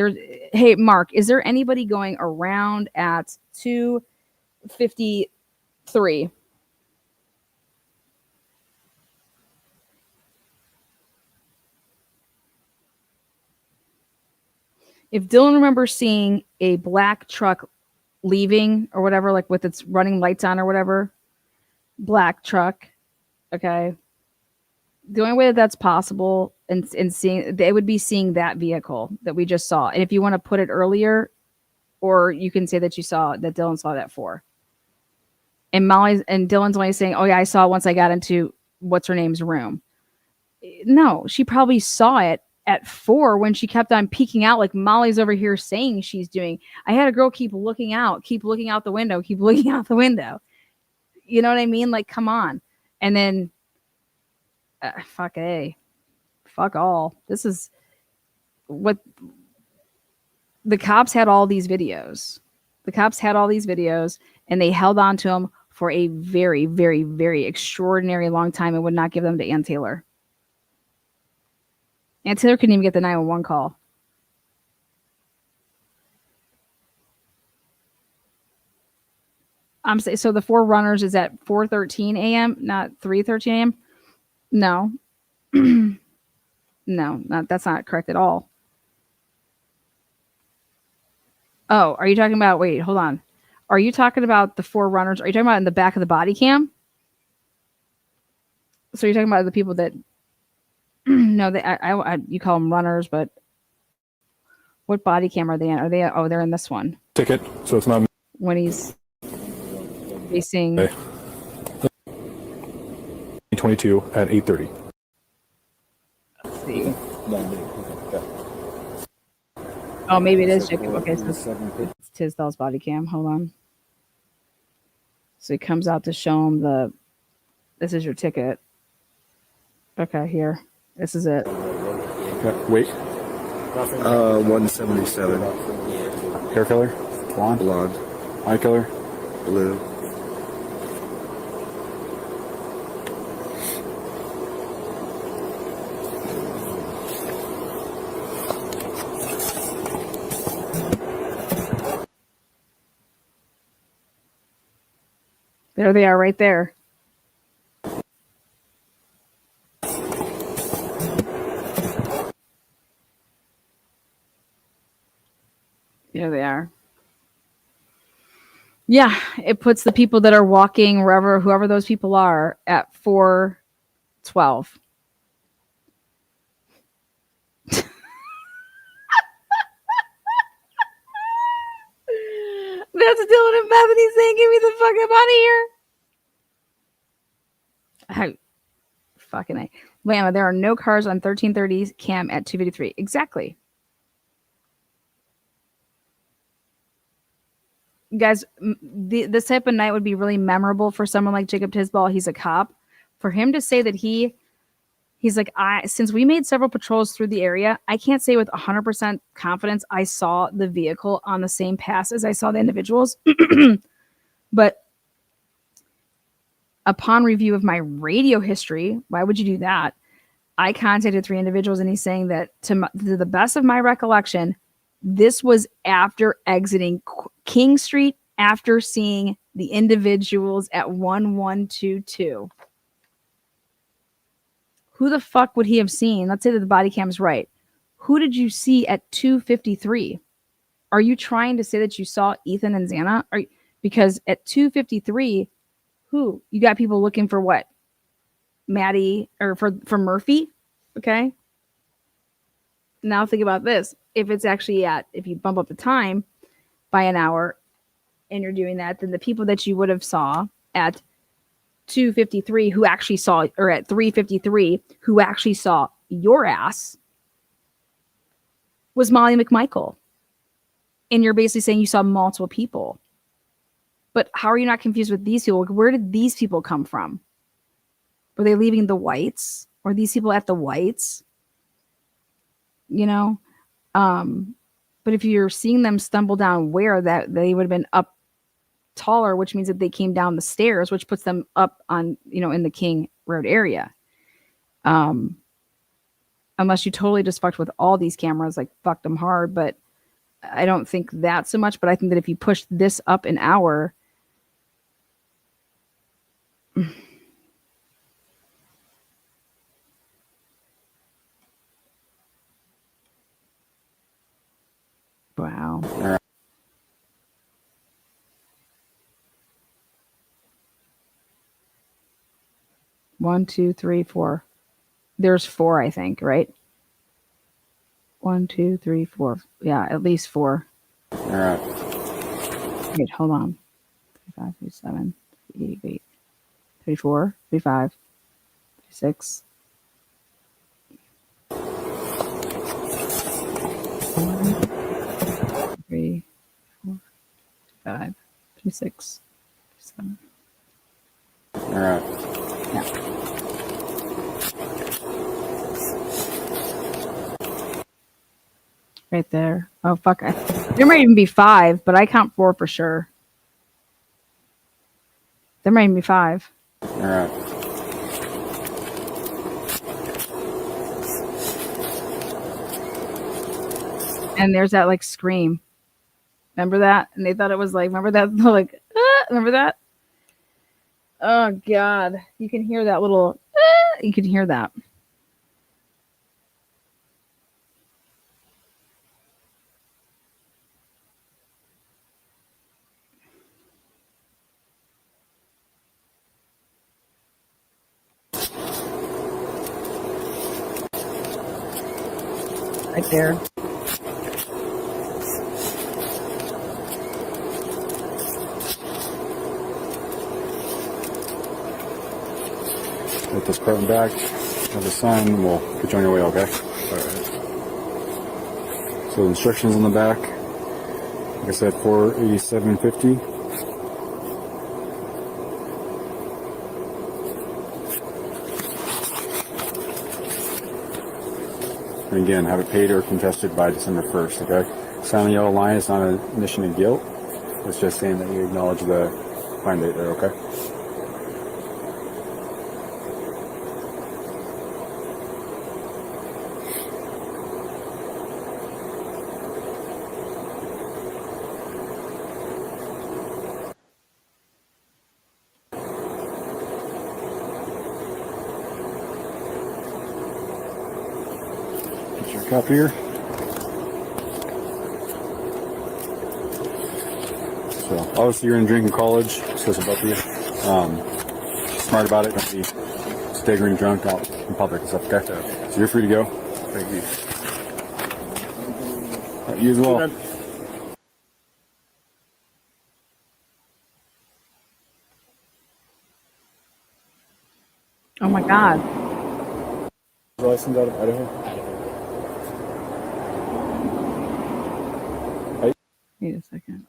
hey, Mark, is there anybody going around at 2:53? If Dylan remembers seeing a black truck leaving or whatever, like with its running lights on or whatever, black truck, okay, the only way that that's possible and seeing, they would be seeing that vehicle that we just saw. And if you want to put it earlier, or you can say that Dylan saw that 4. And Dylan's only saying, oh yeah, I saw it once I got into what's her name's room. No, she probably saw it at 4 when she kept on peeking out like Molly's over here saying she's doing. I had a girl keep looking out the window. You know what I mean? Like, come on. And then fuck all. This is what the cops had all these videos. And they held on to them for a very, very, very extraordinary long time and would not give them to Ann Taylor. Ann Taylor couldn't even get the 911 call. So the 4 runners is at 4:13 a.m., not 3:13 a.m. No. No, that's not correct at all. Oh, are you talking about, wait, hold on. Are you talking about the 4 runners? Are you talking about in the back of the body cam? So you're talking about the people that, no, you call them runners, but what body cam are they in? They're in this one. Ticket, so it's not. When he's facing. Okay. 22 at 8:30. Let's see. Oh, maybe it is Jacob. Okay, so it's Tisdall's body cam. Hold on. So he comes out to show him this is your ticket. Okay, here. This is it. Okay, wait. 177. Hair color? Blonde. Eye color? Blue. There they are right there. There they are. Yeah, it puts the people that are walking whoever those people are at 4:12. That's Dylan and Bethany saying, "Get me the fuck up out of here." Fucking A. Lama, there are no cars on 1330 cam at 2:53. Exactly. Guys, this type of night would be really memorable for someone like Jacob Tisball. He's a cop. For him to say that he He's like, since we made several patrols through the area, I can't say with 100% confidence I saw the vehicle on the same pass as I saw the individuals. But upon review of my radio history, why would you do that? I contacted 3 individuals, and he's saying that to the best of my recollection, this was after exiting King Street, after seeing the individuals at 1122. Who the fuck would he have seen? Let's say that the body cam's right. Who did you see at 2:53? Are you trying to say that you saw Ethan and Xana? Because at 2:53, who? You got people looking for what? Maddie, or for Murphy? Okay. Now think about this. If it's actually if you bump up the time by an hour and you're doing that, then the people that you would have saw at 2:53 who actually saw, or at 3:53 who actually saw your ass, was Molly McMichael. And you're basically saying you saw multiple people. But how are you not confused with these people? Where did these people come from? Were they leaving the Whites? Or these people at the Whites? You know? But if you're seeing them stumble down where, that they would have been up taller, which means that they came down the stairs, which puts them up on, in the King Road area. Unless you totally just fucked with all these cameras, like fucked them hard. But I don't think that so much. But I think that if you push this up an hour, wow. 1, 2, 3, 4. There's 4, I think, right? 1, 2, 3, 4. Yeah, at least 4. All right. Wait, hold on. 35, 37, 38, 34, 35, 36. 3, 4, 5, 36, 37. All right. Yeah. Right there. Oh, fuck. There might even be 5, but I count 4 for sure. There might even be 5. All right. And there's that like scream. Remember that? And they thought it was like, remember that? Like, remember that? Oh, God. You can hear that little, you can hear that. Right there. Put this curtain back, have the sign, and we'll get you on your way, okay? All right. So the instructions on the back, like I said, 487.50. And again, have it paid or contested by December 1st, okay? Sign the yellow line is not an admission of guilt. It's just saying that you acknowledge the fine date there, okay? Get your cup here. So obviously you're in drinking college, so it's both of you. Smart about it, don't be staggering drunk out in public and stuff, okay? So you're free to go. Thank you. You as well. Oh my God. License out of Idaho. Wait a second.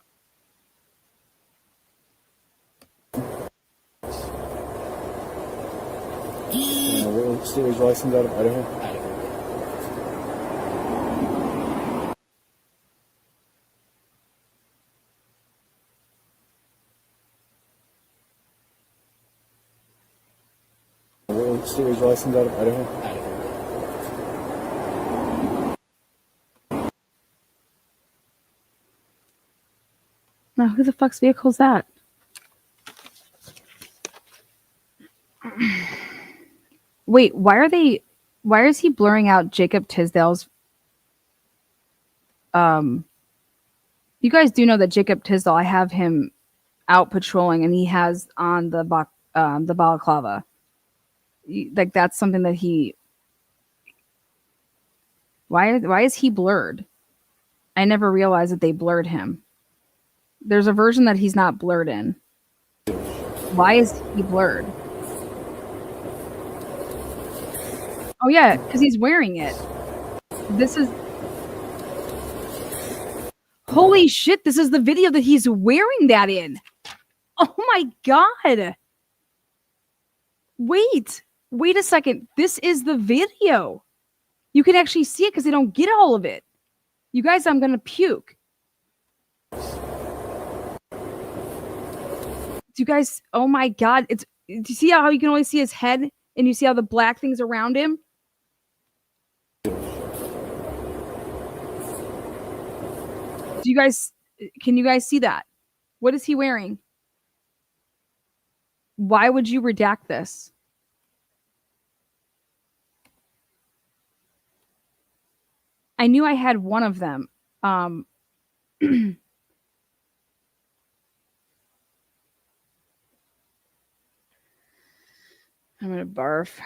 state was licensed out of Idaho? Idaho. What state was licensed out of Idaho? Idaho. Now, who the fuck's vehicle is that? Wait, why is he blurring out Jacob Tisdale's you guys do know that Jacob Tisdale, I have him out patrolling and he has on the balaclava. Like that's something that he why is he blurred? I never realized that they blurred him. There's a version that he's not blurred in. Why is he blurred? Oh yeah, because he's wearing it. This is holy shit, this is the video that he's wearing that in. Oh my god. Wait a second. This is the video. You can actually see it because they don't get all of it. You guys, I'm gonna puke. Do you guys, oh my god, do you see how you can only see his head and you see how the black things around him? Can you guys see that? What is he wearing? Why would you redact this? I knew I had one of them. I'm gonna barf.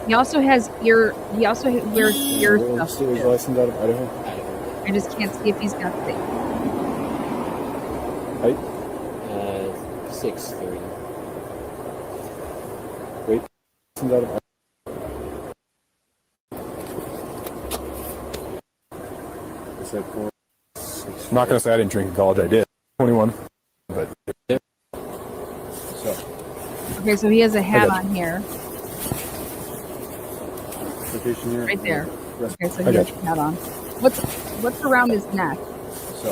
He also has ear. He also wears ear What stuff. state was licensed out of Idaho? I just can't see if he's got the. Height? 6'3". Weight? Licensed out of Idaho. I said 4. I'm not going to say I didn't drink in college. I did. 21. But So, Okay, so he has a hat on here, location here. right there. Rest- Okay, so I he has got a hat on. What's around his neck? So,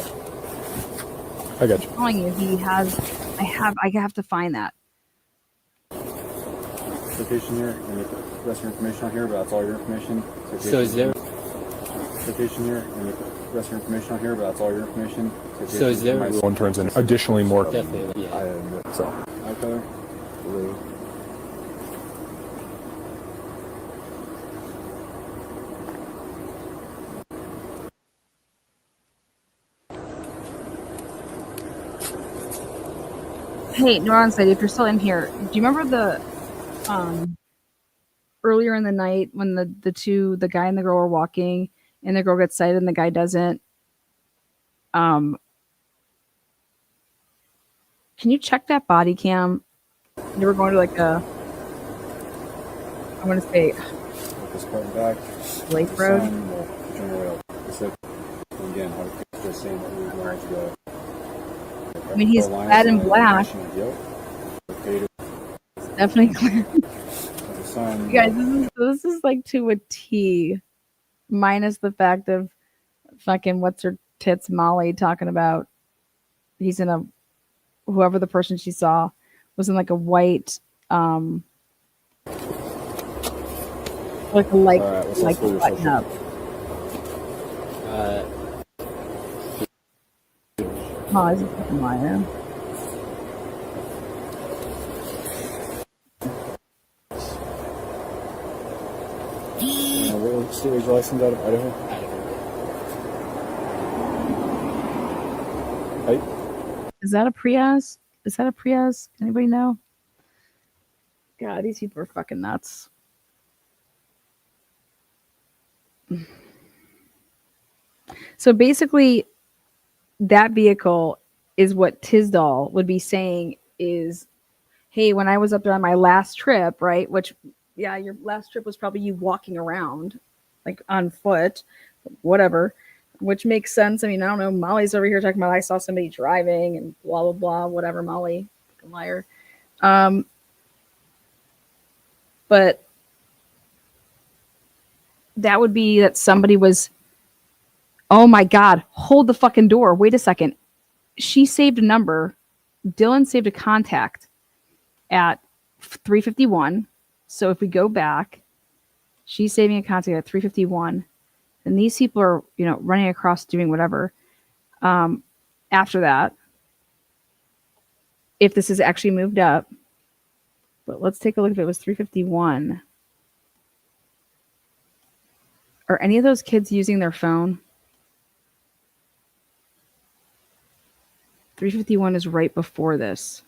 I got you. I'm telling you, he has. I have to find that. Location here, and the rest of your information on here, but that's all your information. So is there? Location here, and the rest of your information on here, but that's all your information. So is there? One turns in additionally more. Definitely, yeah. I admit so. Eye color, blue. Hey, Noron said, if you're still in here, do you remember the earlier in the night when the guy and the girl were walking and the girl gets sighted and the guy doesn't? Can you check that body cam? They were going to like I want to say Put this part back. Lake The Road. sun will generate a- it's like, again, how it's the same that we wanted to go. I mean, he's clad in black. Definitely clear. The sun. You guys, this is like to a T, minus the fact of fucking what's her tits Molly talking about. He's in whoever the person she saw was in like a white like a light All right, let's like go to your button social. up. Molly's a fucking liar. What state was licensed out of Idaho? Height? Is that a Prius? Is that a Prius? Anybody know? God, these people are fucking nuts. So basically, that vehicle is what Tisdall would be saying is, hey, when I was up there on my last trip, right? Which, yeah, your last trip was probably you walking around, like on foot, whatever. which makes sense. I mean, I don't know. Molly's over here talking about I saw somebody driving and blah blah blah, whatever. Molly, fucking liar. But that would be that somebody was. Oh my God! Hold the fucking door. Wait a second. She saved a number. Dylan saved a contact at 3:51. So if we go back, she's saving a contact at 3:51. And these people are, running across doing whatever. After that, if this is actually moved up, but let's take a look if it was 3:51. Are any of those kids using their phone? 3:51 is right before this.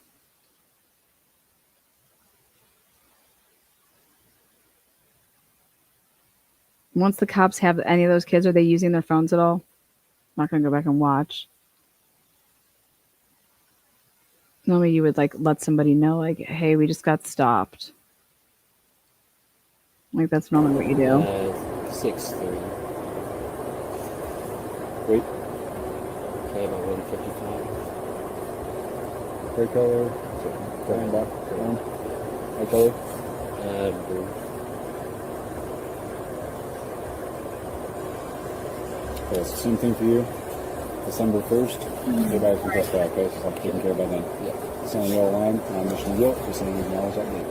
Once the cops have any of those kids, are they using their phones at all? I'm not going to go back and watch. Normally you would let somebody know, hey, we just got stopped. That's normally what you do. 6:30. Wait. Okay, about 1:55. Gray color. Brown, black, brown. Eye color. Blue. Okay, it's the same thing for you. December 1st, everybody can test that, okay? So I'm taking care of by then. Yeah. It's on the yellow line, non-mission guilt, just saying you acknowledge that date.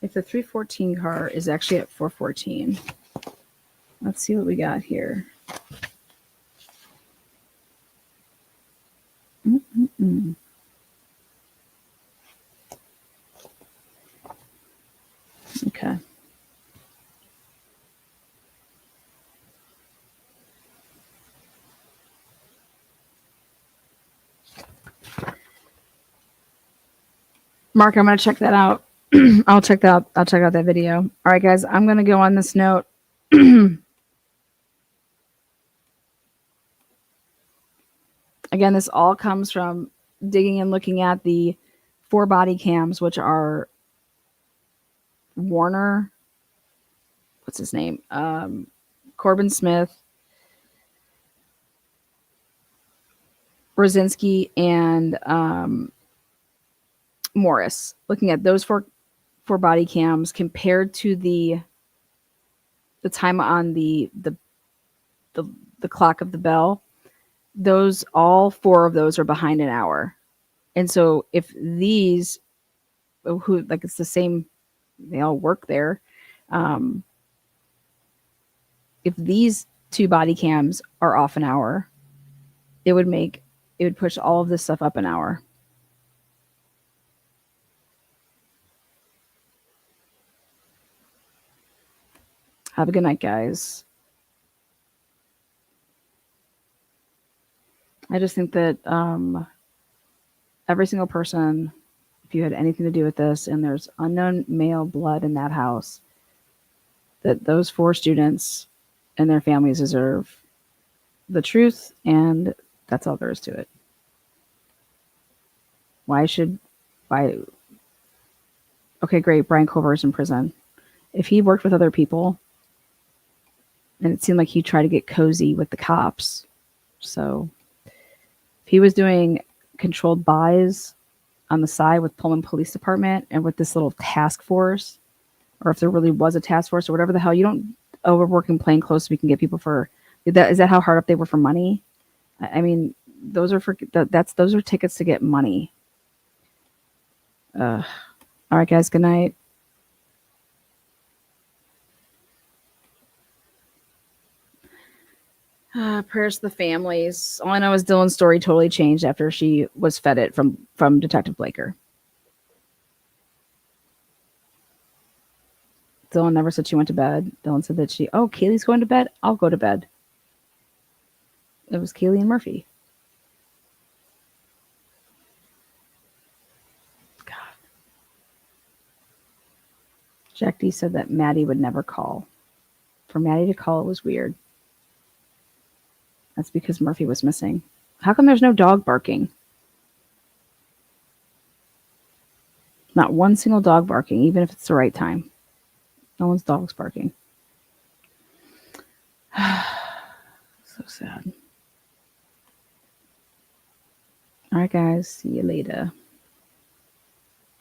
If the 314 car is actually at 414, let's see what we got here. Mm-mm-mm. Okay. Mark, I'm gonna check that out. I'll check out that video. All right, guys, I'm gonna go on this note. Again, this all comes from digging and looking at the 4 body cams, which are Warner, what's his name? Corbin Smith, Brzezinski, and Morris. Looking at those four body cams compared to the time on the clock of the bell, those all 4 of those are behind an hour. And so if these who it's the same, they all work there. If these 2 body cams are off an hour, it would push all of this stuff up an hour. Have a good night, guys. I just think that every single person, if you had anything to do with this and there's unknown male blood in that house, that those 4 students and their families deserve the truth, and that's all there is to it. Why? Okay, great. Brian Culver's in prison. If he worked with other people, and it seemed like he tried to get cozy with the cops. So if he was doing controlled buys on the side with Pullman Police Department and with this little task force, or if there really was a task force or whatever the hell, you don't overwork in plain clothes so we can get people for that. Is that how hard up they were for money? I mean, those are those are tickets to get money. All right, guys. Good night. Prayers to the families. All I know is Dylan's story totally changed after she was fed it from Detective Blaker. Dylan never said she went to bed. Dylan said that Kaylee's going to bed. I'll go to bed. It was Kaylee and Murphy. God. Jack D said that Maddie would never call. For Maddie to call it was weird. That's because Murphy was missing. How come there's no dog barking? Not one single dog barking, even if it's the right time. No one's dog's barking. So sad. All right, guys. See you later.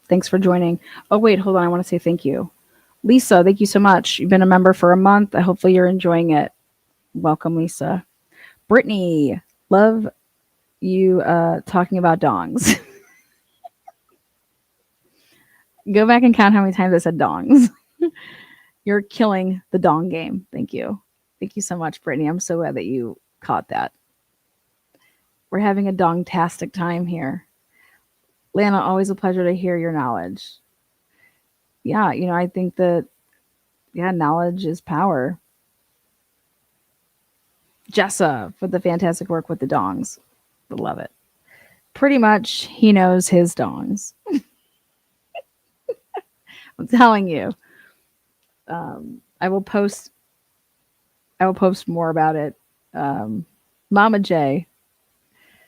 Thanks for joining. Oh, wait, hold on. I want to say thank you. Lisa, thank you so much. You've been a member for a month. Hopefully you're enjoying it. Welcome, Lisa. Brittany, love you talking about dongs. Go back and count how many times I said dongs. You're killing the dong game. Thank you. Thank you so much, Brittany. I'm so glad that you caught that. We're having a dong-tastic time here. Lana, always a pleasure to hear your knowledge. Yeah, I think that, knowledge is power. Jessa for the fantastic work with the dongs. Love it. Pretty much, he knows his dongs. I'm telling you. I will post more about it. Mama J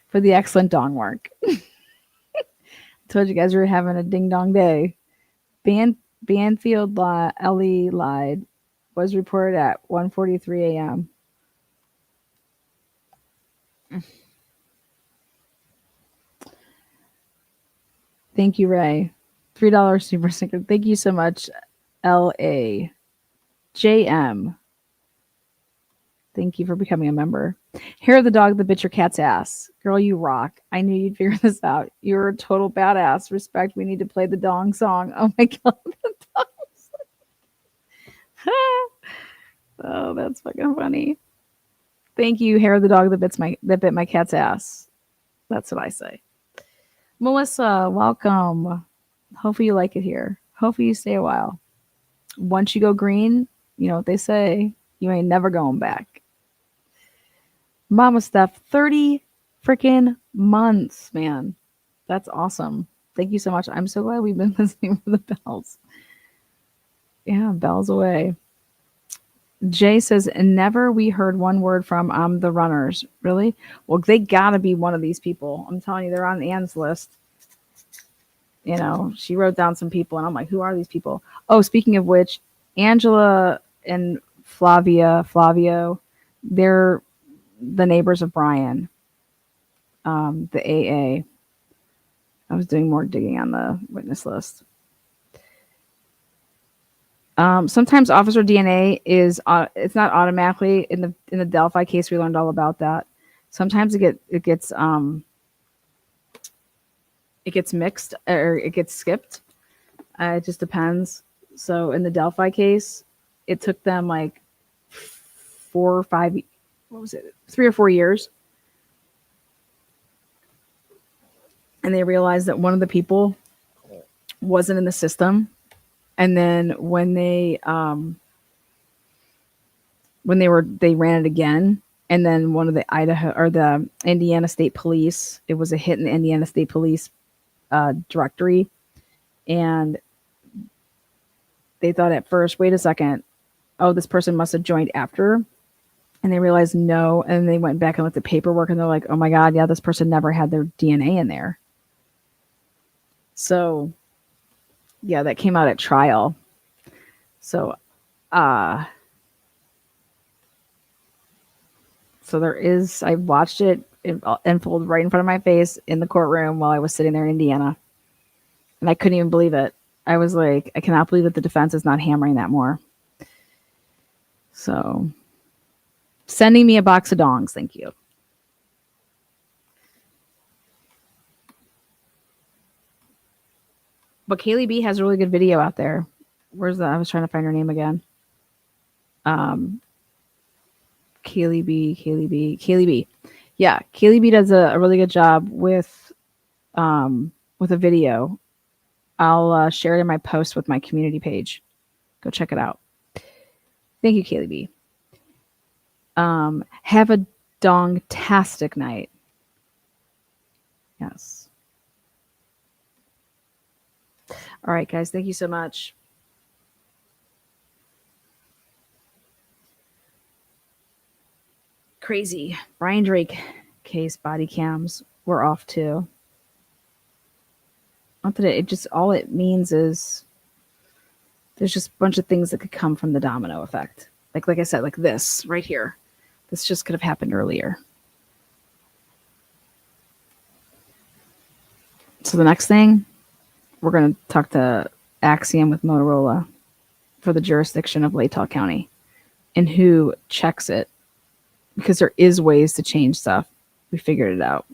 for the excellent dong work. Told you guys we were having a ding dong day. Banfield Ellie lied was reported at 1:43 a.m. Thank you, Ray. $3 super sticker. Thank you so much, LA. JM. Thank you for becoming a member. Hair of the dog that bit your cat's ass. Girl, you rock. I knew you'd figure this out. You're a total badass. Respect. We need to play the dong song. Oh my god, the dong song. Oh, that's fucking funny. Thank you, hair of the dog that bit my cat's ass. That's what I say. Melissa, welcome. Hopefully you like it here. Hopefully you stay a while. Once you go green, you know what they say. You ain't never going back. Mama Steph, 30 freaking months, man. That's awesome. Thank you so much. I'm so glad we've been listening for the bells. Yeah, bells away. Jay says, and never we heard one word from the runners. Really? Well, they gotta be one of these people. I'm telling you, they're on Anne's list. She wrote down some people, and I'm like, who are these people? Oh, speaking of which, Angela and Flavio, they're the neighbors of Brian, the AA. I was doing more digging on the witness list. Sometimes officer DNA is it's not automatically in the Delphi case. We learned all about that. Sometimes it gets mixed or it gets skipped. It just depends. So in the Delphi case, it took them like 4 or 5, 3 or 4 years. And they realized that one of the people wasn't in the system. And then when they ran it again, and then one of the Idaho or the Indiana State Police, it was a hit in the Indiana State Police directory, and they thought at first, wait a second, oh, this person must have joined after, and they realized no, and they went back and looked at paperwork, and they're like, oh my god, yeah, this person never had their DNA in there. So yeah, that came out at trial. So there is, I watched it unfold right in front of my face in the courtroom while I was sitting there in Indiana. And I couldn't even believe it. I was like, I cannot believe that the defense is not hammering that more. So, sending me a box of dongs. Thank you. But Kaylee B has a really good video out there. Where's that? I was trying to find her name again. Kaylee B. Yeah, Kaylee B does a really good job with a video. I'll share it in my post with my community page. Go check it out. Thank you, Kaylee B. Have a dong-tastic night. Yes. All right, guys. Thank you so much. Crazy. Brian Drake case body cams were off too. Not that it just, all it means is there's just a bunch of things that could come from the domino effect. Like I said, like this right here. This just could have happened earlier. So the next thing, we're going to talk to Axiom with Motorola for the jurisdiction of Latah County and who checks it, because there is ways to change stuff. We figured it out.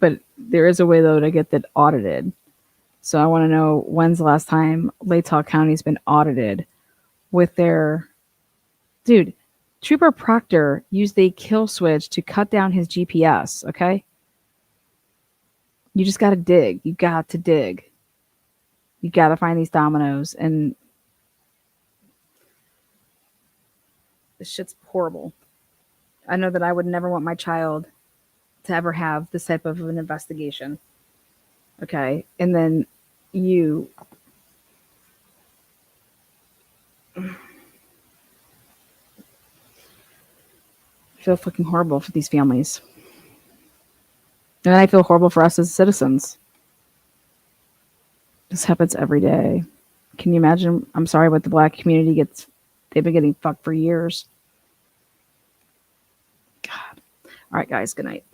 But there is a way, though, to get that audited. So I want to know, when's the last time Latah County's been audited with their... Dude, Trooper Proctor used a kill switch to cut down his GPS, okay? You just got to dig. You got to dig. You got to find these dominoes. And this shit's horrible. I know that I would never want my child to ever have this type of an investigation. Okay? And then you... feel fucking horrible for these families. And I feel horrible for us as citizens. This happens every day. Can you imagine? I'm sorry, but the black community gets... They've been getting fucked for years. God. All right, guys. Good night.